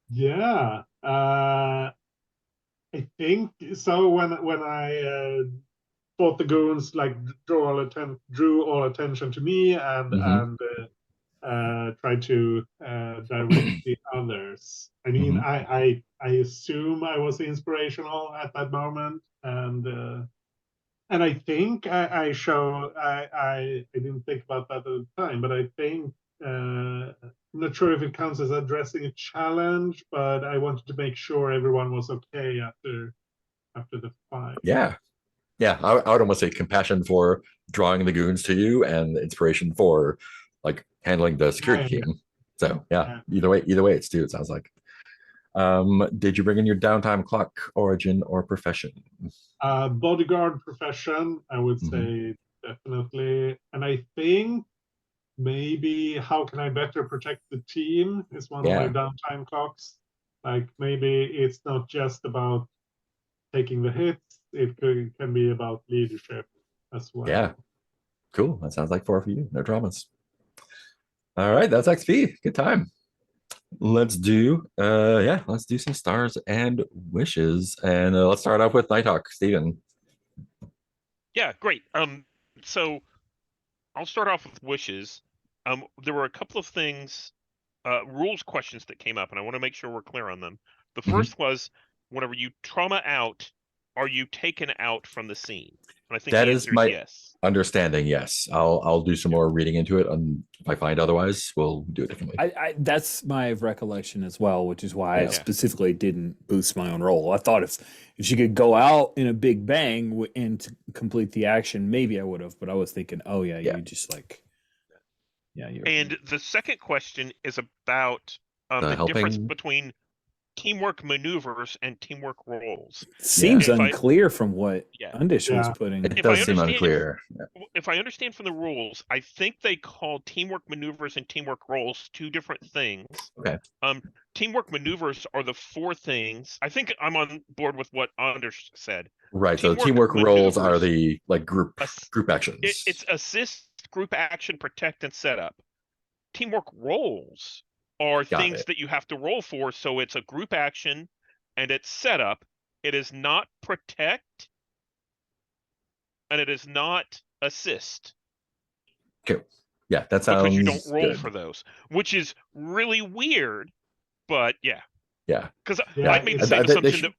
S5: Yeah, I think so. When I fought the goons, like drew all attention to me, and tried to direct the others. I mean, I assume I was inspirational at that moment, and I think I didn't think about that at the time, but I think I'm not sure if it counts as addressing a challenge, but I wanted to make sure everyone was okay after the fight.
S1: Yeah. I would almost say compassion for drawing the goons to you, and inspiration for like handling the security team. So yeah, either way, it's 2. It sounds like. Did you bring in your downtime clock, origin, or profession?
S5: Bodyguard profession, I would say definitely, and I think maybe how can I better protect the team is one of my downtime clocks. Like maybe it's not just about taking the hits; it can be about leadership as well.
S1: Yeah, cool. That sounds like 4 for you. No dramas. All right, that's XP. Good time. Let's do some stars and wishes, and let's start off with Nighthawk. Steven.
S3: Yeah, great. So I'll start off with wishes. There were a couple of things, rules questions that came up, and I want to make sure we're clear on them. The first was, whenever you trauma out, are you taken out from the scene? And I think
S1: that
S3: the
S1: is
S3: answer
S1: my
S3: yes.
S1: understanding. Yes, I'll do some more reading into it, and if I find otherwise, we'll do it differently.
S4: That's my recollection as well, which is why I
S1: Yeah.
S4: specifically didn't boost my own roll. I thought if she could go out in a big bang and to complete the action, maybe I would have. But I was thinking, you just like,
S3: And the second question is about the difference between teamwork maneuvers and teamwork roles.
S4: Seems unclear from what Undish was putting.
S1: It does seem unclear.
S3: If I understand from the rules, I think they call teamwork maneuvers and teamwork roles 2 different things.
S1: Okay.
S3: Teamwork maneuvers are the 4 things. I think I'm on board with what Anders said.
S1: Right. So teamwork roles are the like group actions.
S3: It's assist, group action, protect, and set up. Teamwork roles are things that you have to roll for, so it's a group action and it's set up. It is not protect and it is not assist.
S1: Okay. Yeah, that sounds
S3: because you don't roll
S1: good.
S3: for those, which is really weird, but yeah.
S1: Yeah.
S3: Because I made the same assumption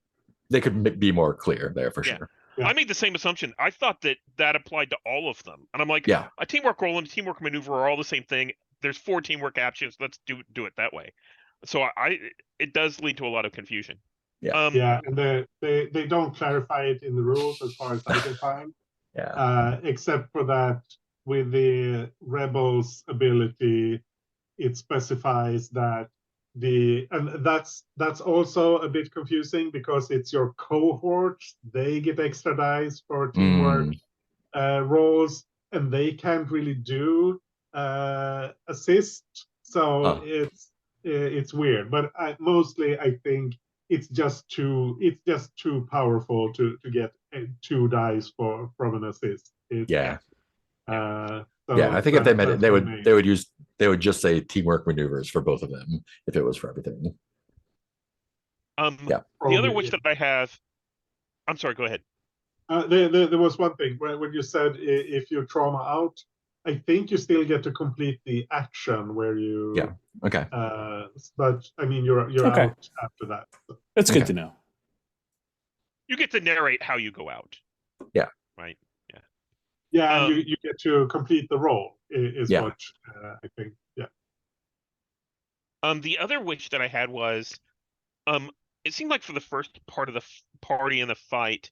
S1: they could be more clear there for sure.
S3: I made the same assumption. I thought that applied to all of them. And I'm like, a teamwork roll and a teamwork maneuver are all the same thing. There's 4 teamwork actions. Let's do it that way. So it does lead to a lot of confusion.
S5: Yeah. And they don't clarify it in the rules as far as I can find. Except for that with the rebels ability, it specifies that and that's also a bit confusing because it's your cohorts. They get extra dice for teamwork roles, and they can't really do assist, so
S1: Oh.
S5: it's weird. But mostly I think it's just too powerful to get 2 dice from an assist.
S1: Yeah.
S5: So
S1: I think if they meant it,
S5: that's my main.
S1: they would just say teamwork maneuvers for both of them if it was for everything.
S3: The other wish that I have, I'm sorry, go ahead.
S5: There was one thing when you said if you trauma out, I think you still get to complete the action where you.
S1: Yeah. Okay.
S5: But I mean, you're
S4: Okay.
S5: out after that. So.
S4: That's good
S1: Okay.
S4: to know.
S3: You get to narrate how you go out.
S1: Yeah.
S3: Right. Yeah.
S5: Yeah, you get to complete the role. Is
S1: Yeah.
S5: what I think. Yeah.
S3: The other wish that I had was, it seemed like for the first part of the party and the fight,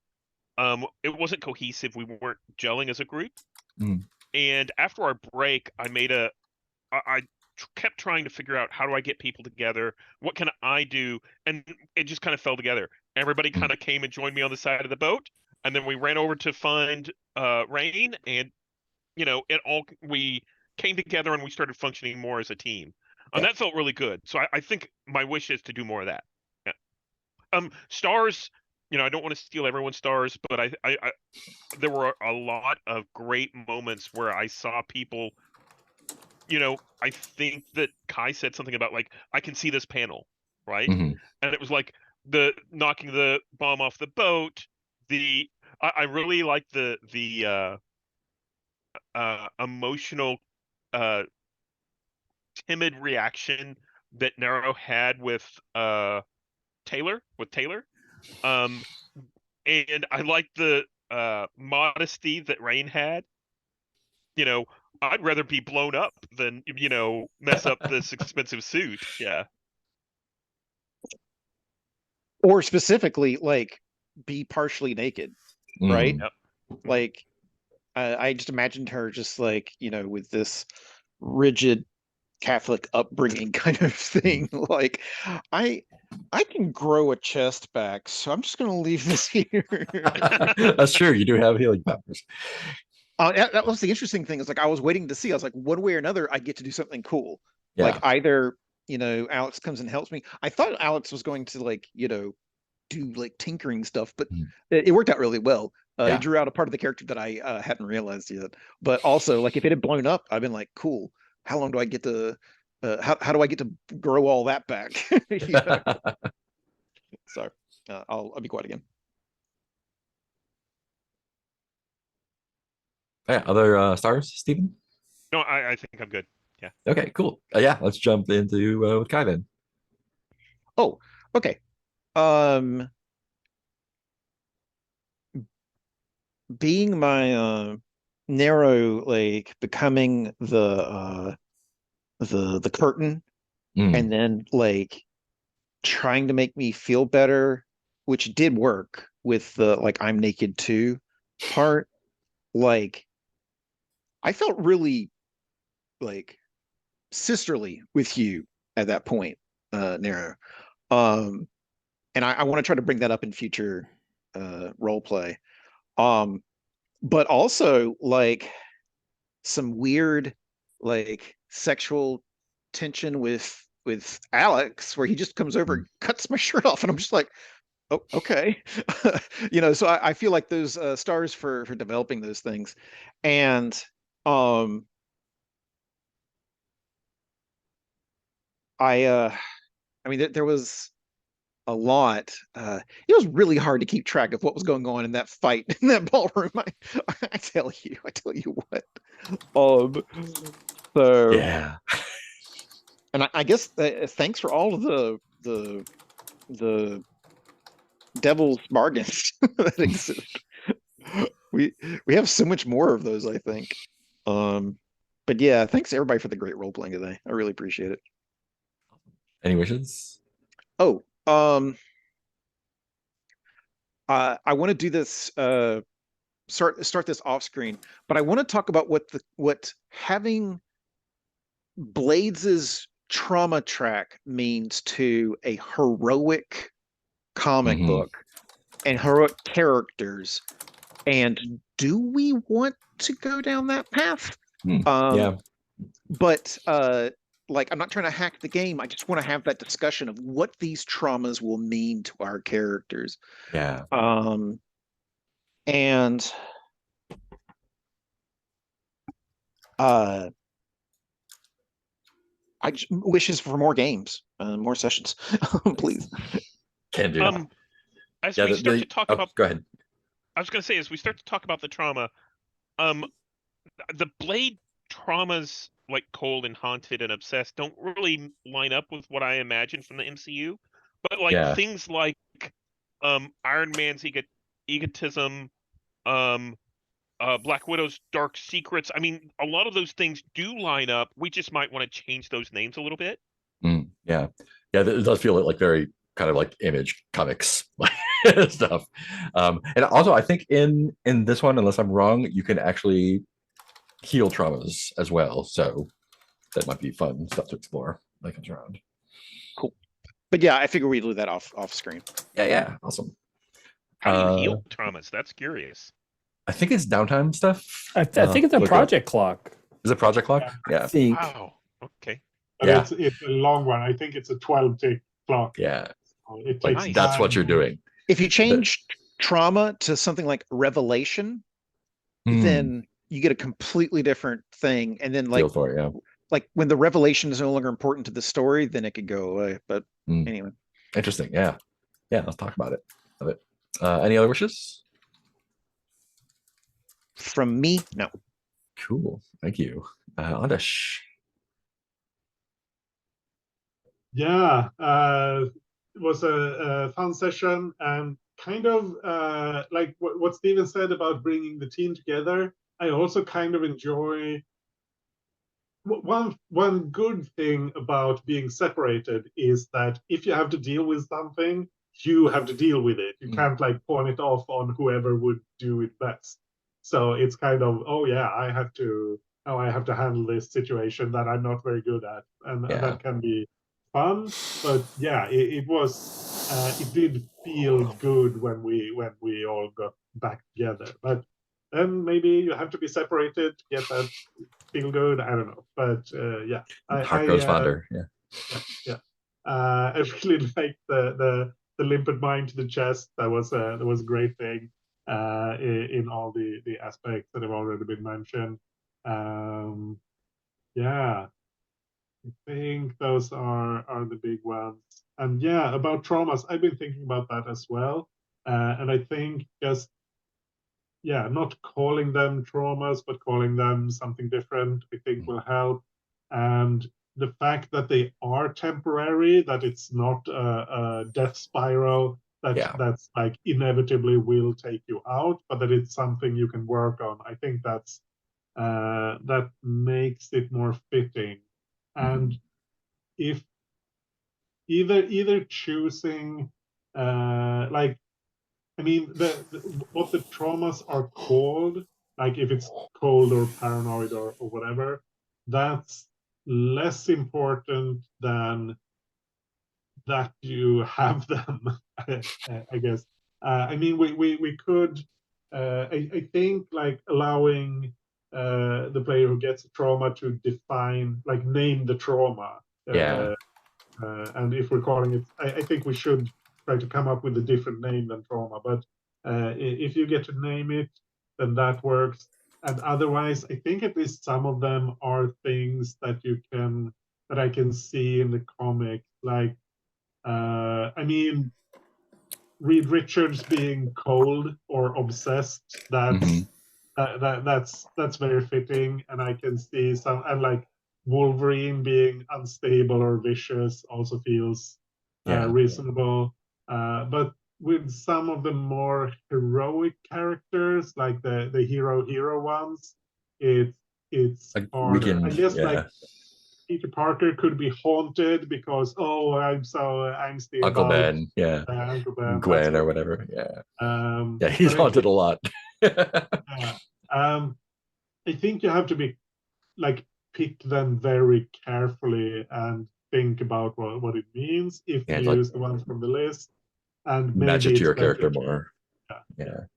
S3: it wasn't cohesive. We weren't gelling as a group.
S1: Mm.
S3: And after our break, I kept trying to figure out, how do I get people together? What can I do? And it just kind of fell together. Everybody kind of came and joined me on the side of the boat, and then we ran over to find Rain, and we came together and we started functioning more as a team. And that felt really good. So I think my wish is to do more of that. Yeah. Stars, I don't want to steal everyone's stars, but I there were a lot of great moments where I saw people. I think that Kai said something about, like, I can see this panel, right?
S1: Mhm.
S3: And it was like the knocking the bomb off the boat. I really like the emotional, timid reaction that Nero had with Taylor. And I like the modesty that Rain had. I'd rather be blown up than mess up this expensive suit. Yeah.
S2: Or specifically, like, be partially naked, right?
S3: Yep.
S2: Like, I just imagined her just like, with this rigid Catholic upbringing kind of thing. Like, I can grow a chest back, so I'm just gonna leave this here.
S1: That's true. You do have healing powers.
S2: That was the interesting thing. Is like I was waiting to see. I was like, one way or another, I get to do something cool.
S1: Yeah.
S2: Like either Alex comes and helps me. I thought Alex was going to do like tinkering stuff, but it worked out really well. He drew out a part of the character that I hadn't realized yet. But also, like, if it had blown up, I've been like, cool. How long do I get to? How do I get to grow all that back? So I'll be quiet again.
S1: Yeah. Other stars, Stephen?
S3: No, I think I'm good. Yeah.
S1: Okay. Cool. Yeah. Let's jump into with Kai then.
S2: Oh, okay. Being my Nero, like, becoming the curtain, and then like trying to make me feel better, which did work with the like I'm naked too part. Like, I felt really like sisterly with you at that point, Nero. And I want to try to bring that up in future role play. But also like some weird like sexual tension with Alex, where he just comes over and cuts my shirt off, and I'm just like, oh, okay. So I feel like those stars for developing those things. And I mean, there was a lot. It was really hard to keep track of what was going on in that fight in that ballroom. I tell you what. So
S1: Yeah.
S2: And I guess thanks for all of the devil's bargains that exist. We have so much more of those, I think. But yeah, thanks everybody for the great role playing today. I really appreciate it.
S1: Any wishes?
S2: Oh, I want to do this start this off screen, but I want to talk about what having Blades's trauma track means to a heroic comic book and heroic characters. And do we want to go down that path?
S1: Yeah.
S2: But like, I'm not trying to hack the game. I just want to have that discussion of what these traumas will mean to our characters.
S1: Yeah.
S2: And wishes for more games, more sessions, please.
S1: Can do.
S3: As
S1: Yeah,
S3: we start to talk about,
S1: go ahead.
S3: I was going to say, as we start to talk about the trauma, the Blade traumas, like Cold and Haunted and Obsessed, don't really line up with what I imagine from the MCU. But like
S1: Yeah.
S3: things like Iron Man's egotism, Black Widow's dark secrets. I mean, a lot of those things do line up. We just might want to change those names a little bit.
S1: Yeah. It does feel like very kind of like Image comics stuff. And also, I think in this one, unless I'm wrong, you can actually heal traumas as well. So that might be fun stuff to explore that comes around.
S2: Cool. But yeah, I figure we do that off screen.
S1: Yeah. Awesome.
S3: How do you heal traumas? That's curious.
S1: I think it's downtime stuff.
S4: I think it's a project clock.
S1: Is it project clock? Yeah.
S4: I think.
S3: Wow. Okay.
S5: But it's a long one. I think it's a 12-tick clock.
S1: Yeah.
S5: So it
S1: Like
S5: takes
S1: that's
S5: time.
S1: what you're doing.
S2: If you change trauma to something like revelation, then you get a completely different thing. And then like,
S1: for it, yeah.
S2: Like when the revelation is no longer important to the story, then it could go away. But anyway.
S1: Interesting. Yeah. Let's talk about it. Love it. Any other wishes?
S2: From me, no.
S1: Cool. Thank you. Andesh.
S5: Yeah, it was a fun session, and kind of like what Steven said about bringing the team together. I also kind of enjoy one good thing about being separated is that if you have to deal with something, you have to deal with it. You can't like pawn it off on whoever would do it best. So it's kind of, oh yeah, I have to handle this situation that I'm not very good at, and that can be fun. But yeah, it did feel good when we all got back together. But then maybe you have to be separated to get that feel good. I don't know, but yeah,
S1: Heart goes fonder.
S5: Yeah. I really liked the limpid mind to the chest. That was a great thing in all the aspects that have already been mentioned. Yeah, I think those are the big ones. And yeah, about traumas, I've been thinking about that as well. And I think just not calling them traumas, but calling them something different, I think will help. And the fact that they are temporary, that it's not a death spiral that's like inevitably will take you out, but that it's something you can work on. I think that makes it more fitting. And if either choosing like, I mean, what the traumas are called, like if it's cold or paranoid or whatever, that's less important than that you have them, I guess. I mean, we could, I think, like allowing the player who gets a trauma to define, like name the trauma. And if we're calling it, I think we should try to come up with a different name than trauma. But if you get to name it, then that works. And otherwise, I think at least some of them are things that I can see in the comic. Like, I mean, Reed Richards being cold or obsessed. That's very fitting, and I can see some, and like Wolverine being unstable or vicious also feels reasonable. But with some of the more heroic characters, like the hero ones, it's
S1: like
S5: harder. I guess
S1: like
S5: Peter Parker could be haunted because I'm so angsty
S1: Uncle
S5: about
S1: Ben,
S5: Uncle Ben,
S1: Gwen or whatever. He's haunted a lot.
S5: I think you have to be like pick them very carefully and think about what it means if you use the ones from the list, and maybe
S1: match it to your character more.
S5: Awesome.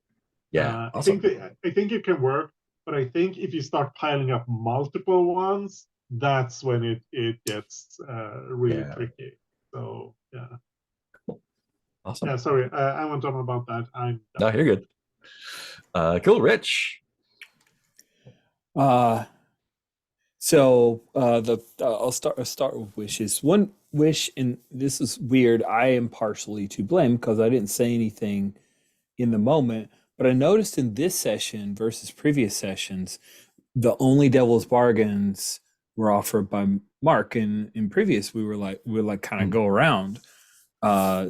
S5: I think it can work, but I think if you start piling up multiple ones, that's when it gets really
S1: Yeah.
S5: tricky. So yeah.
S1: Awesome.
S5: Yeah, sorry, I went on about that. I'm
S1: No, you're good. Cool, Rich.
S4: So I'll start with wishes. One wish, and this is weird. I am partially to blame because I didn't say anything in the moment, but I noticed in this session versus previous sessions, the only devil's bargains were offered by Mark. And in previous, we were like kind of go around.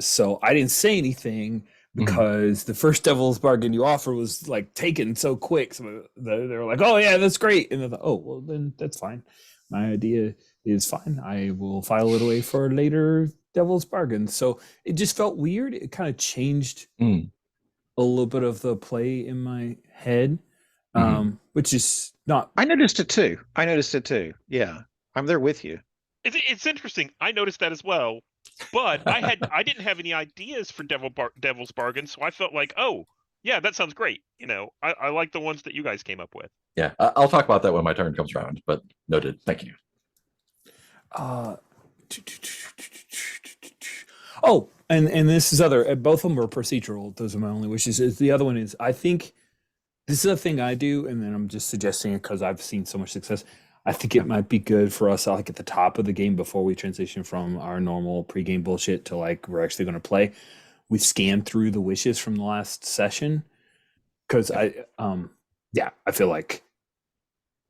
S4: So I didn't say anything because the first devil's bargain you offer was like taken so quick. So they were like, "Oh yeah, that's great," and I thought, "Oh well, then that's fine. My idea is fine. I will file it away for later devil's bargains." So it just felt weird. It kind of changed a little bit of the play in my head, which is not.
S2: I noticed it too. Yeah, I'm there with you.
S3: It's interesting. I noticed that as well, but I didn't have any ideas for Devil's Bargain, so I felt like, oh yeah, that sounds great. I like the ones that you guys came up with.
S1: Yeah, I'll talk about that when my turn comes around. But noted. Thank you.
S4: Oh, and this is other. Both of them are procedural. Those are my only wishes. The other one is I think this is a thing I do, and then I'm just suggesting it because I've seen so much success. I think it might be good for us, like at the top of the game before we transition from our normal pregame bullshit to like we're actually going to play. We scan through the wishes from the last session because I feel like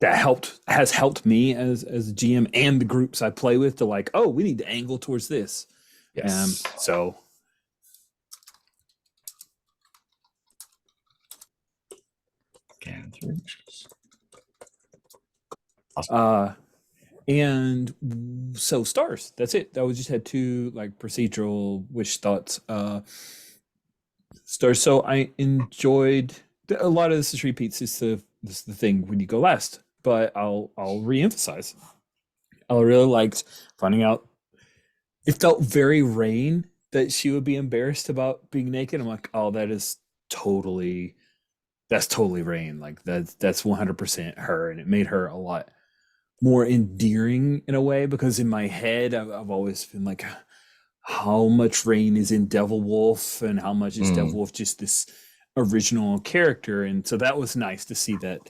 S4: that has helped me as a GM and the groups I play with to like, oh, we need to angle towards this.
S1: Yes.
S4: So.
S1: Scan through.
S4: And so stars, that's it. That we just had two like procedural wish thoughts. Stars. So I enjoyed a lot of this repeats. This is the thing when you go last, but I'll reemphasize. I really liked finding out. It felt very Rain that she would be embarrassed about being naked. I'm like, oh, that's totally Rain. Like that's 100% her, and it made her a lot more endearing in a way because in my head I've always been like, how much Rain is in Devil Wolf and how much is Devil Wolf just this original character, and so that was nice to see that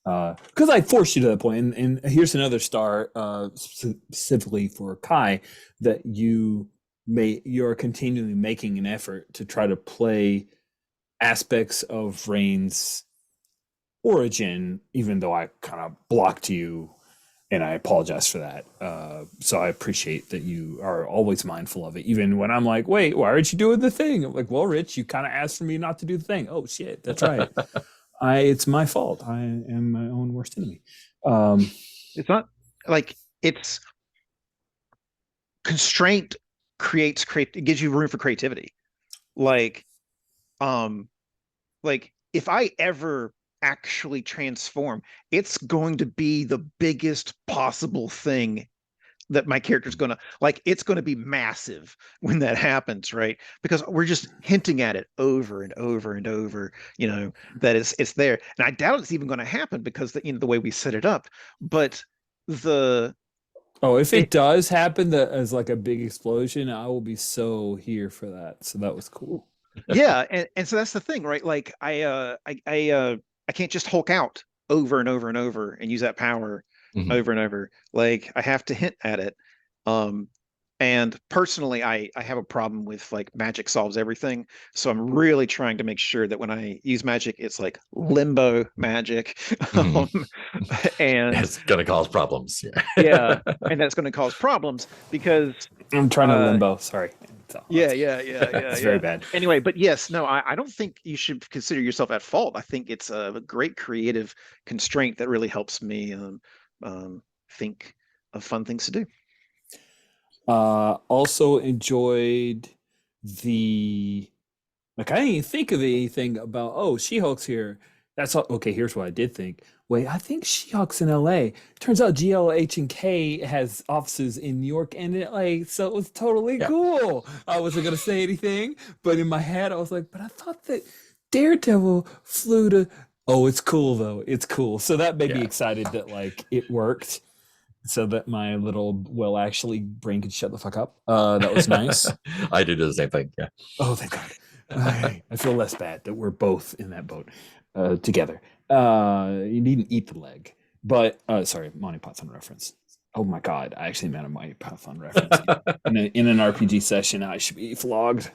S4: because I forced you to that point. And here's another star specifically for Kai that you're continually making an effort to try to play aspects of Rain's origin, even though I kind of blocked you. And I apologize for that. So I appreciate that you are always mindful of it, even when I'm like, wait, why aren't you doing the thing? I'm like, well, Rich, you kind of asked for me not to do the thing. Oh, shit, that's right. It's my fault. I am my own worst enemy.
S2: It's not like it's constraint it gives you room for creativity. Like if I ever actually transform, it's going to be the biggest possible thing that my character's gonna like. It's going to be massive when that happens, right? Because we're just hinting at it over and over and over, that it's there, and I doubt it's even going to happen because the way we set it up. But
S4: if it does happen as like a big explosion, I will be so here for that. So that was cool.
S2: Yeah, and so that's the thing, right? Like I can't just Hulk out over and over and over and use that power over and over. Like I have to hint at it. And personally, I have a problem with like magic solves everything. So I'm really trying to make sure that when I use magic, it's like limbo magic. And
S1: it's going to cause problems.
S2: Yeah, and that's going to cause problems because
S4: I'm trying to limbo. Sorry.
S2: Yeah.
S4: It's very bad.
S2: Anyway, but yes, no, I don't think you should consider yourself at fault. I think it's a great creative constraint that really helps me think of fun things to do.
S4: Also enjoyed I didn't even think of anything about, She-Hulk's here. That's all. Okay, here's what I did think. Wait, I think She-Hulk's in LA. Turns out GLH&K has offices in New York and LA, so it was totally cool. I wasn't going to say anything, but in my head, I was like, but I thought that Daredevil flew to... Oh, it's cool, though. It's cool. So that made me excited that, like, it worked. so that my little actually brain could shut the fuck up. That was nice.
S1: I did the same thing. Yeah.
S4: Oh, thank God. I feel less bad that we're both in that boat together. You needn't eat the leg, but sorry, Monty Python reference. Oh my God, I actually meant a Monty Python reference in an RPG session. I should be flogged.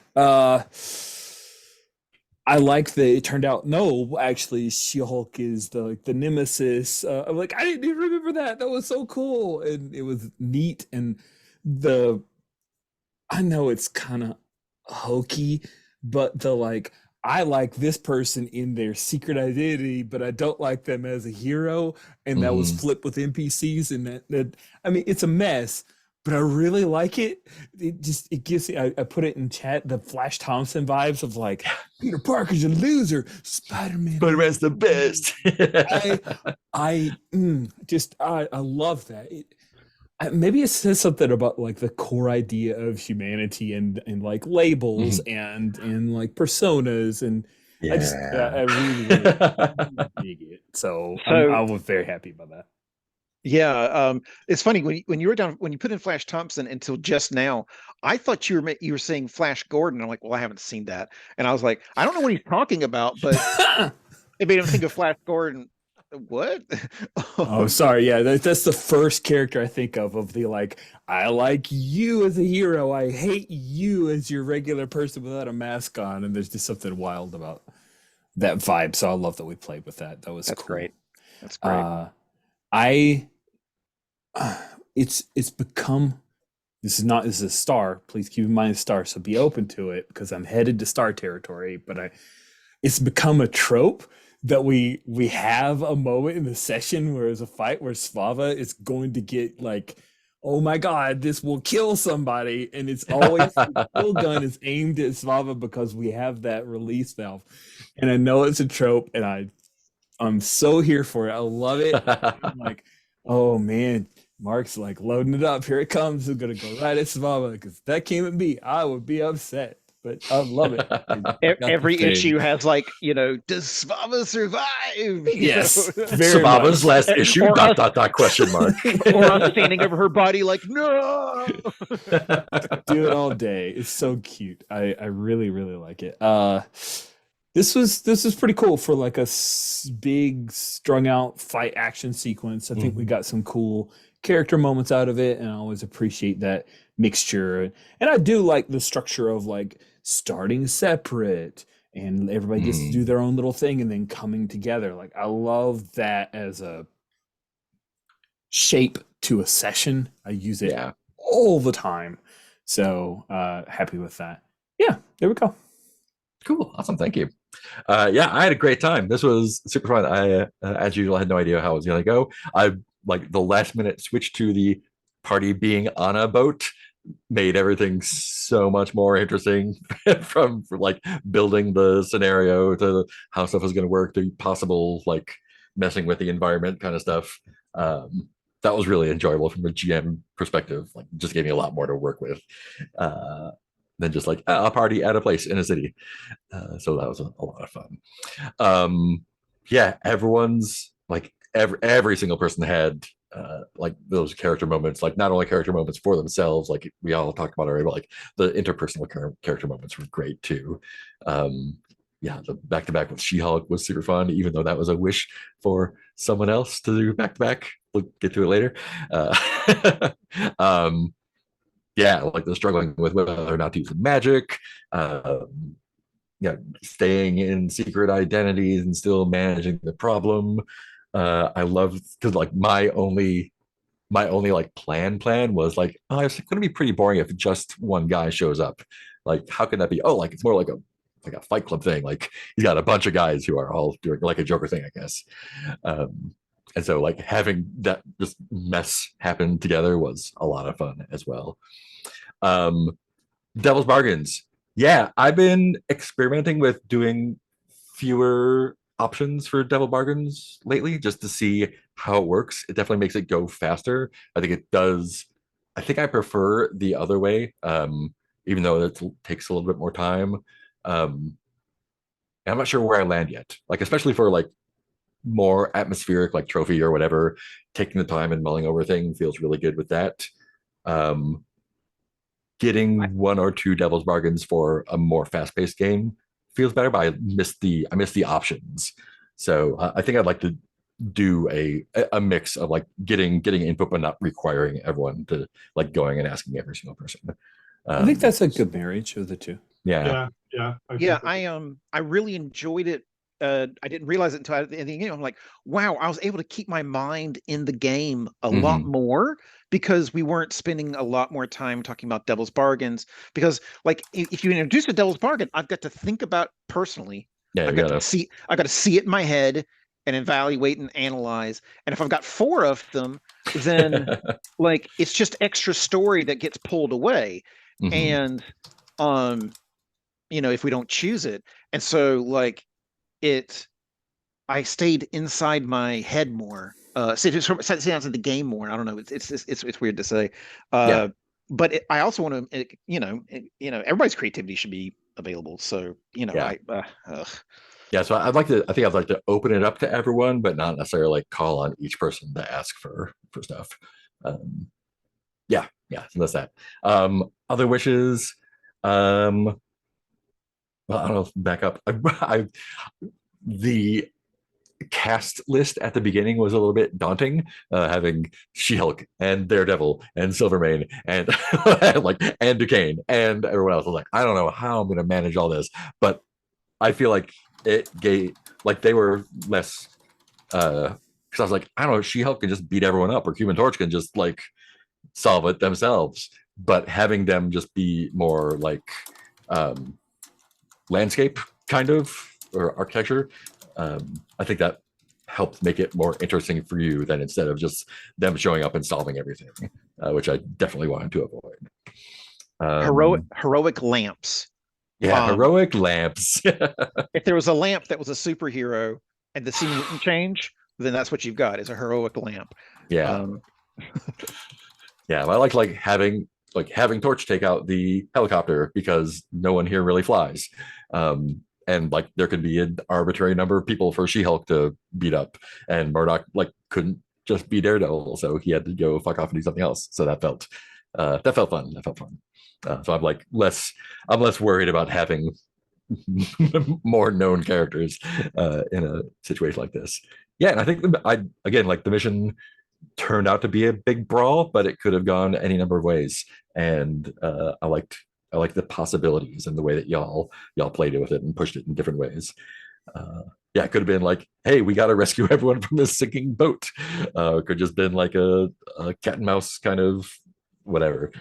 S4: I like that it turned out. No, actually, She-Hulk is the nemesis. I'm like, I didn't even remember that. That was so cool, and it was neat. And I know it's kind of hokey, but I like this person in their secret identity, but I don't like them as a hero. And that was flipped with NPCs, and that I mean, it's a mess, but I really like it. It gives me, I put it in chat, the Flash Thompson vibes of like, Peter Parker's a loser,
S1: Spider-Man's the best.
S4: I love that. Maybe it says something about like the core idea of humanity and like labels and like personas, and I really dig it. So I was very happy about that.
S2: Yeah, it's funny when you were down when you put in Flash Thompson until just now, I thought you were saying Flash Gordon. I'm like, well, I haven't seen that, and I was like, I don't know what he's talking about, but it made him think of Flash Gordon. What?
S4: Oh, sorry. Yeah, that's the first character I think of the like, I like you as a hero, I hate you as your regular person without a mask on, and there's just something wild about that vibe. So I love that we played with that. That was
S2: That's
S4: cool.
S2: great. That's great.
S4: It's become, this is a star. Please keep in mind star, so be open to it because I'm headed to star territory. But it's become a trope that we have a moment in the session where there's a fight where Svava is going to get like, oh my God, this will kill somebody, and it's always the kill gun is aimed at Svava because we have that release valve. And I know it's a trope, and I'm so here for it. I love it. I'm like, oh man, Mark's like loading it up. Here it comes. It's gonna go right at Svava because if that came at me, I would be upset. But I love it.
S2: Every issue has like, does Svava survive?
S4: Yes,
S1: Svava's last issue. Question mark.
S2: Or us standing over her body like, no.
S4: Do it all day. It's so cute. I really really like it. This was pretty cool for like a big strung out fight action sequence. I think we got some cool character moments out of it, and I always appreciate that mixture. And I do like the structure of like starting separate and everybody gets to do their own little thing and then coming together. Like I love that as a shape to a session. I use it all the time. So happy with that. Yeah, there we go.
S1: Cool. Awesome. Thank you. Yeah, I had a great time. This was super fun. I, as usual, had no idea how it was going to go. I like the last minute switch to the party being on a boat made everything so much more interesting from like building the scenario to how stuff was going to work to possible like messing with the environment kind of stuff. That was really enjoyable from a GM perspective. Like just gave me a lot more to work with than just like a party at a place in a city. So that was a lot of fun. Yeah, everyone's like every single person had like those character moments, like not only character moments for themselves, like we all talked about already, but like the interpersonal character moments were great too. Yeah, the back-to-back with She-Hulk was super fun, even though that was a wish for someone else to do back-to-back. We'll get to it later. Yeah, like the struggling with whether or not to use magic, staying in secret identities and still managing the problem. I love because like my only like plan was like, oh, it's going to be pretty boring if just one guy shows up. Like, how can that be? Oh, like it's more like a Fight Club thing. Like he's got a bunch of guys who are all doing like a Joker thing, I guess. And so like having that just mess happen together was a lot of fun as well. Devil's Bargains. Yeah, I've been experimenting with doing fewer options for Devil Bargains lately just to see how it works. It definitely makes it go faster. I think it does. I think I prefer the other way, even though it takes a little bit more time. I'm not sure where I land yet. Like, especially for like more atmospheric, like trophy or whatever, taking the time and mulling over thing feels really good with that. Getting one or two devil's bargains for a more fast-paced game feels better, but I miss the options. So I think I'd like to do a mix of like getting input but not requiring everyone to like going and asking every single person.
S4: I think that's a good marriage of the two.
S1: Yeah.
S2: I really enjoyed it. I didn't realize it until at the end of the game. I'm like, wow, I was able to keep my mind in the game a lot more because we weren't spending a lot more time talking about devil's bargains. Because like if you introduce a devil's bargain, I've got to think about personally.
S1: Yeah,
S2: I got to see it in my head and evaluate and analyze. And if I've got 4 of them, then like it's just extra story that gets pulled away. And if we don't choose it. And so like I stayed inside my head more. Stayed inside the game more. I don't know. It's weird to say. But I also want to, everybody's creativity should be available. So,
S1: so I think I'd like to open it up to everyone, but not necessarily like call on each person to ask for stuff. So that's that. Other wishes. Well, I don't know. Back up. The cast list at the beginning was a little bit daunting, having She-Hulk and Daredevil and Silvermane and and Duquesne and everyone else. I was like, I don't know how I'm going to manage all this, but I feel like it gave they were less. Because I was like, I don't know, She-Hulk can just beat everyone up, or Human Torch can just solve it themselves. But having them just be more landscape kind of, or architecture, I think that helped make it more interesting for you than instead of just them showing up and solving everything, which I definitely wanted to avoid.
S2: Heroic lamps.
S1: Heroic lamps.
S2: If there was a lamp that was a superhero and the scene wouldn't change, then that's what you've got, is a heroic lamp.
S1: Yeah. I like having Torch take out the helicopter because no one here really flies. And there could be an arbitrary number of people for She-Hulk to beat up, and Murdoch couldn't just be Daredevil, so he had to go fuck off and do something else. So that felt fun. So I'm less worried about having more known characters in a situation like this. Yeah, and I think the mission turned out to be a big brawl, but it could have gone any number of ways, and I like the possibilities and the way that y'all played it with it and pushed it in different ways. It could have been hey, we got to rescue everyone from this sinking boat. It could just been a cat and mouse kind of whatever.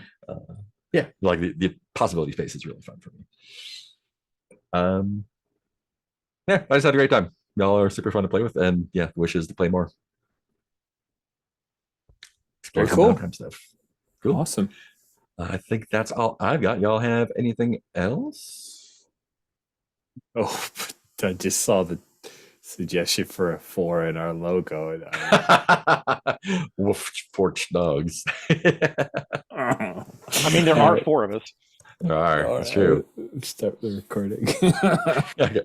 S1: The possibility space is really fun for me. I just had a great time. Y'all are super fun to play with, and wishes to play more.
S4: Very cool.
S1: Stuff. Cool.
S4: Awesome.
S1: I think that's all I've got. Y'all have anything else?
S4: Oh, I just saw the suggestion for a 4 in our logo.
S1: Woof, porch dogs.
S2: I mean, there are 4 of us.
S1: There are. That's true.
S4: Start the recording.
S1: Okay.